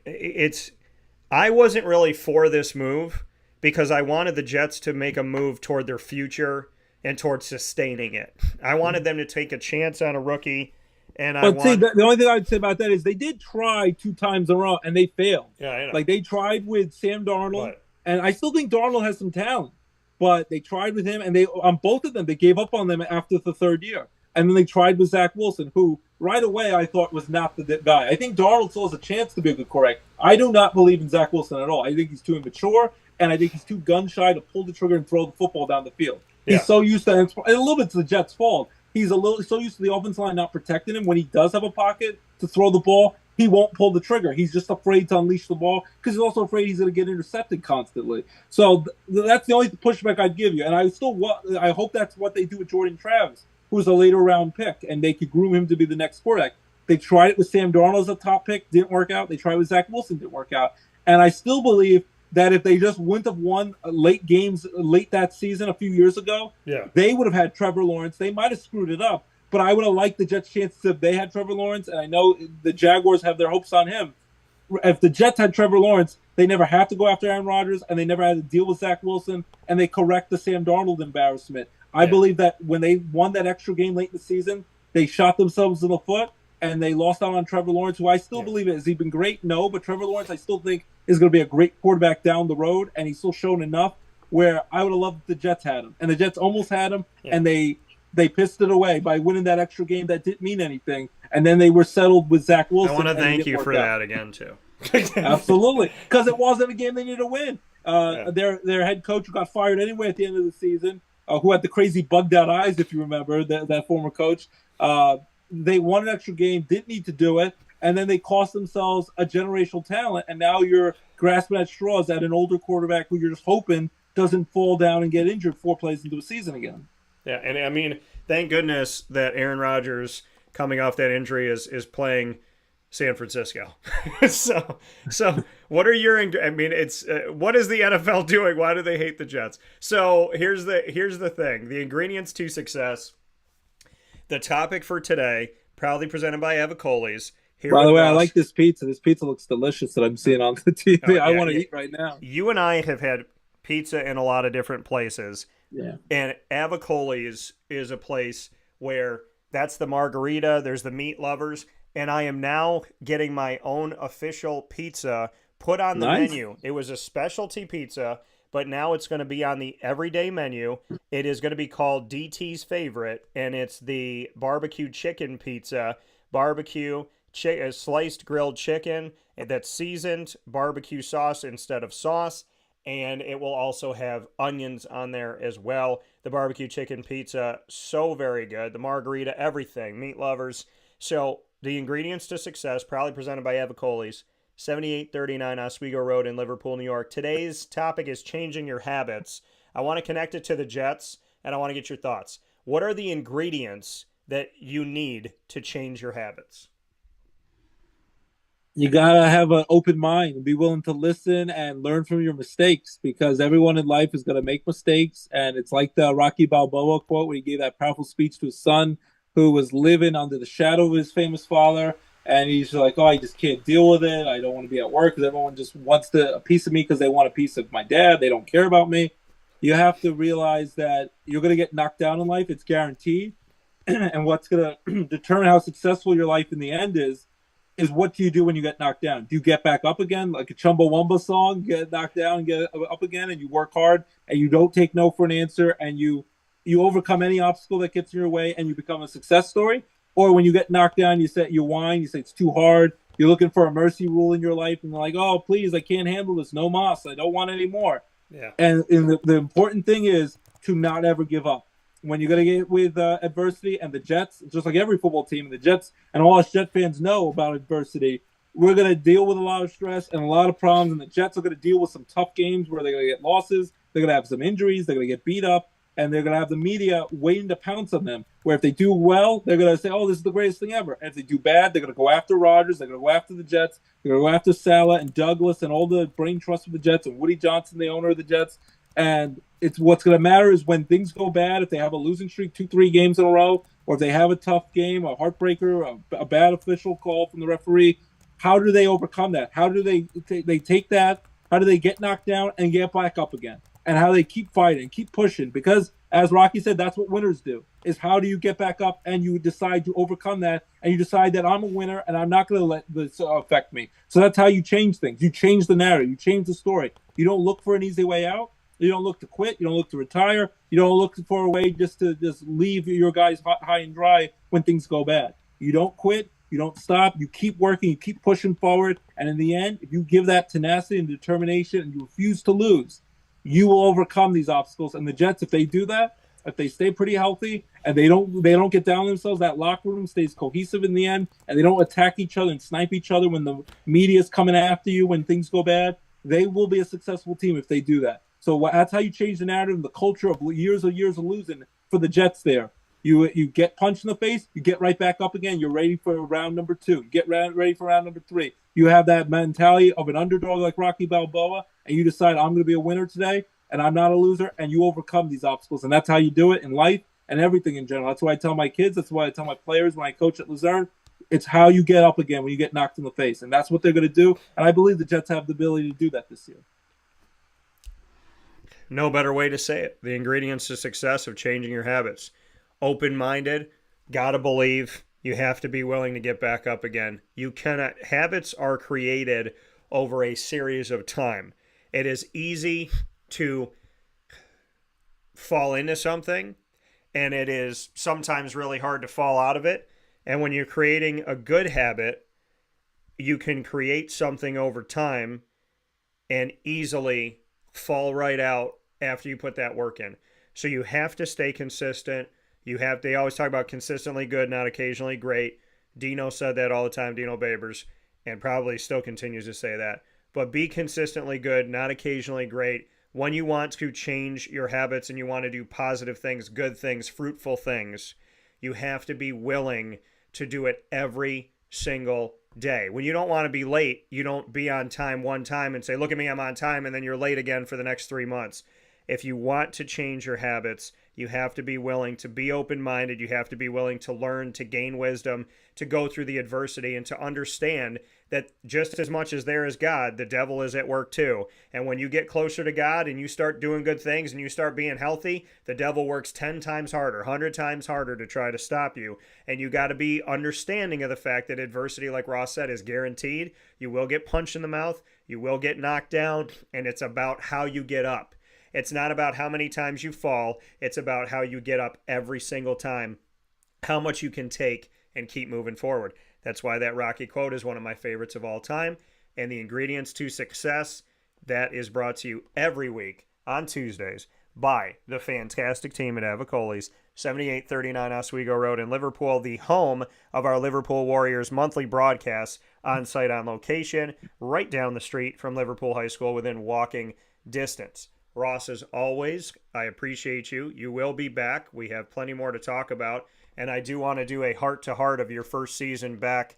I wasn't really for this move because I wanted the Jets to make a move toward their future and toward sustaining it. I wanted them to take a chance on a rookie. The only thing I'd say about that is they did try 2 times in a row and they failed. Yeah, I know. Like they tried with Sam Darnold, and I still think Darnold has some talent, but they tried with him, and on both of them they gave up on them after the 3rd year, and then they tried with Zach Wilson, who right away I thought was not the guy. I think Darnold still has a chance to be a good quarterback. I do not believe in Zach Wilson at all. I think he's too immature, and I think he's too gun shy to pull the trigger and throw the football down the field. He's so used to, and a little bit it's the Jets' fault. He's so used to the offensive line not protecting him. When he does have a pocket to throw the ball, he won't pull the trigger. He's just afraid to unleash the ball because he's also afraid he's going to get intercepted constantly. So that's the only pushback I'd give you. And I hope that's what they do with Jordan Travis, who's a later round pick, and they could groom him to be the next quarterback. They tried it with Sam Darnold as a top pick, didn't work out. They tried with Zach Wilson, didn't work out. And I still believe that if they just wouldn't have won late games late that season a few years ago, they would have had Trevor Lawrence. They might have screwed it up, but I would have liked the Jets' chances if they had Trevor Lawrence, and I know the Jaguars have their hopes on him. If the Jets had Trevor Lawrence, they never have to go after Aaron Rodgers, and they never had to deal with Zach Wilson, and they correct the Sam Darnold embarrassment. I believe that when they won that extra game late in the season, they shot themselves in the foot, and they lost out on Trevor Lawrence, who I still believe has he been great? No, but Trevor Lawrence I still think is going to be a great quarterback down the road, and he's still shown enough where I would have loved if the Jets had him. And the Jets almost had him, and they pissed it away by winning that extra game that didn't mean anything. And then they were settled with Zach Wilson. I want to thank you for that again, too. Absolutely, because it wasn't a game they needed to win. Their head coach who got fired anyway at the end of the season, who had the crazy bugged out eyes, if you remember, that former coach, they won an extra game, didn't need to do it, and then they cost themselves a generational talent, and now you're grasping at straws at an older quarterback who you're just hoping doesn't fall down and get injured 4 plays into a season again. Yeah, and I mean, thank goodness that Aaron Rodgers, coming off that injury, is playing San Francisco. so what are your? I mean, it's what is the NFL doing? Why do they hate the Jets? So here's the thing: the ingredients to success. The topic for today, proudly presented by Avicolli's. By the way, I like this pizza. This pizza looks delicious that I'm seeing on the TV. I want to eat right now. You and I have had pizza in a lot of different places. Yeah. And Avicolli's is a place where that's the margarita, there's the meat lovers, and I am now getting my own official pizza put on the menu. It was a specialty pizza, but now it's going to be on the everyday menu. It is going to be called DT's Favorite, and it's the barbecue chicken pizza, sliced grilled chicken that's seasoned, barbecue sauce instead of sauce, and it will also have onions on there as well. The barbecue chicken pizza, so very good. The margarita, everything. Meat lovers. So the ingredients to success, proudly presented by Avicolli's, 7839 Oswego Road in Liverpool, New York. Today's topic is changing your habits. I want to connect it to the Jets, and I want to get your thoughts. What are the ingredients that you need to change your habits? You gotta have an open mind and be willing to listen and learn from your mistakes, because everyone in life is gonna make mistakes. And it's like the Rocky Balboa quote where he gave that powerful speech to his son who was living under the shadow of his famous father. And he's like, oh, I just can't deal with it. I don't want to be at work because everyone just wants a piece of me because they want a piece of my dad. They don't care about me. You have to realize that you're going to get knocked down in life. It's guaranteed. And what's going to determine how successful your life in the end is what do you do when you get knocked down? Do you get back up again, like a Chumbawamba song, get knocked down and get up again, and you work hard and you don't take no for an answer, and you overcome any obstacle that gets in your way and you become a success story? Or when you get knocked down, you whine, you say it's too hard, you're looking for a mercy rule in your life, and you're like, oh, please, I can't handle this, no mas, I don't want any more. Yeah. And the important thing is to not ever give up. When you're going to get with adversity, and the Jets, just like every football team, and the Jets and all us Jet fans know about adversity, we're going to deal with a lot of stress and a lot of problems, and the Jets are going to deal with some tough games where they're going to get losses, they're going to have some injuries, they're going to get beat up, and they're going to have the media waiting to pounce on them, where if they do well, they're going to say, oh, this is the greatest thing ever. And if they do bad, they're going to go after Rodgers, they're going to go after the Jets, they're going to go after Salah and Douglas and all the brain trust of the Jets and Woody Johnson, the owner of the Jets. And it's what's going to matter is when things go bad, if they have a losing streak 2-3 games in a row, or if they have a tough game, a heartbreaker, a bad official call from the referee, how do they overcome that? How do they take that? How do they get knocked down and get back up again? And how they keep fighting, keep pushing? Because as Rocky said, that's what winners do, is how do you get back up and you decide to overcome that, and you decide that I'm a winner and I'm not going to let this affect me. So that's how you change things. You change the narrative. You change the story. You don't look for an easy way out. You don't look to quit. You don't look to retire. You don't look for a way just to leave your guys high and dry when things go bad. You don't quit. You don't stop. You keep working. You keep pushing forward. And in the end, if you give that tenacity and determination and you refuse to lose, you will overcome these obstacles. And the Jets, if they do that, if they stay pretty healthy and they don't get down on themselves, that locker room stays cohesive in the end, and they don't attack each other and snipe each other when the media is coming after you when things go bad, they will be a successful team if they do that. So that's how you change the narrative and the culture of years of losing for the Jets there. You get punched in the face, you get right back up again. You're ready for round number 2. You get ready for round number 3. You have that mentality of an underdog like Rocky Balboa, and you decide, I'm going to be a winner today, and I'm not a loser, and you overcome these obstacles. And that's how you do it in life and everything in general. That's why I tell my kids, that's why I tell my players when I coach at Luzerne, it's how you get up again when you get knocked in the face. And that's what they're going to do. And I believe the Jets have the ability to do that this year. No better way to say it. The ingredients to success of changing your habits. Open-minded, gotta believe, you have to be willing to get back up again. You cannot. Habits are created over a series of time. It is easy to fall into something, and it is sometimes really hard to fall out of it. And when you're creating a good habit, you can create something over time and easily fall right out after you put that work in. So you have to stay consistent. They always talk about consistently good, not occasionally great. Dino said that all the time, Dino Babers, and probably still continues to say that. But be consistently good, not occasionally great. When you want to change your habits and you want to do positive things, good things, fruitful things, you have to be willing to do it every single day. When you don't want to be late, you don't be on time one time and say, look at me, I'm on time, and then you're late again for the next 3 months. If you want to change your habits, you have to be willing to be open-minded. You have to be willing to learn, to gain wisdom, to go through the adversity, and to understand that just as much as there is God, the devil is at work too. And when you get closer to God and you start doing good things and you start being healthy, the devil works 10 times harder, 100 times harder to try to stop you. And you got to be understanding of the fact that adversity, like Ross said, is guaranteed. You will get punched in the mouth. You will get knocked down. And it's about how you get up. It's not about how many times you fall. It's about how you get up every single time, how much you can take and keep moving forward. That's why that Rocky quote is one of my favorites of all time. And the ingredients to success, that is brought to you every week on Tuesdays by the fantastic team at Avicolli's, 7839 Oswego Road in Liverpool, the home of our Liverpool Warriors monthly broadcasts on site on location, right down the street from Liverpool High School within walking distance. Ross, as always, I appreciate you. You will be back. We have plenty more to talk about, and I do want to do a heart-to-heart of your first season back,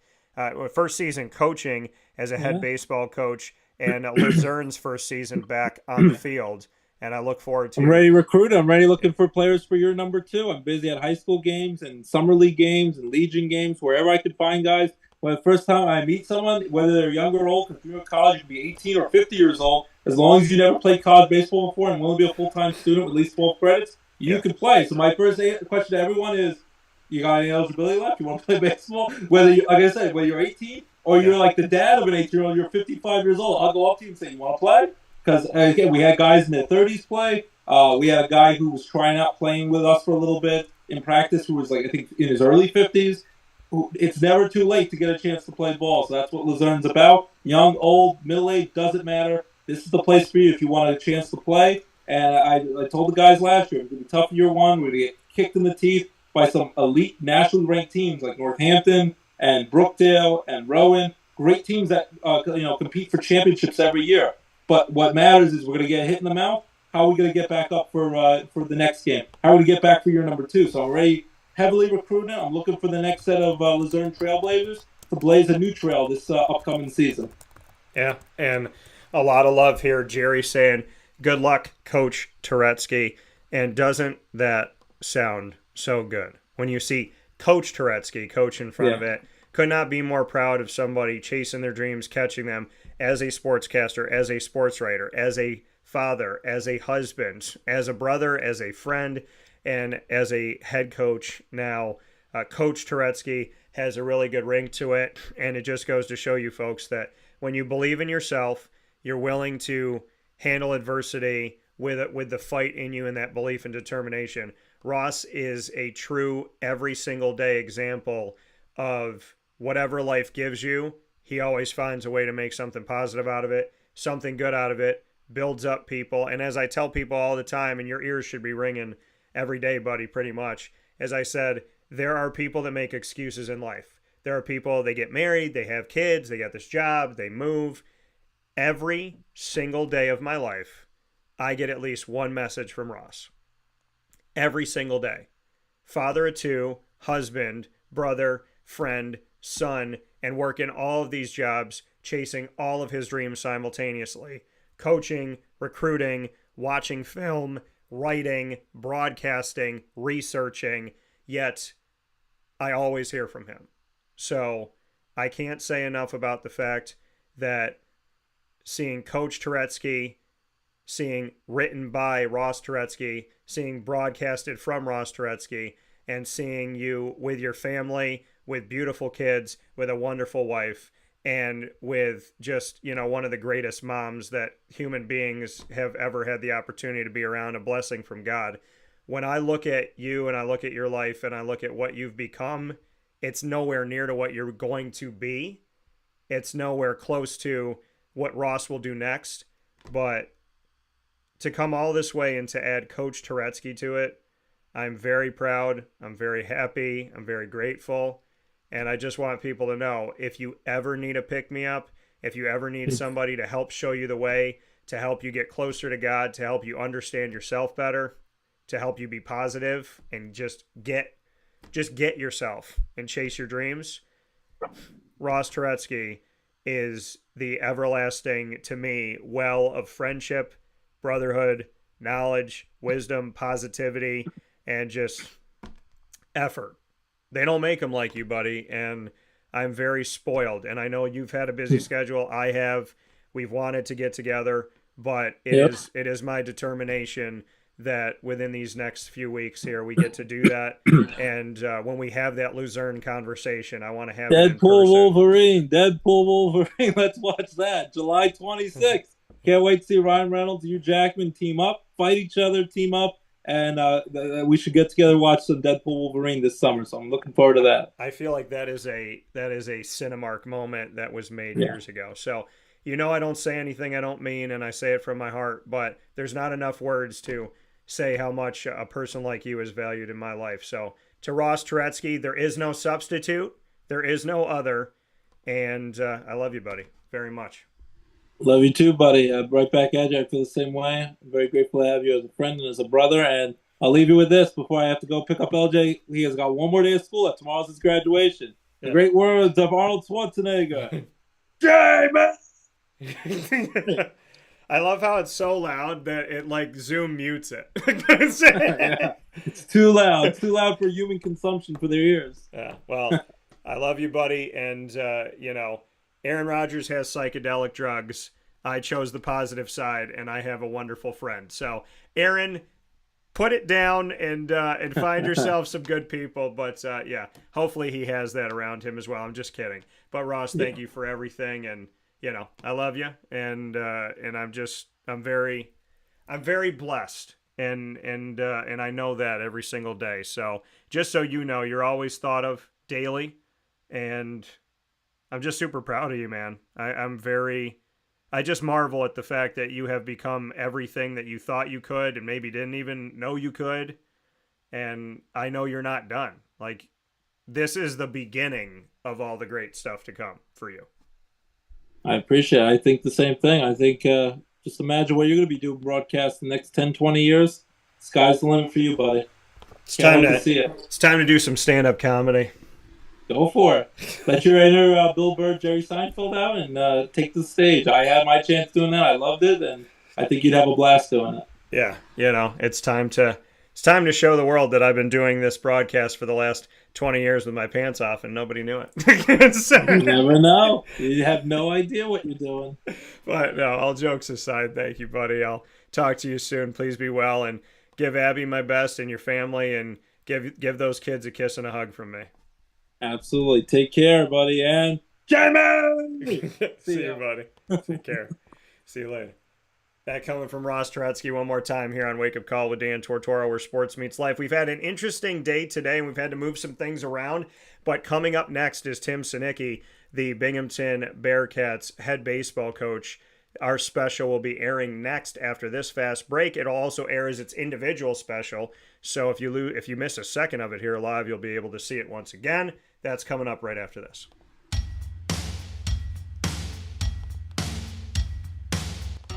first season coaching as a head baseball coach, and Luzerne's first season back on the field. And I look forward to. I'm ready to recruit. I'm ready looking for players for your number 2. I'm busy at high school games and summer league games and Legion games, wherever I could find guys. When the first time I meet someone, whether they're young or old, because you're in college, you can be 18 or 50 years old, as long as you never played college baseball before and willing to be a full-time student with at least 12 credits, you can play. So my first question to everyone is, you got any eligibility left? You want to play baseball? Whether you, like I said, whether you're 18 or you're like the dad of an 18-year-old, you're 55 years old, I'll go up to you and say, you want to play? Because, again, we had guys in their 30s play. We had a guy who was trying out playing with us for a little bit in practice who was, like, I think, in his early 50s. It's never too late to get a chance to play ball. So that's what Luzerne's about. Young, old, middle-aged, doesn't matter. This is the place for you if you want a chance to play. And I told the guys last year, it's going to be tough year one. We're going to get kicked in the teeth by some elite nationally ranked teams like Northampton and Brookdale and Rowan. Great teams that compete for championships every year. But what matters is we're going to get hit in the mouth. How are we going to get back up for the next game? How are we going to get back for year number 2? So I'm already heavily recruiting. I'm looking for the next set of Luzerne Trailblazers to blaze a new trail this upcoming season. Yeah, and a lot of love here. Jerry saying, good luck, Coach Turetsky. And doesn't that sound so good? When you see Coach Turetsky, coach in front of it, could not be more proud of somebody chasing their dreams, catching them as a sportscaster, as a sports writer, as a father, as a husband, as a brother, as a friend, and as a head coach now. Coach Turetsky has a really good ring to it, and it just goes to show you folks that when you believe in yourself, you're willing to handle adversity with the fight in you and that belief and determination. Ross is a true every single day example of whatever life gives you, he always finds a way to make something positive out of it, something good out of it, builds up people. And as I tell people all the time, and your ears should be ringing every day, buddy, pretty much, as I said, there are people that make excuses in life. There are people, they get married, they have kids, they got this job, they move. Every single day of my life, I get at least one message from Ross. Every single day. Father of 2, husband, brother, friend, son, and working all of these jobs, chasing all of his dreams simultaneously. Coaching, recruiting, watching film, writing, broadcasting, researching, yet I always hear from him. So I can't say enough about the fact that seeing Coach Turetsky, seeing written by Ross Turetsky, seeing broadcasted from Ross Turetsky, and seeing you with your family, with beautiful kids, with a wonderful wife, and with just, one of the greatest moms that human beings have ever had the opportunity to be around, a blessing from God. When I look at you and I look at your life and I look at what you've become, it's nowhere near to what you're going to be. It's nowhere close to what Ross will do next. But to come all this way and to add Coach Turetsky to it, I'm very proud. I'm very happy. I'm very grateful. And I just want people to know, if you ever need a pick-me-up, if you ever need somebody to help show you the way, to help you get closer to God, to help you understand yourself better, to help you be positive and just get yourself and chase your dreams, Ross Turetsky is the everlasting, to me, well of friendship, brotherhood, knowledge, wisdom, positivity, and just effort. They don't make them like you, buddy, and I'm very spoiled. And I know you've had a busy schedule. I have. We've wanted to get together, but it is my determination that within these next few weeks here, we get to do that. And when we have that Luzerne conversation, I want to have Deadpool Wolverine. Let's watch that. July 26th. Can't wait to see Ryan Reynolds, Hugh Jackman team up, fight each other, team up. And we should get together and watch some Deadpool Wolverine this summer. So I'm looking forward to that. I feel like that is a Cinemark moment that was made years ago. So You know I don't say anything I don't mean, and I say it from my heart, but there's not enough words to say how much a person like you is valued in my life. So to Ross Turetsky, there is no substitute. There is no other. And I love you, buddy, very much. Love you too, buddy. Right back at you. I feel the same way. I'm very grateful to have you as a friend and as a brother. And I'll leave you with this before I have to go pick up LJ. He has got one more day of school. Tomorrow's his graduation. Yeah. The great words of Arnold Schwarzenegger. Jamie! I love how it's so loud that it like Zoom mutes it. Yeah. It's too loud. Too loud for human consumption for their ears. Yeah. Well, I love you, buddy. And, Aaron Rodgers has psychedelic drugs. I chose the positive side, and I have a wonderful friend. So, Aaron, put it down and find yourself some good people. But, hopefully he has that around him as well. I'm just kidding. But, Ross, thank you for everything. And, I love you. And I'm very blessed. And I know that every single day. So, just so you know, you're always thought of daily. And I'm just super proud of you, man. I just marvel at the fact that you have become everything that you thought you could and maybe didn't even know you could. And I know you're not done. Like, this is the beginning of all the great stuff to come for you. I appreciate it. I think the same thing. I think just imagine what you're going to be doing broadcast the next 10, 20 years. Sky's the limit for you, buddy. It's time to do some stand-up comedy. Go for it. Let your inner Bill Burr, Jerry Seinfeld out and take the stage. I had my chance doing that. I loved it, and I think you'd have a blast doing it. Yeah, it's time to show the world that I've been doing this broadcast for the last 20 years with my pants off, and nobody knew it. You never know. You have no idea what you're doing. But no, all jokes aside, thank you, buddy. I'll talk to you soon. Please be well, and give Abby my best and your family, and give those kids a kiss and a hug from me. Absolutely. Take care, buddy. And Jamie! See you, buddy. Take care. See you later. That coming from Ross Turetsky one more time here on Wake Up Call with Dan Tortora, where sports meets life. We've had an interesting day today, and we've had to move some things around. But coming up next is Tim Sinicki, the Binghamton Bearcats head baseball coach. Our special will be airing next after this fast break. It'll also air as its individual special. So if you miss a second of it here live, you'll be able to see it once again. That's coming up right after this.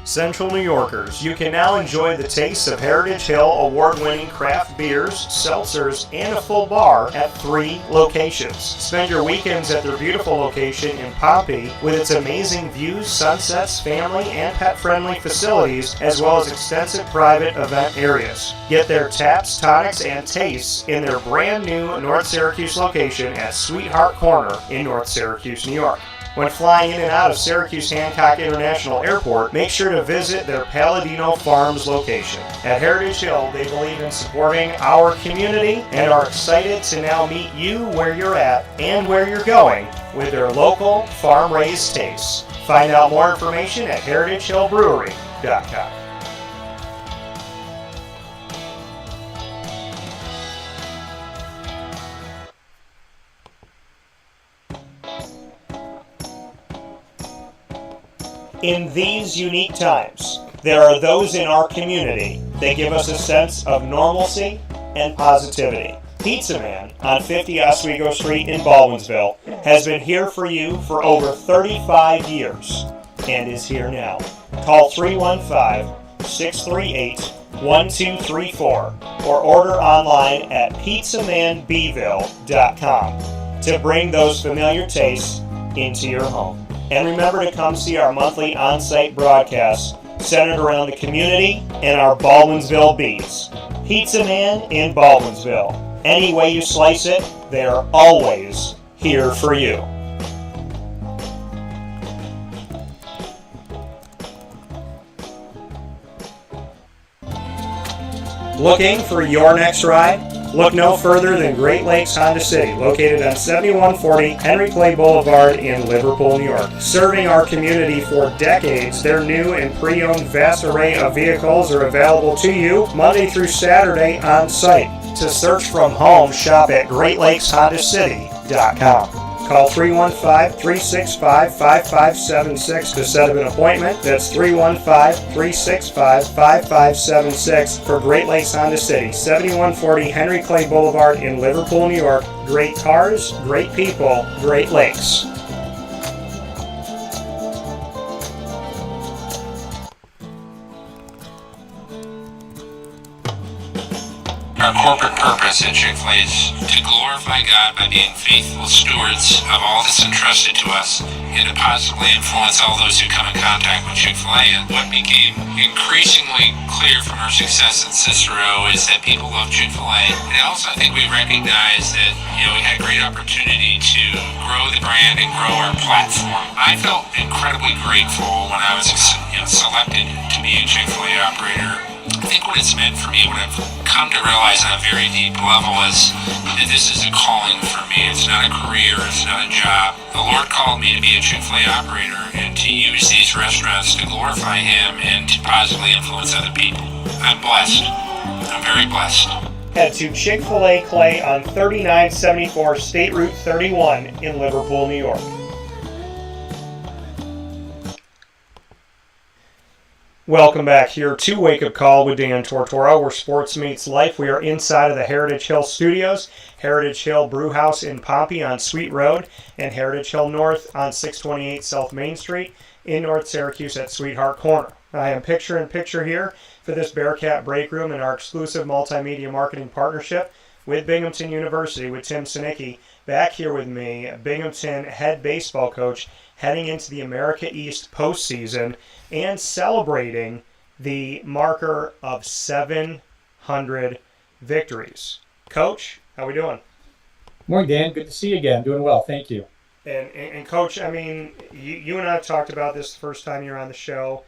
Central New Yorkers, you can now enjoy the taste of Heritage Hill award-winning craft beers, seltzers, and a full bar at 3 locations. Spend your weekends at their beautiful location in Pompey with its amazing views, sunsets, family, and pet-friendly facilities, as well as extensive private event areas. Get their taps, tonics, and tastes in their brand new North Syracuse location at Sweetheart Corner in North Syracuse, New York. When flying in and out of Syracuse Hancock International Airport, make sure to visit their Palladino Farms location. At Heritage Hill, they believe in supporting our community and are excited to now meet you where you're at and where you're going with their local farm-raised tastes. Find out more information at heritagehillbrewery.com. In these unique times, there are those in our community that give us a sense of normalcy and positivity. Pizza Man on 50 Oswego Street in Baldwinsville has been here for you for over 35 years and is here now. Call 315-638-1234 or order online at pizzamanbville.com to bring those familiar tastes into your home. And remember to come see our monthly on-site broadcasts centered around the community and our Baldwinsville beats. Pizza Man in Baldwinsville. Any way you slice it, they are always here for you. Looking for your next ride? Look no further than Great Lakes Honda City, located on 7140 Henry Clay Boulevard in Liverpool, New York. Serving our community for decades, their new and pre-owned vast array of vehicles are available to you Monday through Saturday on site. To search from home, shop at GreatLakesHondaCity.com. Call 315-365-5576 to set up an appointment. That's 315-365-5576 for Great Lakes Honda City, 7140 Henry Clay Boulevard in Liverpool, New York. Great cars, great people, Great Lakes. Our corporate purpose at Chick-fil-A is to glorify God by being faithful stewards of all that's entrusted to us and to positively influence all those who come in contact with Chick-fil-A. And what became increasingly clear from our success in Cicero is that people love Chick-fil-A. And also I think we recognize that, we had great opportunity to grow the brand and grow our platform. I felt incredibly grateful when I was selected to be a Chick-fil-A operator. I think what it's meant for me, what I've come to realize on a very deep level is that this is a calling for me. It's not a career, it's not a job. The Lord called me to be a Chick-fil-A operator and to use these restaurants to glorify Him and to positively influence other people. I'm blessed. I'm very blessed. Head to Chick-fil-A Clay on 3974 State Route 31 in Liverpool, New York. Welcome back here to Wake Up Call with Dan Tortora, where sports meets life. We are inside of the Heritage Hill Studios, Heritage Hill Brewhouse in Pompey on Sweet Road, and Heritage Hill North on 628 South Main Street in North Syracuse at Sweetheart Corner. I am picture-in-picture here for this Bearcat Break Room in our exclusive multimedia marketing partnership with Binghamton University with Tim Sinicki. Back here with me, Binghamton head baseball coach, heading into the America East postseason and celebrating the marker of 700 victories. Coach, how we doing? Morning, Dan. Good to see you again. Doing well. Thank you. And Coach, I mean, you and I have talked about this the first time you're on the show,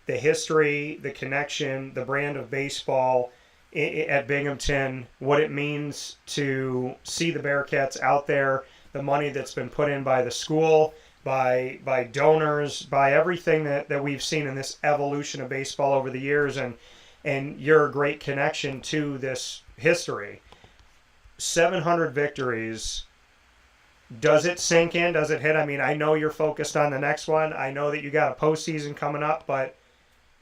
the history, the connection, the brand of baseball at Binghamton, what it means to see the Bearcats out there, the money that's been put in by the school, by donors, by everything that we've seen in this evolution of baseball over the years, and your great connection to this history. 700 victories. Does it sink in? Does it hit? I mean, I know you're focused on the next one. I know that you got a postseason coming up, but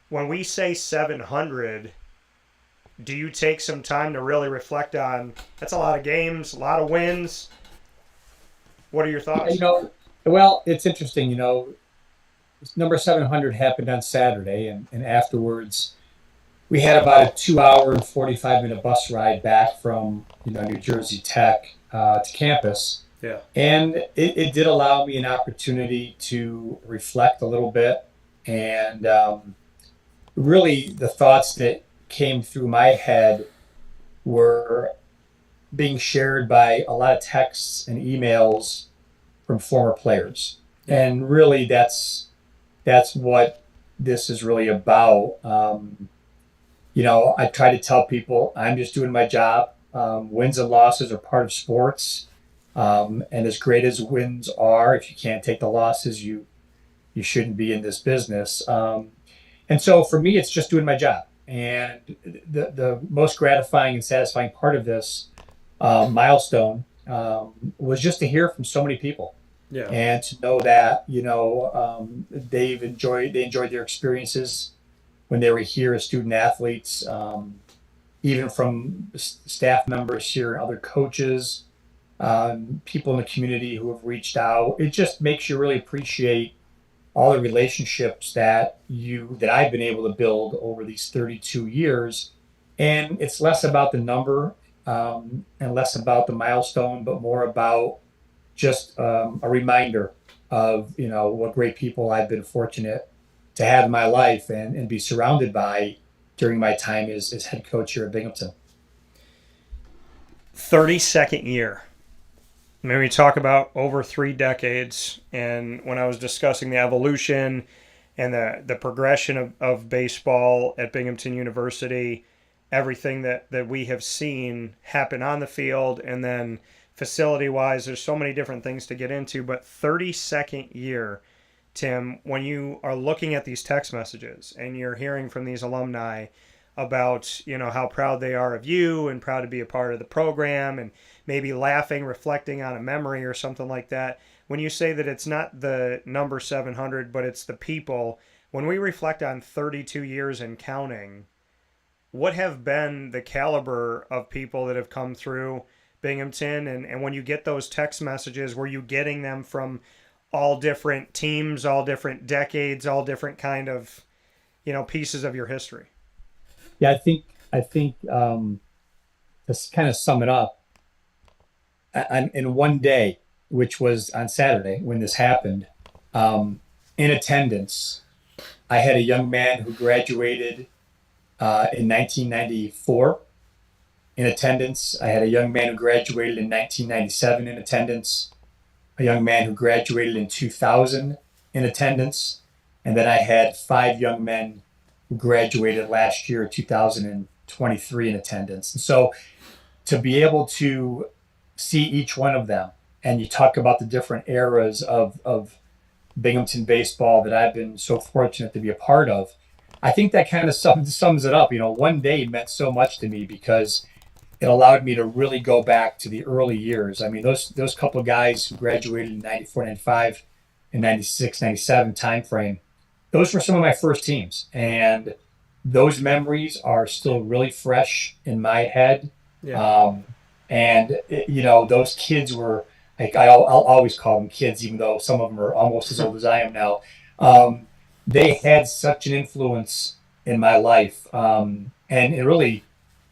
when we say 700, do you take some time to really reflect on, that's a lot of games, a lot of wins. What are your thoughts? Well, it's interesting, number 700 happened on Saturday, and afterwards we had about a 2-hour and 45-minute bus ride back from, New Jersey Tech to campus. Yeah. And it did allow me an opportunity to reflect a little bit. And really the thoughts that came through my head were being shared by a lot of texts and emails from former players. And really that's what this is really about. I try to tell people I'm just doing my job. Wins and losses are part of sports. And as great as wins are, if you can't take the losses, you shouldn't be in this business. And so for me, it's just doing my job. And the most gratifying and satisfying part of this milestone was just to hear from so many people. Yeah. And to know that, they enjoyed their experiences when they were here as student athletes, even from staff members here and other coaches, people in the community who have reached out. It just makes you really appreciate all the relationships that I've been able to build over these 32 years. And it's less about the number and less about the milestone, but more about just a reminder of, what great people I've been fortunate to have in my life and be surrounded by during my time as head coach here at Binghamton. 32nd year. Maybe we talk about over 3 decades, and when I was discussing the evolution and the progression of baseball at Binghamton University, everything that we have seen happen on the field, and then facility-wise, there's so many different things to get into, but 32nd year, Tim, when you are looking at these text messages and you're hearing from these alumni about, how proud they are of you and proud to be a part of the program, and maybe laughing, reflecting on a memory or something like that. When you say that it's not the number 700, but it's the people, when we reflect on 32 years and counting, what have been the caliber of people that have come through Binghamton? And when you get those text messages, were you getting them from all different teams, all different decades, all different kind of, pieces of your history? Yeah, I think to kind of sum it up, in one day, which was on Saturday when this happened, in attendance, I had a young man who graduated in 1994 in attendance. I had a young man who graduated in 1997 in attendance, a young man who graduated in 2000 in attendance, and then I had 5 young men who graduated last year, 2023, in attendance. And so to be able to see each one of them, and you talk about the different eras of Binghamton baseball that I've been so fortunate to be a part of, I think that kind of sums it up. One day meant so much to me because it allowed me to really go back to the early years. I mean, those couple of guys who graduated in 94, 95, and 96, 97 timeframe, those were some of my first teams. And those memories are still really fresh in my head. Yeah. Those kids were, like, I'll always call them kids, even though some of them are almost as old as I am now. They had such an influence in my life, and it really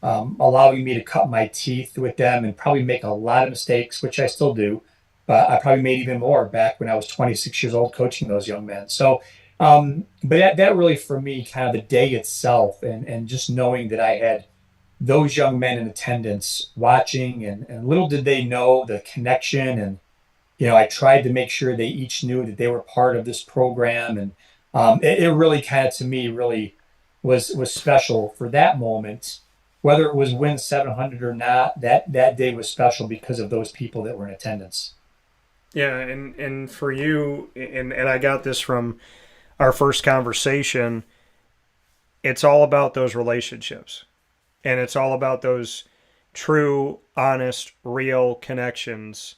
allowing me to cut my teeth with them and probably make a lot of mistakes, which I still do, but I probably made even more back when I was 26 years old coaching those young men. So, but that really, for me, kind of the day itself, and just knowing that I had those young men in attendance watching, and little did they know the connection. And, I tried to make sure they each knew that they were part of this program. And it really kind of, to me, really was special for that moment. Whether it was win 700 or not, that day was special because of those people that were in attendance. Yeah, and for you, and I got this from our first conversation, it's all about those relationships. And it's all about those true, honest, real connections.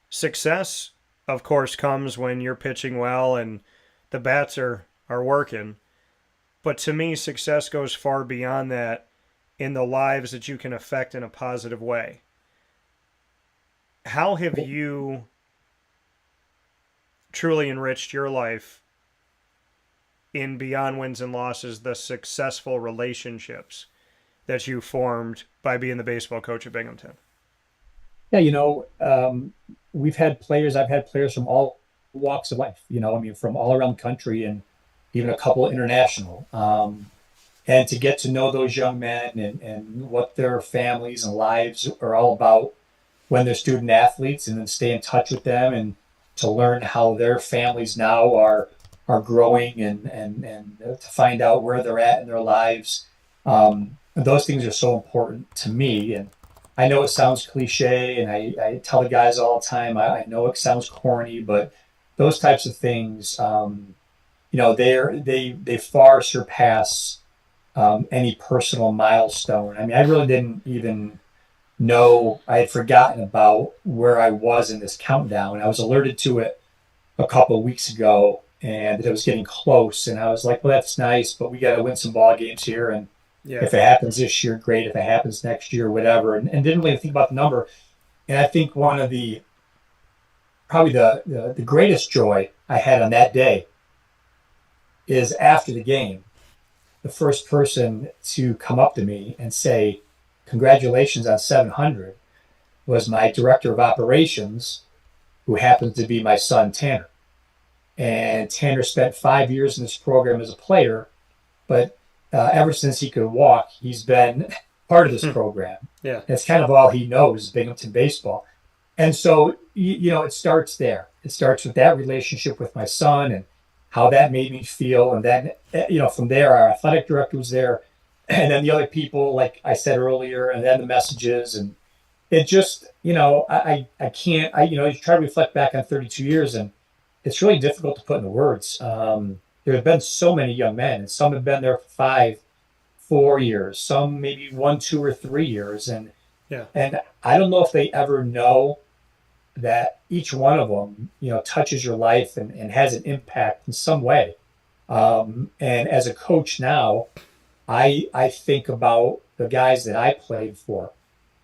Success, of course, comes when you're pitching well and the bats are working. But to me, success goes far beyond that in the lives that you can affect in a positive way. How have you truly enriched your life in beyond wins and losses, the successful relationships that you formed by being the baseball coach at Binghamton? Yeah, I've had players from all walks of life, from all around the country and even a couple international. And to get to know those young men and what their families and lives are all about when they're student athletes, and then stay in touch with them and to learn how their families now are growing and to find out where they're at in their lives. Those things are so important to me. And I know it sounds cliche, and I tell the guys all the time, I know it sounds corny, but those types of things, they far surpass any personal milestone. I mean, I really didn't even know, I had forgotten about where I was in this countdown. I was alerted to it a couple of weeks ago, and it was getting close. And I was like, well, that's nice, but we got to win some ball games here. And if it happens this year, great. If it happens next year, whatever. And didn't really think about the number. And I think one of probably the greatest joy I had on that day is after the game, the first person to come up to me and say, congratulations on 700 was my director of operations, who happens to be my son, Tanner. And Tanner spent 5 years in this program as a player, but ever since he could walk, he's been part of this program. Yeah, it's kind of all he knows, Binghamton baseball. And so, it starts there. It starts with that relationship with my son and how that made me feel. And then, from there, our athletic director was there. And then the other people, like I said earlier, and then the messages. And it just, I can't, you try to reflect back on 32 years, and it's really difficult to put into words. There have been so many young men, and some have been there for 4 years, some maybe 1, 2, or 3 years. And Yeah. and I don't know if they ever know that each one of them, touches your life and has an impact in some way. And as a coach now, I think about the guys that I played for,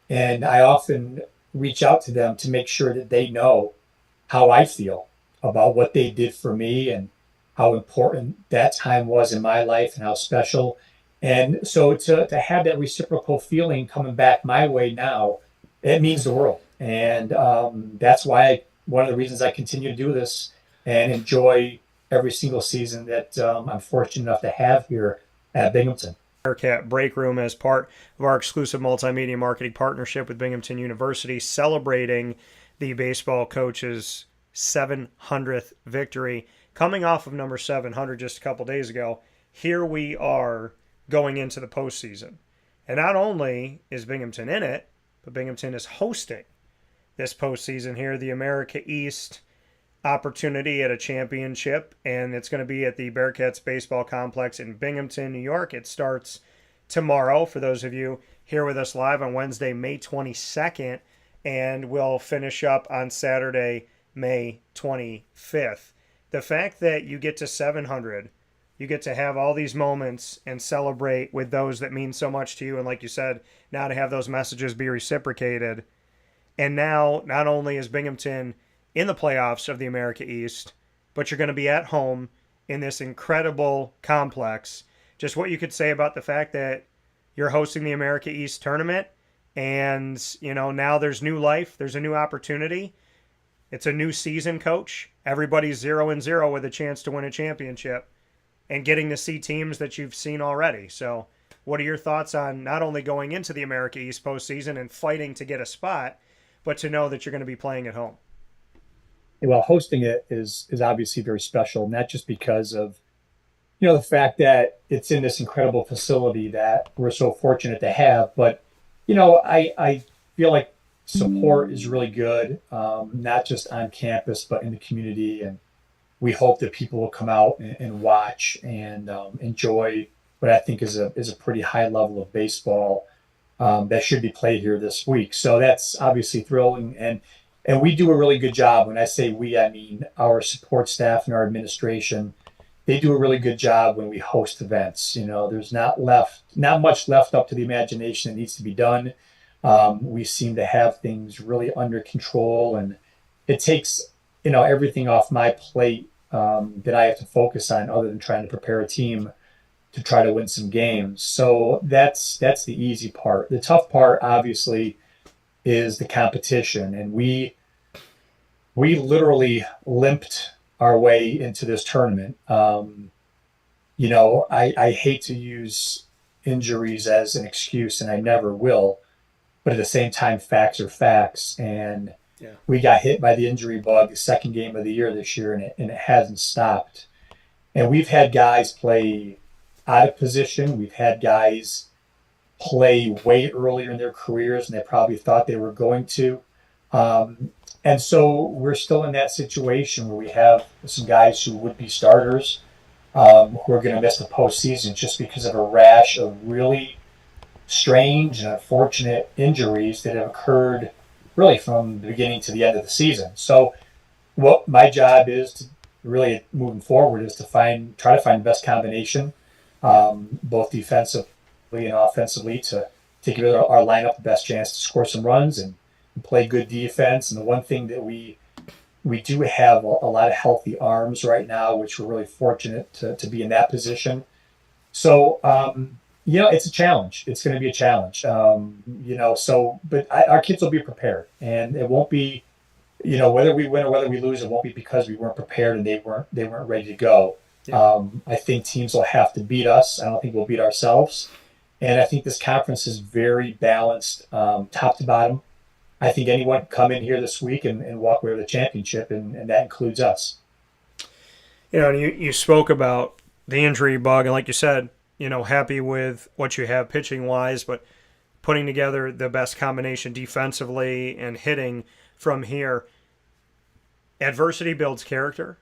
and I often reach out to them to make sure that they know how I feel about what they did for me and how important that time was in my life and how special. And so to have that reciprocal feeling coming back my way now, it means the world. And that's why one of the reasons I continue to do this and enjoy every single season that I'm fortunate enough to have here at Binghamton. Bearcat Break Room as part of our exclusive multimedia marketing partnership with Binghamton University, celebrating the baseball coach's 700th victory. Coming off of number 700 just a couple days ago, here we are going into the postseason. And not only is Binghamton in it, but Binghamton is hosting this postseason here, the America East opportunity at a championship, and it's going to be at the Bearcats Baseball Complex in Binghamton, New York. It starts tomorrow for those of you here with us live on Wednesday, May 22nd, and we'll finish up on Saturday, May 25th. The fact that you get to 700, you get to have all these moments and celebrate with those that mean so much to you, and like you said, now to have those messages be reciprocated. And now, not only is Binghamton in the playoffs of the America East, but you're going to be at home in this incredible complex. Just what you could say about the fact that you're hosting the America East tournament, and now there's new life, there's a new opportunity. It's a new season, Coach. Everybody's 0-0 with a chance to win a championship, and getting to see teams that you've seen already. So, what are your thoughts on not only going into the America East postseason and fighting to get a spot, but to know that you're going to be playing at home? Well, hosting it is obviously very special, not just because of the fact that it's in this incredible facility that we're so fortunate to have, but I feel like support is really good, not just on campus but in the community, and we hope that people will come out and watch and enjoy what I think is a pretty high level of baseball that should be played here this week. So that's obviously thrilling, and we do a really good job. When I say we, I mean our support staff and our administration. They do a really good job when we host events. There's not much left up to the imagination that needs to be done. We seem to have things really under control, and it takes everything off my plate that I have to focus on, other than trying to prepare a team to try to win some games. So that's the easy part. The tough part, obviously, is the competition, and we literally limped our way into this tournament. I hate to use injuries as an excuse, and I never will, but at the same time, facts are facts, and we got hit by the injury bug the second game of the year this year, and it hasn't stopped. And we've had guys play out of position. We've had guys play way earlier in their careers than they probably thought they were going to. And so we're still in that situation where we have some guys who would be starters who are going to miss the postseason just because of a rash of really strange and unfortunate injuries that have occurred really from the beginning to the end of the season. So what my job is to really moving forward is to try to find the best combination, both defensively and offensively, to give our lineup the best chance to score some runs and play good defense. And the one thing that we do have a lot of healthy arms right now, which we're really fortunate to be in that position. So, it's a challenge. It's going to be a challenge. But our kids will be prepared, and it won't be, whether we win or whether we lose, it won't be because we weren't prepared and they weren't ready to go. Yeah. I think teams will have to beat us. I don't think we'll beat ourselves. And I think this conference is very balanced, top to bottom. I think anyone can come in here this week and walk away with a championship, and that includes us. And you spoke about the injury bug, and like you said, happy with what you have pitching-wise, but putting together the best combination defensively and hitting from here. Adversity builds character.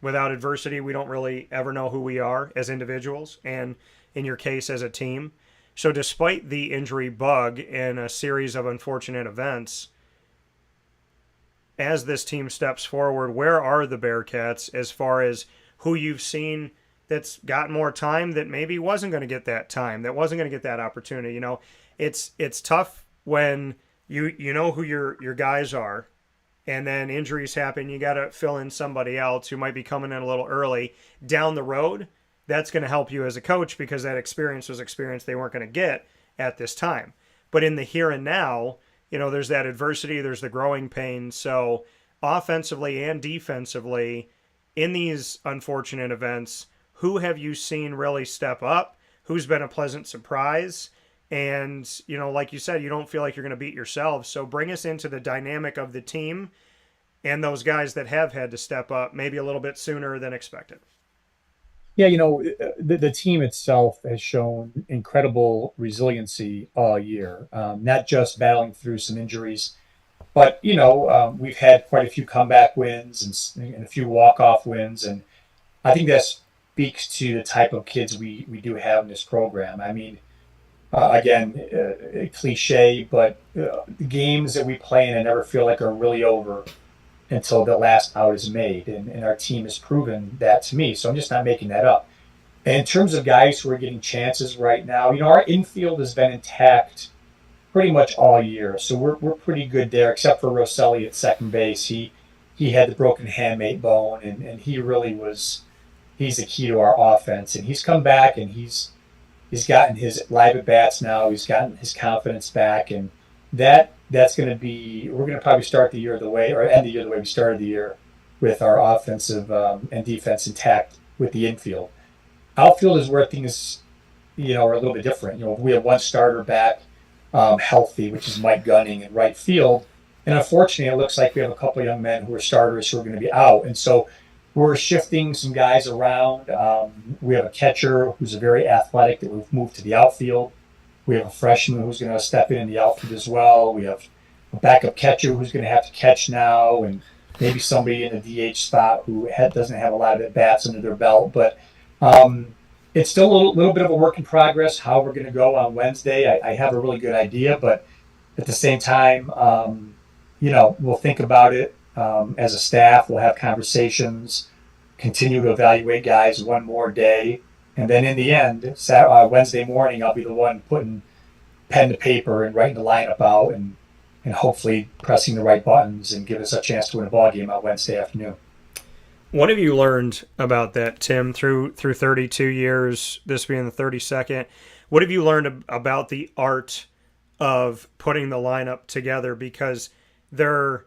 Without adversity, we don't really ever know who we are as individuals, and in your case, as a team. So despite the injury bug and a series of unfortunate events, as this team steps forward, where are the Bearcats as far as who you've seen that's got more time that maybe wasn't going to get that time, that wasn't going to get that opportunity? You know, it's tough when you know who your guys are, and then injuries happen. You got to fill in somebody else who might be coming in a little early down the road. That's going to help you as a coach because that experience was experience they weren't going to get at this time. But in the here and now, you know, there's that adversity, there's the growing pains. So offensively and defensively, in these unfortunate events, who have you seen really step up? Who's been a pleasant surprise? And, you know, like you said, you don't feel like you're going to beat yourselves. So bring us into the dynamic of the team and those guys that have had to step up maybe a little bit sooner than expected. Yeah, you know, the team itself has shown incredible resiliency all year, not just battling through some injuries, but, you know, we've had quite a few comeback wins and a few walk-off wins. And I think that speaks to the type of kids we do have in this program. I mean, again, cliche, but the games that we play in, I never feel like are really over until the last out is made. And our team has proven that to me. So I'm just not making that up. And in terms of guys who are getting chances right now, you know, our infield has been intact pretty much all year. So we're pretty good there, except for Rosselli at second base. He had the broken handmate bone, and he really he's the key to our offense. And he's come back, and he's gotten his live at bats now. He's gotten his confidence back, and that's going to be, we're going to probably start the year end the year the way we started the year, with our offensive and defense intact with the infield. Outfield is where things, you know, are a little bit different. You know, we have one starter back healthy, which is Mike Gunning in right field. And unfortunately, it looks like we have a couple of young men who are starters who are going to be out. And so we're shifting some guys around. We have a catcher who's very athletic that we've moved to the outfield. We have a freshman who's going to step in the outfield as well. We have a backup catcher who's going to have to catch now, and maybe somebody in the DH spot who doesn't have a lot of at-bats under their belt. But it's still a little bit of a work in progress how we're going to go on Wednesday. I have a really good idea, but at the same time, you know, we'll think about it as a staff. We'll have conversations, continue to evaluate guys one more day. And then in the end, Wednesday morning, I'll be the one putting pen to paper and writing the lineup out and hopefully pressing the right buttons and give us a chance to win a ball game on Wednesday afternoon. What have you learned about that, Tim, through 32 years, this being the 32nd? What have you learned about the art of putting the lineup together? Because there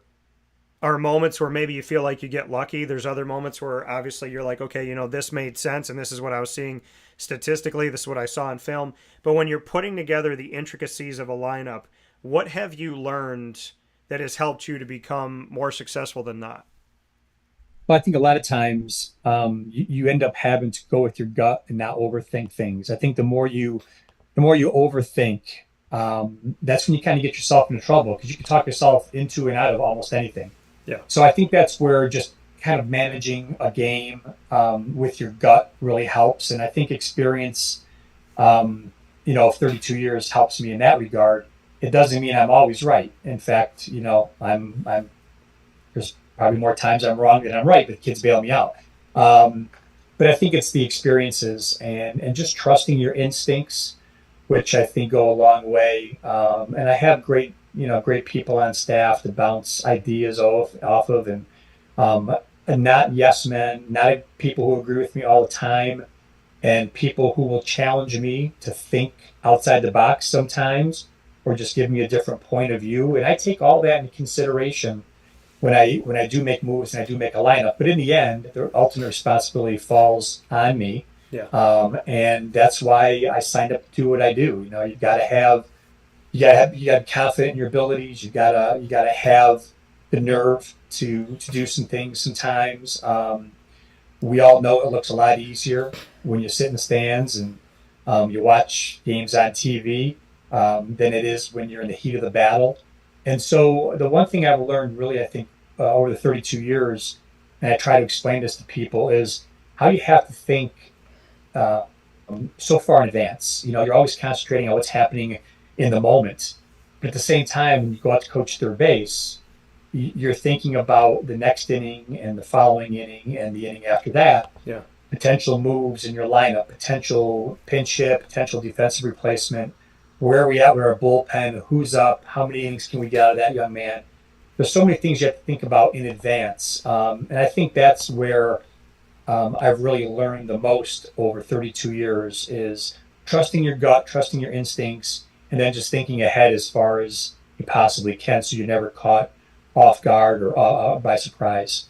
are moments where maybe you feel like you get lucky. There's other moments where obviously you're like, okay, you know, this made sense and this is what I was seeing statistically. This is what I saw in film. But when you're putting together the intricacies of a lineup, what have you learned that has helped you to become more successful than not? Well, I think a lot of times you end up having to go with your gut and not overthink things. I think the more you overthink, that's when you kind of get yourself into trouble, because you can talk yourself into and out of almost anything. Yeah. So I think that's where just kind of managing a game with your gut really helps. And I think experience, you know, 32 years helps me in that regard. It doesn't mean I'm always right. In fact, you know, I'm there's probably more times I'm wrong than I'm right, but kids bail me out. But I think it's the experiences and just trusting your instincts, which I think go a long way. And I have great people on staff to bounce ideas off of, and not yes men, not people who agree with me all the time, and people who will challenge me to think outside the box sometimes, or just give me a different point of view. And I take all that into consideration when I do make moves and I do make a lineup. But in the end, the ultimate responsibility falls on me. Yeah. And that's why I signed up to do what I do. You know, you gotta be confident in your abilities. You gotta have the nerve to do some things sometimes. We all know it looks a lot easier when you sit in the stands and you watch games on TV than it is when you're in the heat of the battle. And so the one thing I've learned really, I think, over the 32 years, and I try to explain this to people, is how you have to think so far in advance. You're always concentrating on what's happening in the moment. But at the same time, when you go out to coach third base, you're thinking about the next inning and the following inning and the inning after that. Yeah. Potential moves in your lineup, potential pinch hit, potential defensive replacement. Where are we at with our bullpen? Who's up? How many innings can we get out of that young man? There's so many things you have to think about in advance. And I think that's where I've really learned the most over 32 years is trusting your gut, trusting your instincts, and then just thinking ahead as far as you possibly can so you're never caught off guard or by surprise.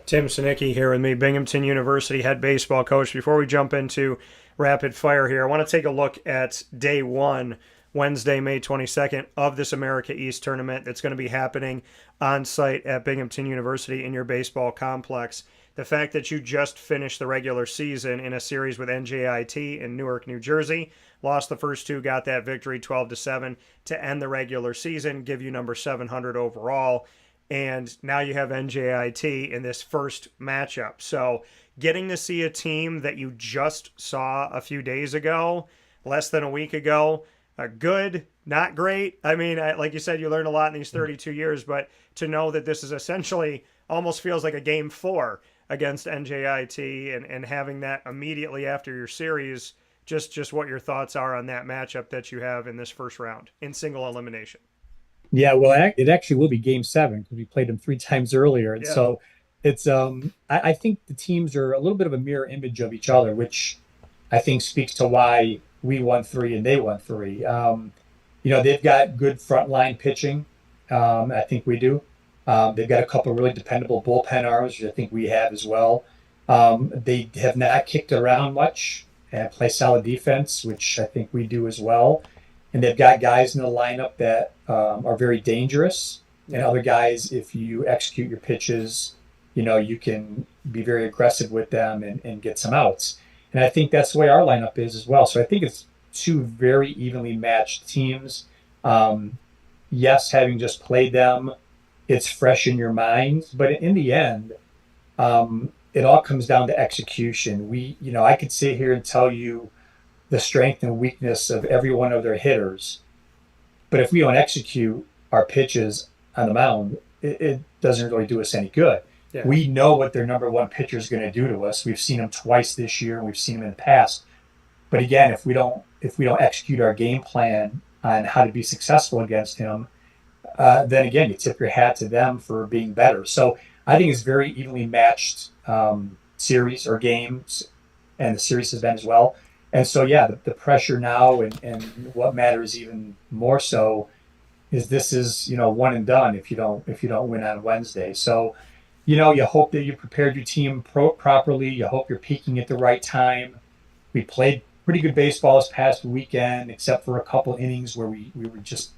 Tim Sinicki here with me, Binghamton University head baseball coach. Before we jump into rapid fire here, I want to take a look at day one, Wednesday, May 22nd, of this America East tournament that's going to be happening on site at Binghamton University in your baseball complex. The fact that you just finished the regular season in a series with NJIT in Newark, New Jersey, lost the first two, got that victory 12-7 to end the regular season, give you number 700 overall. And now you have NJIT in this first matchup. So getting to see a team that you just saw a few days ago, less than a week ago, good, not great. I mean, like you said, you learned a lot in these 32 years, but to know that this is essentially almost feels like a game 4 against NJIT and having that immediately after your series, just what your thoughts are on that matchup that you have in this first round in single elimination. Yeah, well, it actually will be game 7 because we played them 3 times earlier. And so it's, I think the teams are a little bit of a mirror image of each other, which I think speaks to why we won 3 and they won 3. They've got good frontline pitching. I think we do. They've got a couple of really dependable bullpen arms, which I think we have as well. They have not kicked around much and play solid defense, which I think we do as well. And they've got guys in the lineup that are very dangerous, and other guys, if you execute your pitches, you can be very aggressive with them and get some outs. And I think that's the way our lineup is as well. So I think it's 2 very evenly matched teams. Yes, having just played them, it's fresh in your mind, but in the end, it all comes down to execution. I could sit here and tell you the strength and weakness of every one of their hitters, but if we don't execute our pitches on the mound, it doesn't really do us any good. Yeah. We know what their number 1 pitcher is going to do to us. We've seen him twice this year, and we've seen him in the past. But again, if we don't execute our game plan on how to be successful against him, then again, you tip your hat to them for being better. So I think it's very evenly matched series or games, and the series has been as well. And so, the pressure now and what matters even more so is this is, one and done if you don't win on Wednesday. So, you hope that you prepared your team properly. You hope you're peaking at the right time. We played pretty good baseball this past weekend, except for a couple innings where we were just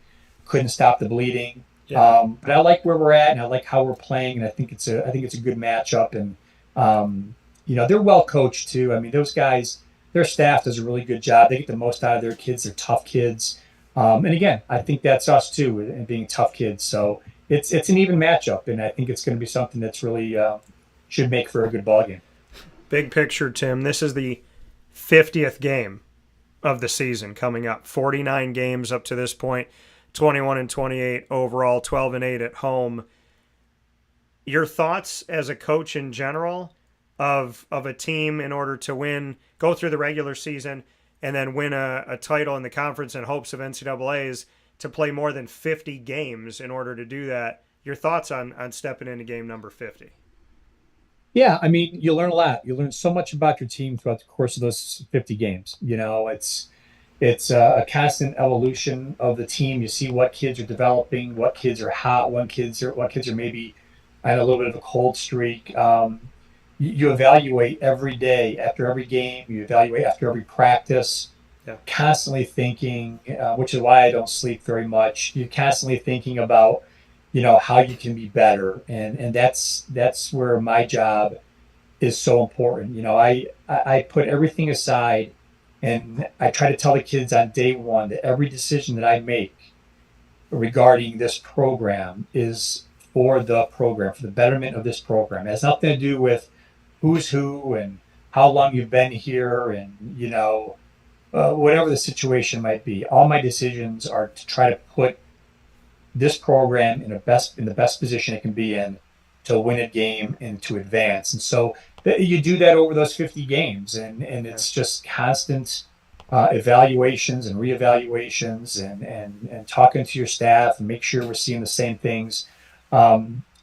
couldn't stop the bleeding. Yeah. But I like where we're at, and I like how we're playing, and I think it's a good matchup. And they're well coached too. I mean, those guys, their staff does a really good job. They get the most out of their kids. They're tough kids. And again, I think that's us too, and being tough kids. So it's an even matchup, and I think it's going to be something that's really should make for a good ball game. Big picture, Tim. This is the 50th game of the season coming up. 49 games up to this point. 21-28 overall, 12-8 at home. Your thoughts as a coach in general of a team in order to win, go through the regular season, and then win a title in the conference in hopes of NCAAs, to play more than 50 games in order to do that. Your thoughts on stepping into game number 50? Yeah, I mean, you learn a lot. You learn so much about your team throughout the course of those 50 games. It's a constant evolution of the team. You see what kids are developing, what kids are hot, what kids are maybe on a little bit of a cold streak. You evaluate every day after every game. You evaluate after every practice. Yeah. Constantly thinking, which is why I don't sleep very much. You're constantly thinking about, how you can be better, and that's where my job is so important. I put everything aside. And I try to tell the kids on day one that every decision that I make regarding this program is for the program, for the betterment of this program. It has nothing to do with who's who and how long you've been here, and whatever the situation might be. All my decisions are to try to put this program in the best position it can be in to win a game and to advance. And so you do that over those 50 games, and it's just constant evaluations and reevaluations, and talking to your staff and make sure we're seeing the same things.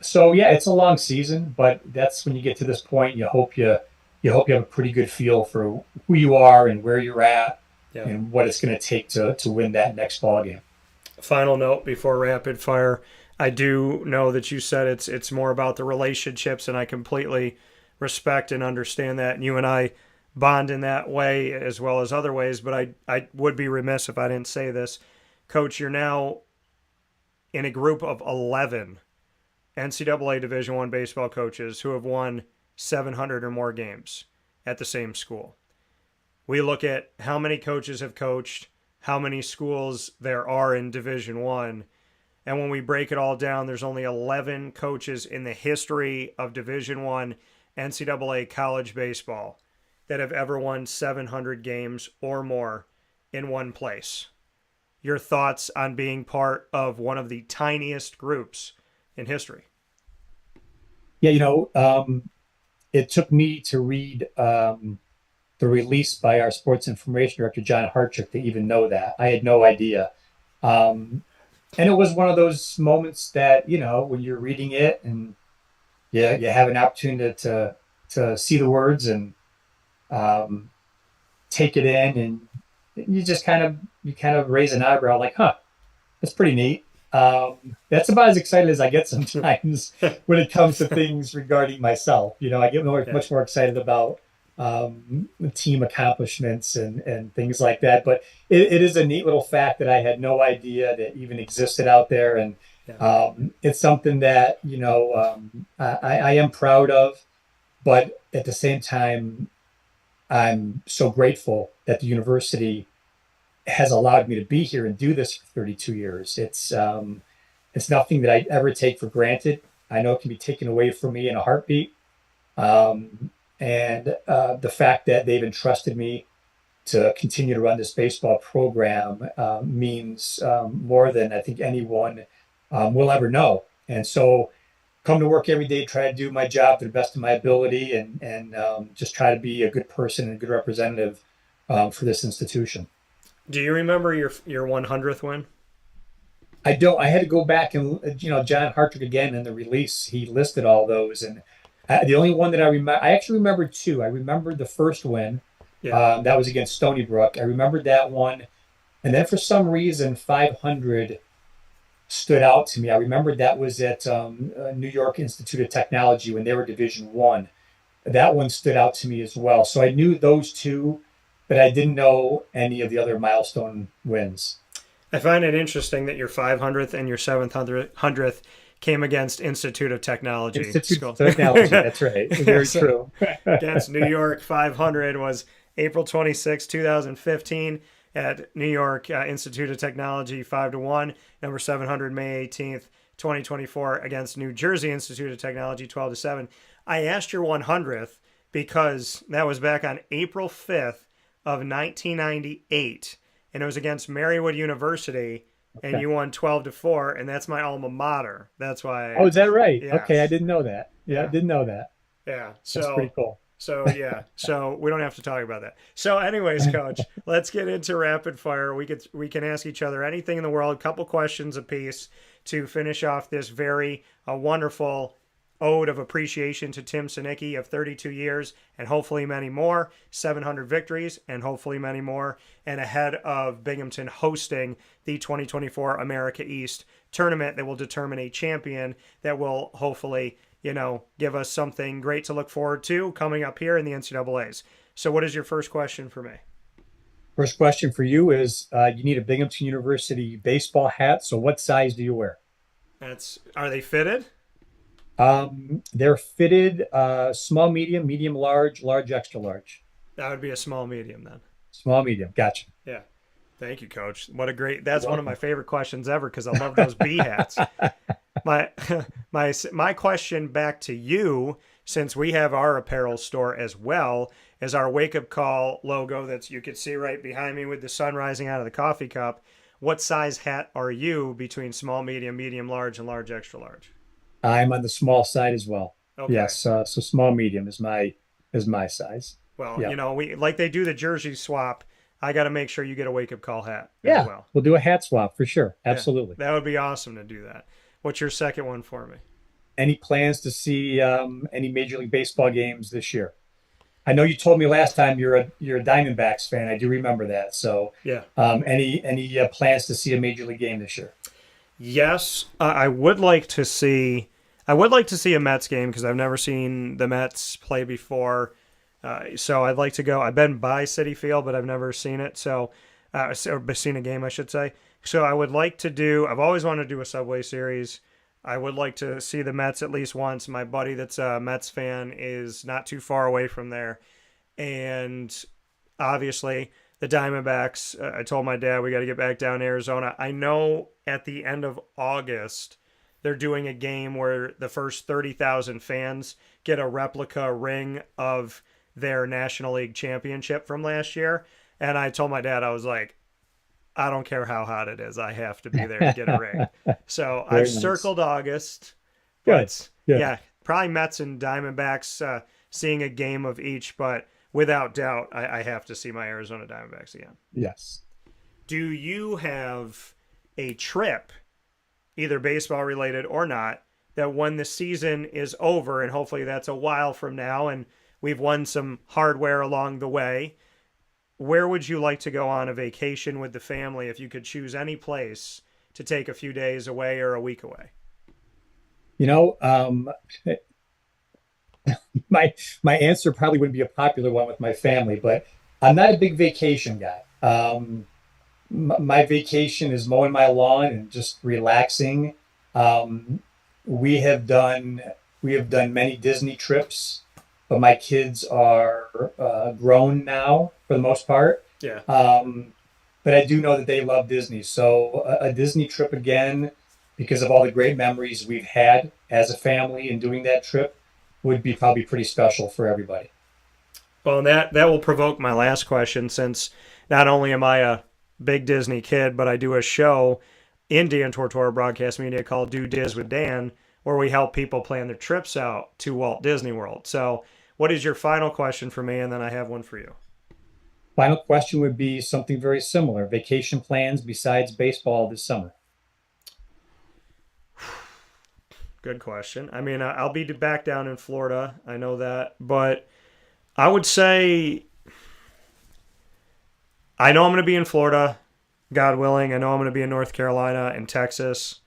So yeah, it's a long season, but that's when you get to this point. You hope you have a pretty good feel for who you are and where you're at, and what it's going to take to win that next ball game. Final note before rapid fire. I do know that you said it's more about the relationships, and I completely respect and understand that. And you and I bond in that way as well as other ways, but I would be remiss if I didn't say this. Coach, you're now in a group of 11 NCAA Division I baseball coaches who have won 700 or more games at the same school. We look at how many coaches have coached, how many schools there are in Division I, and when we break it all down, there's only 11 coaches in the history of Division I NCAA college baseball that have ever won 700 games or more in one place. Your thoughts on being part of one of the tiniest groups in history? Yeah, it took me to read the release by our sports information director, John Hartrick, to even know that. I had no idea. And it was one of those moments that, when you're reading it and you have an opportunity to see the words and take it in, and you just kind of raise an eyebrow like, that's pretty neat. That's about as excited as I get sometimes when it comes to things regarding myself. I get much more excited about team accomplishments and things like that. But it is a neat little fact that I had no idea that even existed out there. And it's something that, I am proud of, but at the same time, I'm so grateful that the university has allowed me to be here and do this for 32 years. It's nothing that I ever take for granted. I know it can be taken away from me in a heartbeat. And the fact that they've entrusted me to continue to run this baseball program means more than I think anyone will ever know. And so come to work every day, try to do my job to the best of my ability, and just try to be a good person and a good representative for this institution. Do you remember your 100th win? I don't. I had to go back and, John Hartrick again in the release, he listed all those. And the only one that I actually remembered two. I remembered the first win. That was against Stony Brook. I remembered that one. And then for some reason, 500 stood out to me. I remembered that was at New York Institute of Technology when they were Division I. That one stood out to me as well. So I knew those two, but I didn't know any of the other milestone wins. I find it interesting that your 500th and your 700th came against Institute of Technology. Institute of Technology, that's right. Very true. Against New York, 500 was April 26, 2015 at New York Institute of Technology, 5-1. Number 700, May 18th, 2024 against New Jersey Institute of Technology, 12-7. I asked your 100th because that was back on April 5th of 1998, and it was against Marywood University, and you won 12-4, and that's my alma mater. That's why. Oh, is that right? Yes. Okay, I didn't know that. I didn't know that. Yeah, so that's pretty cool. So so we don't have to talk about that. So, anyways, Coach, let's get into rapid fire. We can ask each other anything in the world, a couple questions apiece to finish off this very wonderful ode of appreciation to Tim Sinicki of 32 years and hopefully many more, 700 victories and hopefully many more, and ahead of Binghamton hosting the 2024 America East tournament that will determine a champion that will hopefully, give us something great to look forward to coming up here in the NCAAs. So what is your first question for me? First question for you is you need a Binghamton University baseball hat. So what size do you wear? Are they fitted? They're fitted small, medium, medium, large, large, extra large. That would be a small, medium then. Small, medium. Gotcha. Yeah. Thank you, Coach. That's one of my favorite questions ever because I love those B hats. My question back to you, since we have our apparel store as well as our Wake Up Call logo that you can see right behind me with the sun rising out of the coffee cup, what size hat are you between small, medium, medium, large, and large, extra large? I'm on the small side as well. Okay. Yes, so small medium is my size. Well, Yeah. we like they do the jersey swap. I got to make sure you get a Wake Up Call hat Yeah, as well. we'll do a hat swap for sure. Yeah, Absolutely. that would be awesome to do that. What's your second one for me? Any plans to see any Major League Baseball games this year? I know you told me last time you're a Diamondbacks fan. I do remember that. So Yeah. Any plans to see a Major League game this year? Yes, I would like to see. I would like to see a Mets game because I've never seen the Mets play before. So I'd like to go. I've been by Citi Field, but I've never seen it. So, or seen a game, I should say. So I would like to do. I've always wanted to do a Subway Series. I would like to see the Mets at least once. My buddy that's a Mets fan is not too far away from there. And obviously, the Diamondbacks, I told my dad we got to get back down to Arizona. I know at the end of August, they're doing a game where the first 30,000 fans get a replica ring of their National League championship from last year. And I told my dad, I was like, I don't care how hot it is. I have to be there to get a ring. So Very I've nice. circled August. Good. But Good. yeah, probably Mets and Diamondbacks, seeing a game of each. But without doubt, I have to see my Arizona Diamondbacks again. Yes. Do you have a trip, either baseball related or not, that when the season is over, and hopefully that's a while from now, and we've won some hardware along the way, where would you like to go on a vacation with the family if you could choose any place to take a few days away or a week away? You know, my answer probably wouldn't be a popular one with my family, but I'm not a big vacation guy. My vacation is mowing my lawn and just relaxing. We have done many Disney trips, but my kids are grown now for the most part. Yeah. But I do know that they love Disney. So a Disney trip again, because of all the great memories we've had as a family in doing that trip, would be probably pretty special for everybody. Well, and that will provoke my last question, since not only am I a big Disney kid, but I do a show in Dan Tortora Broadcast Media called Do Diz with Dan, where we help people plan their trips out to Walt Disney World. So what is your final question for me? And then I have one for you. Final question would be something very similar. Vacation plans besides baseball this summer? Good question. I mean, I'll be back down in Florida. I know that. But I would say, I know I'm going to be in Florida, God willing. I know I'm going to be in North Carolina and Texas.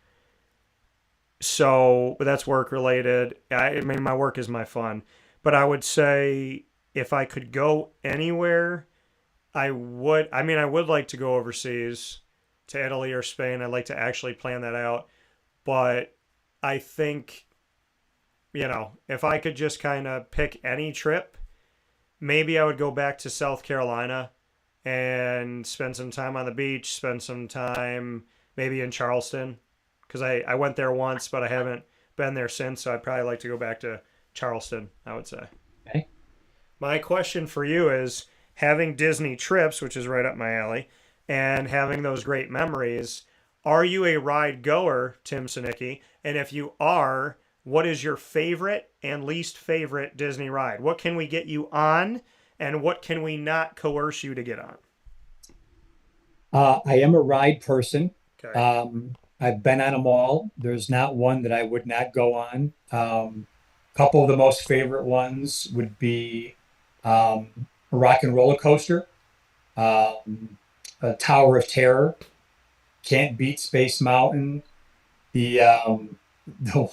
So, but that's work related. I mean, my work is my fun. But I would say if I could go anywhere, I would. I mean, I would like to go overseas to Italy or Spain. I'd like to actually plan that out. But I think, if I could just kind of pick any trip, maybe I would go back to South Carolina and spend some time on the beach, spend some time maybe in Charleston, because I went there once, but I haven't been there since, so I'd probably like to go back to Charleston, I would say. Okay. My question for you is, having Disney trips, which is right up my alley, and having those great memories, are you a ride goer, Tim Sinicki? And if you are, what is your favorite and least favorite Disney ride? What can we get you on, and what can we not coerce you to get on? I am a ride person. Okay. I've been on them all. There's not one that I would not go on. Couple of the most favorite ones would be a Rock and Roller Coaster, a Tower of Terror, can't beat Space Mountain. The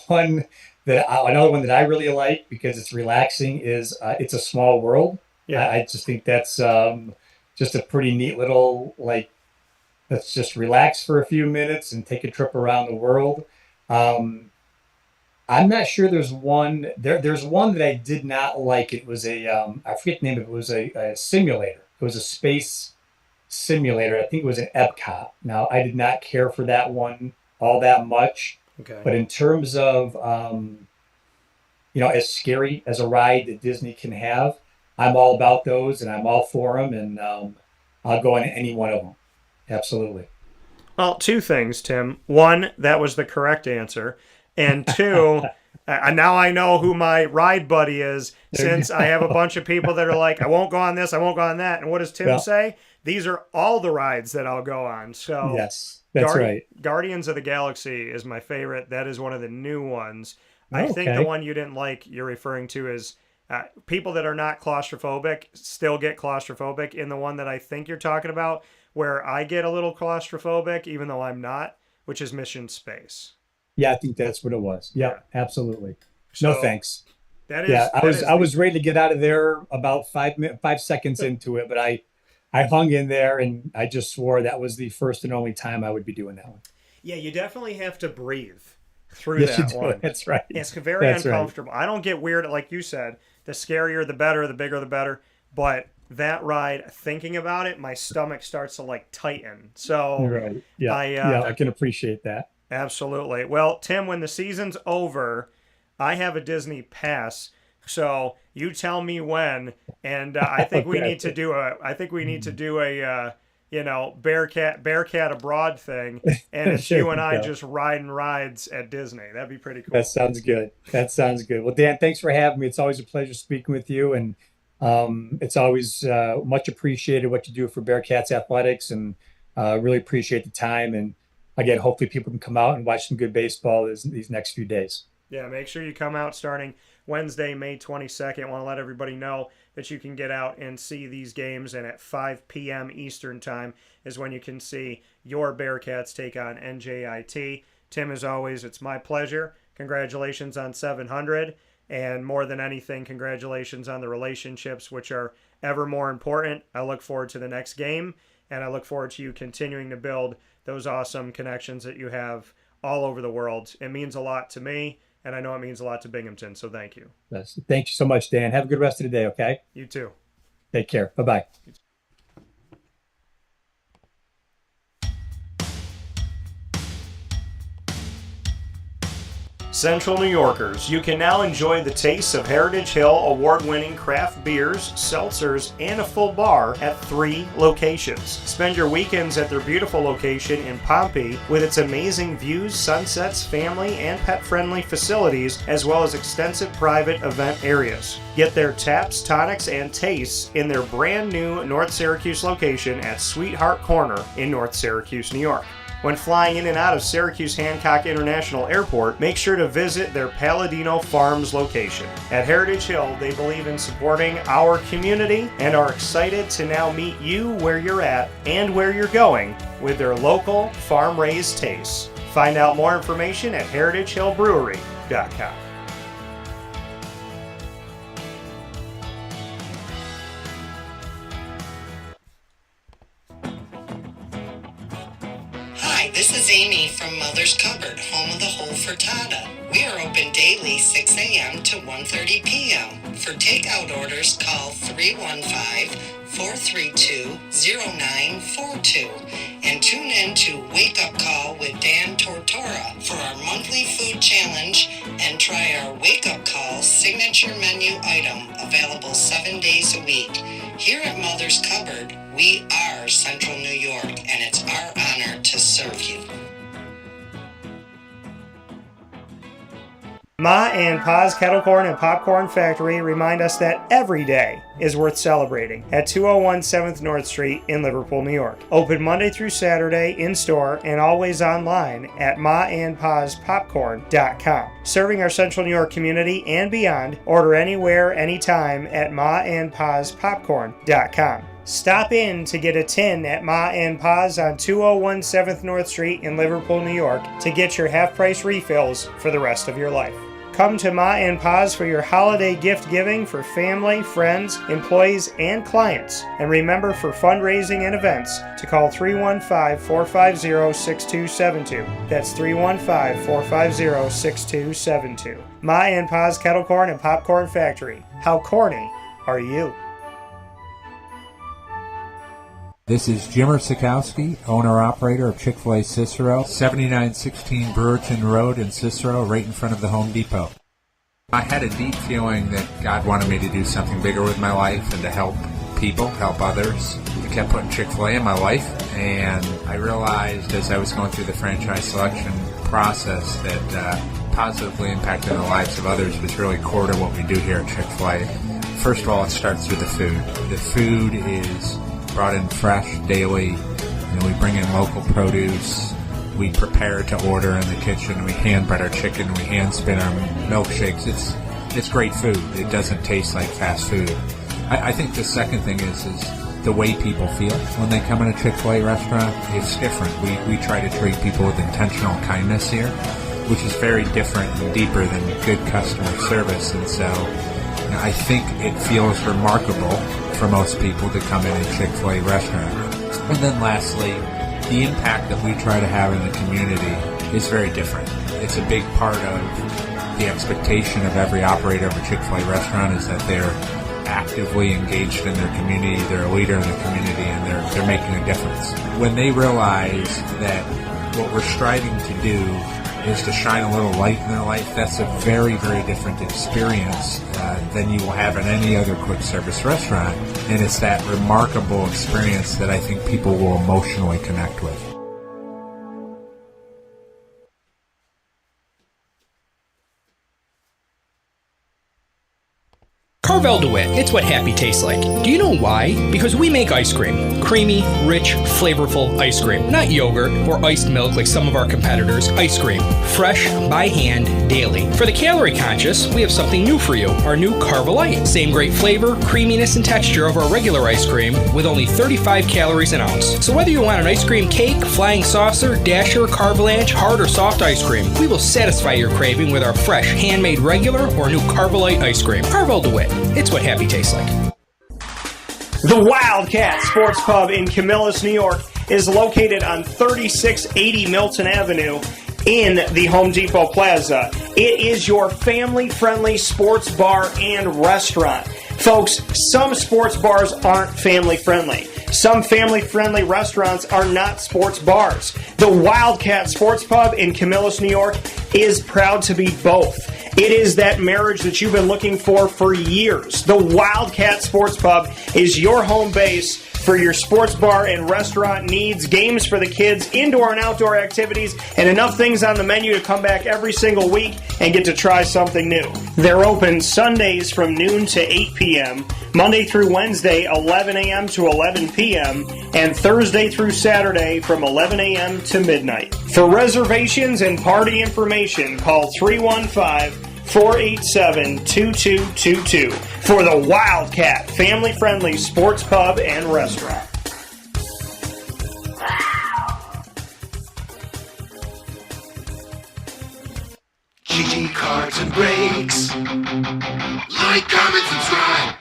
one another one that I really like because it's relaxing is It's a Small World. Yeah. I just think that's just a pretty neat little, like, let's just relax for a few minutes and take a trip around the world. I'm not sure there's one. There's one that I did not like. It was I forget the name of it. It was a simulator. It was a space simulator. I think it was an Epcot. Now, I did not care for that one all that much. Okay. But in terms of as scary as a ride that Disney can have, I'm all about those, and I'm all for them, and I'll go on any one of them. Absolutely. Well, two things, Tim. One, that was the correct answer. And two, now I know who my ride buddy is, since I have a bunch of people that are like, I won't go on this, I won't go on that. And what does Tim say? These are all the rides that I'll go on. So yes, that's right. Guardians of the Galaxy is my favorite. That is one of the new ones. I think the one you didn't like, you're referring to is people that are not claustrophobic still get claustrophobic. In the one that I think you're talking about, where I get a little claustrophobic, even though I'm not, which is Mission Space. Yeah, I think that's what it was. Yeah, absolutely. So, no thanks. That is. I was ready to get out of there about 5 seconds into it, but I hung in there, and I just swore that was the first and only time I would be doing that one. Yeah, you definitely have to breathe through that one. That's right. It's very uncomfortable. Right. I don't get weird, like you said. The scarier, the better. The bigger, the better. But that ride, thinking about it, my stomach starts to like tighten. So right. Yeah, I can appreciate that. Absolutely. Well, Tim, when the season's over, I have a Disney pass. So you tell me when, and I think we need to do a Bearcat Abroad thing, and it's you and I just riding rides at Disney. That'd be pretty cool. That sounds good. Well, Dan, thanks for having me. It's always a pleasure speaking with you, and it's always much appreciated what you do for Bearcats athletics, and really appreciate the time. And again, hopefully people can come out and watch some good baseball these next few days. Yeah, make sure you come out starting Wednesday, May 22nd. I want to let everybody know that you can get out and see these games, and at 5 p.m. Eastern Time is when you can see your Bearcats take on NJIT. Tim, as always, it's my pleasure. Congratulations on 700, and more than anything, congratulations on the relationships, which are ever more important. I look forward to the next game, and I look forward to you continuing to build those awesome connections that you have all over the world. It means a lot to me, and I know it means a lot to Binghamton, so thank you. Yes. Thank you so much, Dan. Have a good rest of the day, okay? You too. Take care. Bye-bye. Central New Yorkers, you can now enjoy the taste of Heritage Hill award-winning craft beers, seltzers, and a full bar at 3 locations. Spend your weekends at their beautiful location in Pompey with its amazing views, sunsets, family, and pet-friendly facilities, as well as extensive private event areas. Get their taps, tonics, and tastes in their brand new North Syracuse location at Sweetheart Corner in North Syracuse, New York. When flying in and out of Syracuse Hancock International Airport, make sure to visit their Palladino Farms location. At Heritage Hill, they believe in supporting our community and are excited to now meet you where you're at and where you're going with their local farm-raised tastes. Find out more information at heritagehillbrewery.com. Hi, this is Amy from Mother's Cupboard, home of the whole frittata. We are open daily 6 a.m. to 1:30 p.m. For takeout orders, call 315-432-0942 and tune in to Wake Up Call with Dan Tortora for our monthly food challenge and try our Wake Up Call signature menu item available 7 days a week. Here at Mother's Cupboard, we are Central New York, and it's our honor to serve you. Ma and Pa's Kettle Corn and Popcorn Factory remind us that every day is worth celebrating at 201 7th North Street in Liverpool, New York. Open Monday through Saturday in-store and always online at maandpaspopcorn.com. Serving our Central New York community and beyond, order anywhere, anytime at maandpaspopcorn.com. Stop in to get a tin at Ma and Pa's on 201 7th North Street in Liverpool, New York to get your half-price refills for the rest of your life. Come to Ma and Pa's for your holiday gift giving for family, friends, employees, and clients. And remember, for fundraising and events, to call 315-450-6272. That's 315-450-6272. Ma and Pa's Kettle Corn and Popcorn Factory. How corny are you? This is Jimmer Sikowski, owner-operator of Chick-fil-A Cicero, 7916 Brewerton Road in Cicero, right in front of the Home Depot. I had a deep feeling that God wanted me to do something bigger with my life and to help people, help others. I kept putting Chick-fil-A in my life, and I realized as I was going through the franchise selection process that positively impacting the lives of others was really core to what we do here at Chick-fil-A. First of all, it starts with the food. The food is brought in fresh daily. We bring in local produce. We prepare to order in the kitchen. We hand bread our chicken. We hand spin our milkshakes. It's great food. It doesn't taste like fast food. I think the second thing is the way people feel when they come in a Chick-fil-A restaurant. It's different. We try to treat people with intentional kindness here, which is very different and deeper than good customer service. And so I think it feels remarkable for most people to come in a Chick-fil-A restaurant. And then lastly, the impact that we try to have in the community is very different. It's a big part of the expectation of every operator of a Chick-fil-A restaurant is that they're actively engaged in their community, they're a leader in the community, and they're making a difference. When they realize that what we're striving to do is to shine a little light in their life, that's a very, very different experience than you will have in any other quick service restaurant. And it's that remarkable experience that I think people will emotionally connect with. Carvel DeWitt, it's what happy tastes like. Do you know why? Because we make ice cream. Creamy, rich, flavorful ice cream. Not yogurt or iced milk like some of our competitors. Ice cream. Fresh, by hand, daily. For the calorie conscious, we have something new for you. Our new Carvelite. Same great flavor, creaminess, and texture of our regular ice cream with only 35 calories an ounce. So whether you want an ice cream cake, flying saucer, dasher, carvalanche, hard or soft ice cream, we will satisfy your craving with our fresh, handmade regular or new Carvelite ice cream. Carvel DeWitt. It's what happy tastes like. The Wildcat Sports Pub in Camillus, New York is located on 3680 Milton Avenue in the Home Depot Plaza. It is your family-friendly sports bar and restaurant. Folks, some sports bars aren't family-friendly. Some family-friendly restaurants are not sports bars. The Wildcat Sports Pub in Camillus, New York is proud to be both. It is that marriage that you've been looking for years. The Wildcat Sports Pub is your home base for your sports bar and restaurant needs, games for the kids, indoor and outdoor activities, and enough things on the menu to come back every single week and get to try something new. They're open Sundays from noon to 8 p.m., Monday through Wednesday, 11 a.m. to 11 p.m., and Thursday through Saturday from 11 a.m. to midnight. For reservations and party information, call 315-487-2222 for the Wildcat family-friendly sports pub and restaurant. GG Cards and Breaks. Like, comment, subscribe.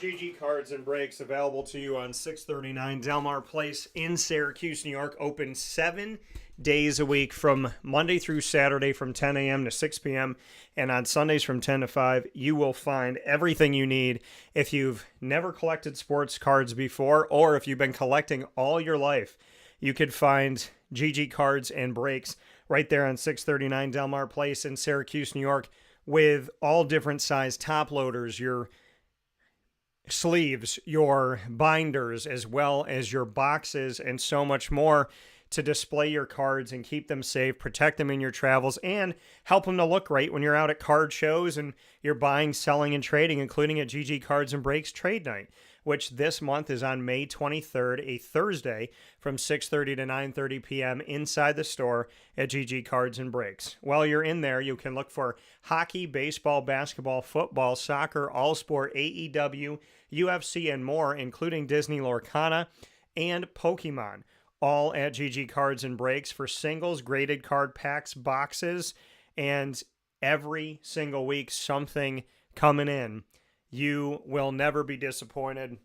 GG Cards and Breaks available to you on 639 Delmar Place in Syracuse, New York. Open 7 days a week from Monday through Saturday from 10 a.m. to 6 p.m. And on Sundays from 10 to 5, you will find everything you need. If you've never collected sports cards before, or if you've been collecting all your life, you could find GG Cards and Breaks right there on 639 Delmar Place in Syracuse, New York, with all different size top loaders, your sleeves, your binders, as well as your boxes, and so much more to display your cards and keep them safe, protect them in your travels, and help them to look great when you're out at card shows and you're buying, selling, and trading, including at GG Cards and Breaks Trade Night, which this month is on May 23rd, a Thursday, from 6:30 to 9:30 p.m. inside the store at GG Cards and Breaks. While you're in there, you can look for hockey, baseball, basketball, football, soccer, all sport, AEW, UFC, and more, including Disney Lorcana and Pokemon, all at GG Cards and Breaks for singles, graded card packs, boxes, and every single week something coming in. You will never be disappointed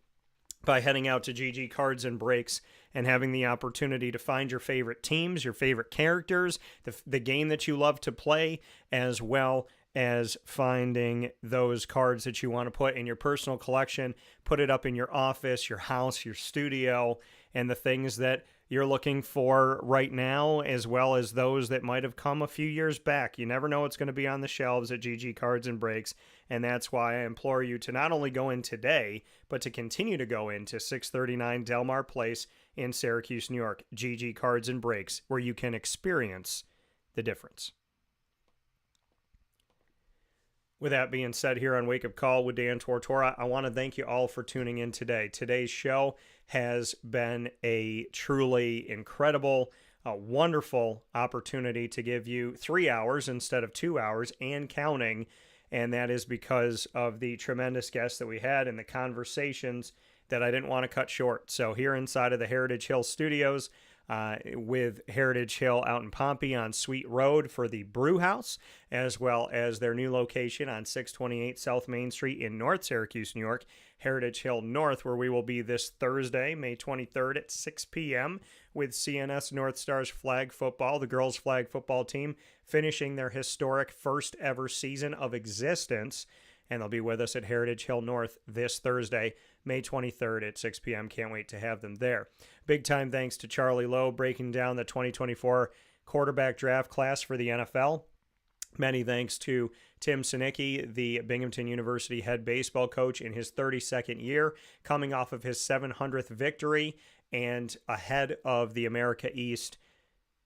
by heading out to GG Cards and Breaks and having the opportunity to find your favorite teams, your favorite characters, the game that you love to play, as well as finding those cards that you want to put in your personal collection, put it up in your office, your house, your studio, and the things that you're looking for right now, as well as those that might have come a few years back. You never know what's going to be on the shelves at GG Cards and Breaks, and that's why I implore you to not only go in today, but to continue to go into 639 Delmar Place in Syracuse, New York, GG Cards and Breaks, where you can experience the difference. With that being said, here on Wake Up Call with Dan Tortora, I want to thank you all for tuning in today. Today's show has been a truly incredible, wonderful opportunity to give you 3 hours instead of 2 hours and counting, and that is because of the tremendous guests that we had and the conversations that I didn't want to cut short. So here inside of the Heritage Hill Studios, with Heritage Hill out in Pompey on Sweet Road for the Brew House, as well as their new location on 628 South Main Street in North Syracuse, New York, Heritage Hill North, where we will be this Thursday, May 23rd at 6 p.m. with CNS North Stars flag football, the girls flag football team, finishing their historic first ever season of existence. And they'll be with us at Heritage Hill North this Thursday, May 23rd at 6 p.m. Can't wait to have them there. Big time thanks to Charley Loeb breaking down the 2024 quarterback draft class for the NFL. Many thanks to Tim Sinicki, the Binghamton University head baseball coach in his 32nd year, coming off of his 700th victory and ahead of the America East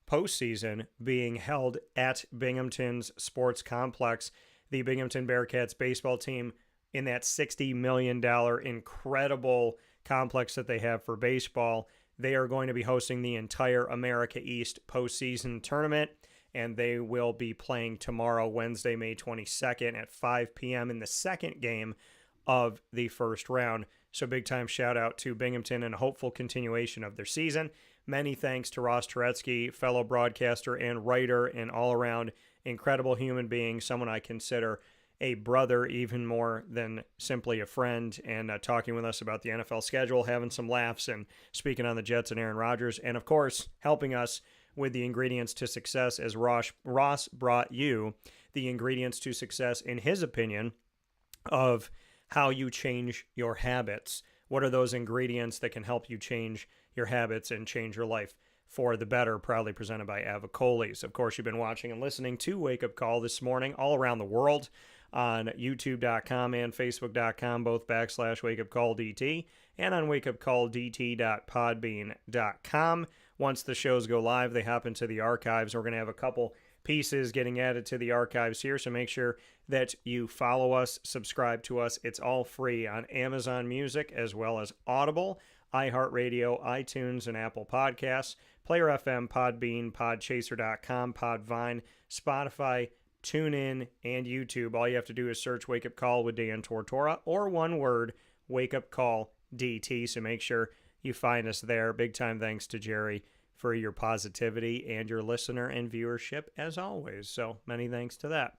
postseason being held at Binghamton's sports complex. The Binghamton Bearcats baseball team in that $60 million incredible complex that they have for baseball. They are going to be hosting the entire America East postseason tournament, and they will be playing tomorrow, Wednesday, May 22nd at 5 p.m. in the second game of the first round. So big time shout out to Binghamton and a hopeful continuation of their season. Many thanks to Ross Turetsky, fellow broadcaster and writer and all around incredible human being, someone I consider a brother even more than simply a friend, and talking with us about the NFL schedule, having some laughs, and speaking on the Jets and Aaron Rodgers, and of course helping us with the ingredients to success as Ross brought you the ingredients to success in his opinion of how you change your habits. What are those ingredients that can help you change your habits and change your life for the better? Proudly presented by Avicolli. Of course, you've been watching and listening to Wake Up Call this morning all around the world on youtube.com and facebook.com, both /wakeupcalldt, and on wakeupcalldt.podbean.com. Once the shows go live, they hop into the archives. We're going to have a couple pieces getting added to the archives here, so make sure that you follow us, subscribe to us. It's all free on Amazon Music as well as Audible, iHeartRadio, iTunes, and Apple Podcasts, Player FM, Podbean, Podchaser.com, Podvine, Spotify, TuneIn, and YouTube. All you have to do is search Wake Up Call with Dan Tortora, or one word, Wake Up Call DT, so make sure you find us there. Big time thanks to Jerry for your positivity and your listener and viewership as always. So many thanks to that.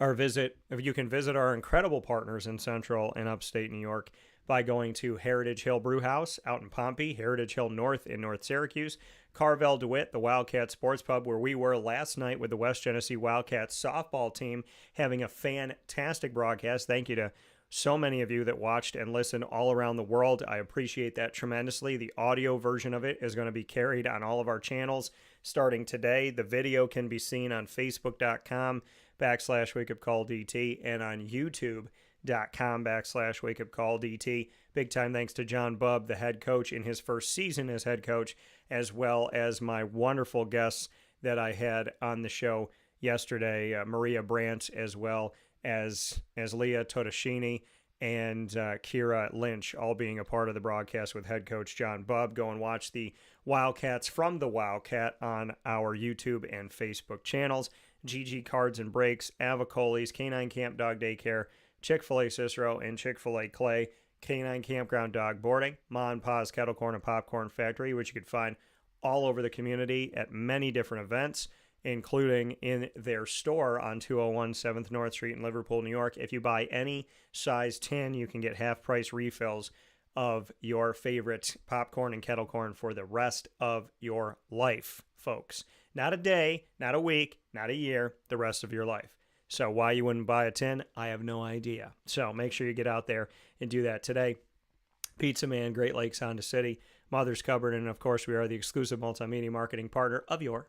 You can visit our incredible partners in Central and Upstate New York by going to Heritage Hill Brew House out in Pompey, Heritage Hill North in North Syracuse, Carvel DeWitt, the Wildcat Sports Pub, where we were last night with the West Genesee Wildcats softball team, having a fantastic broadcast. Thank you to so many of you that watched and listened all around the world. I appreciate that tremendously. The audio version of it is going to be carried on all of our channels starting today. The video can be seen on facebook.com /wakeupcalldt and on youtube.com /wakeupcalldt. Big time thanks to John Bubb, the head coach in his first season as head coach, as well as my wonderful guests that I had on the show yesterday, Maria Brandt, as well as Leah Totoshini and Kira Lynch, all being a part of the broadcast with head coach John Bubb. Go and watch the Wildcats from the Wildcat on our YouTube and Facebook channels. GG Cards and Breaks, Avicolli's, Canine Camp Dog Daycare, Chick-fil-A Cicero, and Chick-fil-A Clay, Canine Campground Dog Boarding, Ma and Pa's Kettle Corn and Popcorn Factory, which you can find all over the community at many different events, including in their store on 201 7th North Street in Liverpool, New York. If you buy any size tin, you can get half-price refills of your favorite popcorn and kettle corn for the rest of your life, folks. not a day, not a week, not a year, the rest of your life. So why you wouldn't buy a tin, I have no idea. So make sure you get out there and do that today. Pizza Man, Great Lakes, Honda City, Mother's Cupboard, and of course we are the exclusive multimedia marketing partner of your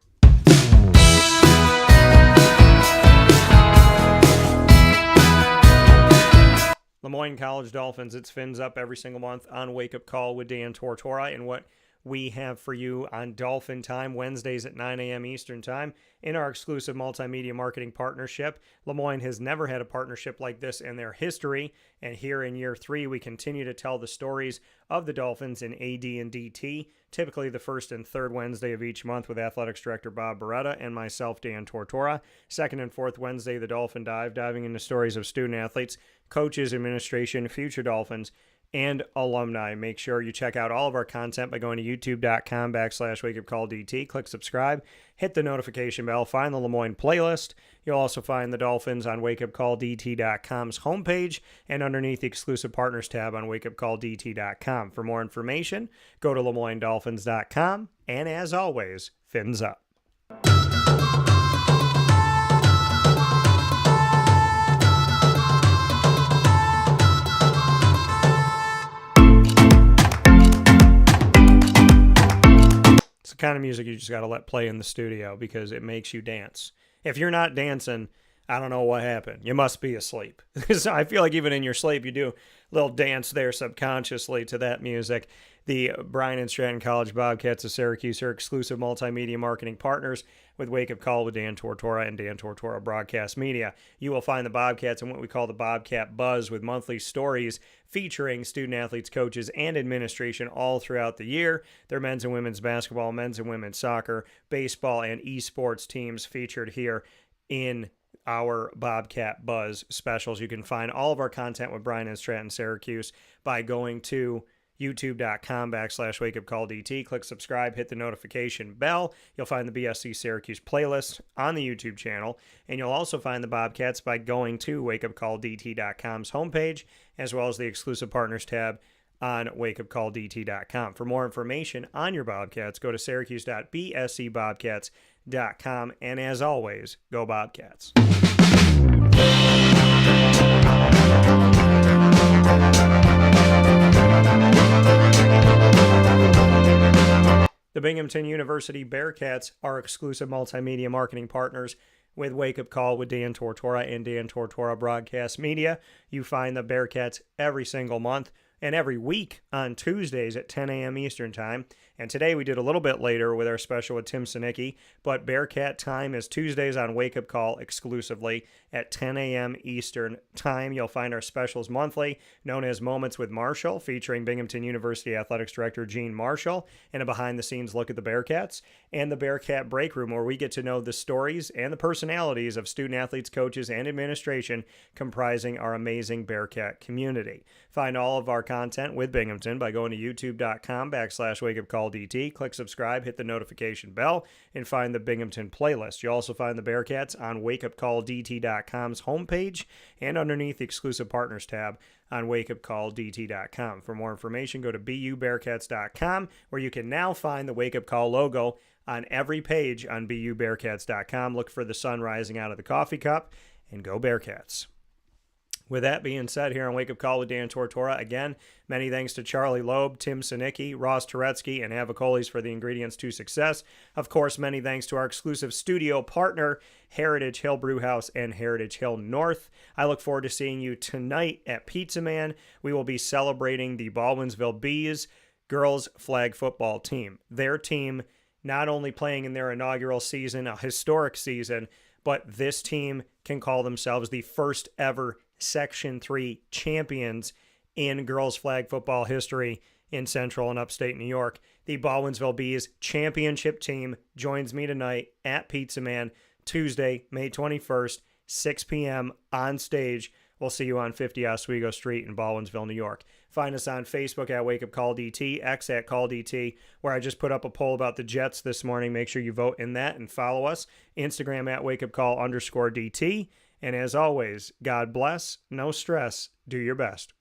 Lemoyne College Dolphins. It's Fins Up every single month on Wake Up Call with Dan Tortora, and what we have for you on Dolphin Time, Wednesdays at 9 a.m. Eastern Time, in our exclusive multimedia marketing partnership. Lemoyne has never had a partnership like this in their history, and here in year 3, we continue to tell the stories of the Dolphins in AD and DT, typically the first and third Wednesday of each month with Athletics Director Bob Beretta and myself, Dan Tortora. Second and fourth Wednesday, the Dolphin Dive, diving into stories of student athletes, coaches, administration, future Dolphins, and alumni. Make sure you check out all of our content by going to youtube.com/wakeupcalldt. Click subscribe, hit the notification bell, find the Lemoyne playlist. You'll also find the Dolphins on wakeupcalldt.com's homepage and underneath the exclusive partners tab on wakeupcalldt.com. For more information, go to LemoyneDolphins.com, and as always, Fins Up. It's the kind of music you just got to let play in the studio because it makes you dance. If you're not dancing, I don't know what happened. You must be asleep. So I feel like even in your sleep, you do a little dance there subconsciously to that music. The Bryan and Stratton College Bobcats of Syracuse are exclusive multimedia marketing partners with Wake Up Call with Dan Tortora and Dan Tortora Broadcast Media. You will find the Bobcats in what we call the Bobcat Buzz, with monthly stories featuring student athletes, coaches, and administration all throughout the year. Their men's and women's basketball, men's and women's soccer, baseball, and esports teams featured here in our Bobcat Buzz specials. You can find all of our content with Bryan and Stratton Syracuse by going to youtube.com/wakeupcalldt. Click subscribe, hit the notification bell. You'll find the BSC Syracuse playlist on the YouTube channel, and you'll also find the Bobcats by going to wakeupcalldt.com's homepage, as well as the exclusive partners tab on wakeupcalldt.com. For more information on your Bobcats, go to syracuse.bscbobcats.com, and as always, go Bobcats. The Binghamton University Bearcats are exclusive multimedia marketing partners with Wake Up Call with Dan Tortora and Dan Tortora Broadcast Media. You find the Bearcats every single month and every week on Tuesdays at 10 a.m. Eastern Time. And today we did a little bit later with our special with Tim Sinicki, but Bearcat time is Tuesdays on Wake Up Call exclusively at 10 a.m. Eastern Time. You'll find our specials monthly, known as Moments with Marshall, featuring Binghamton University Athletics Director Gene Marshall, and a behind-the-scenes look at the Bearcats, and the Bearcat Break Room, where we get to know the stories and the personalities of student athletes, coaches, and administration comprising our amazing Bearcat community. Find all of our content with Binghamton by going to youtube.com/wakeupcalldt. Click subscribe, hit the notification bell, and find the Binghamton playlist. You'll also find the Bearcats on wakeupcalldt.com's homepage and underneath the exclusive partners tab on wakeupcalldt.com. For more information, go to bubearcats.com, where you can now find the Wake Up Call logo on every page on bubearcats.com. Look for the sun rising out of the coffee cup, and go Bearcats. With that being said, here on Wake Up Call with Dan Tortora, again, many thanks to Charley Loeb, Tim Sinicki, Ross Turetsky, and Avicolli for the ingredients to success. Of course, many thanks to our exclusive studio partner, Heritage Hill Brewhouse and Heritage Hill North. I look forward to seeing you tonight at Pizza Man. We will be celebrating the Baldwinsville Bees girls flag football team. Their team not only playing in their inaugural season, a historic season, but this team can call themselves the first ever Section 3 champions in girls flag football history in Central and Upstate New York. The Baldwinsville Bees championship team joins me tonight at Pizza Man, Tuesday, May 21st, 6 p.m. on stage. We'll see you on 50 Oswego Street in Baldwinsville, New York. Find us on Facebook at Wake Up Call DT, X at Call DT, where I just put up a poll about the Jets this morning. Make sure you vote in that and follow us. Instagram at wakeupcall_DT. And as always, God bless, no stress, do your best.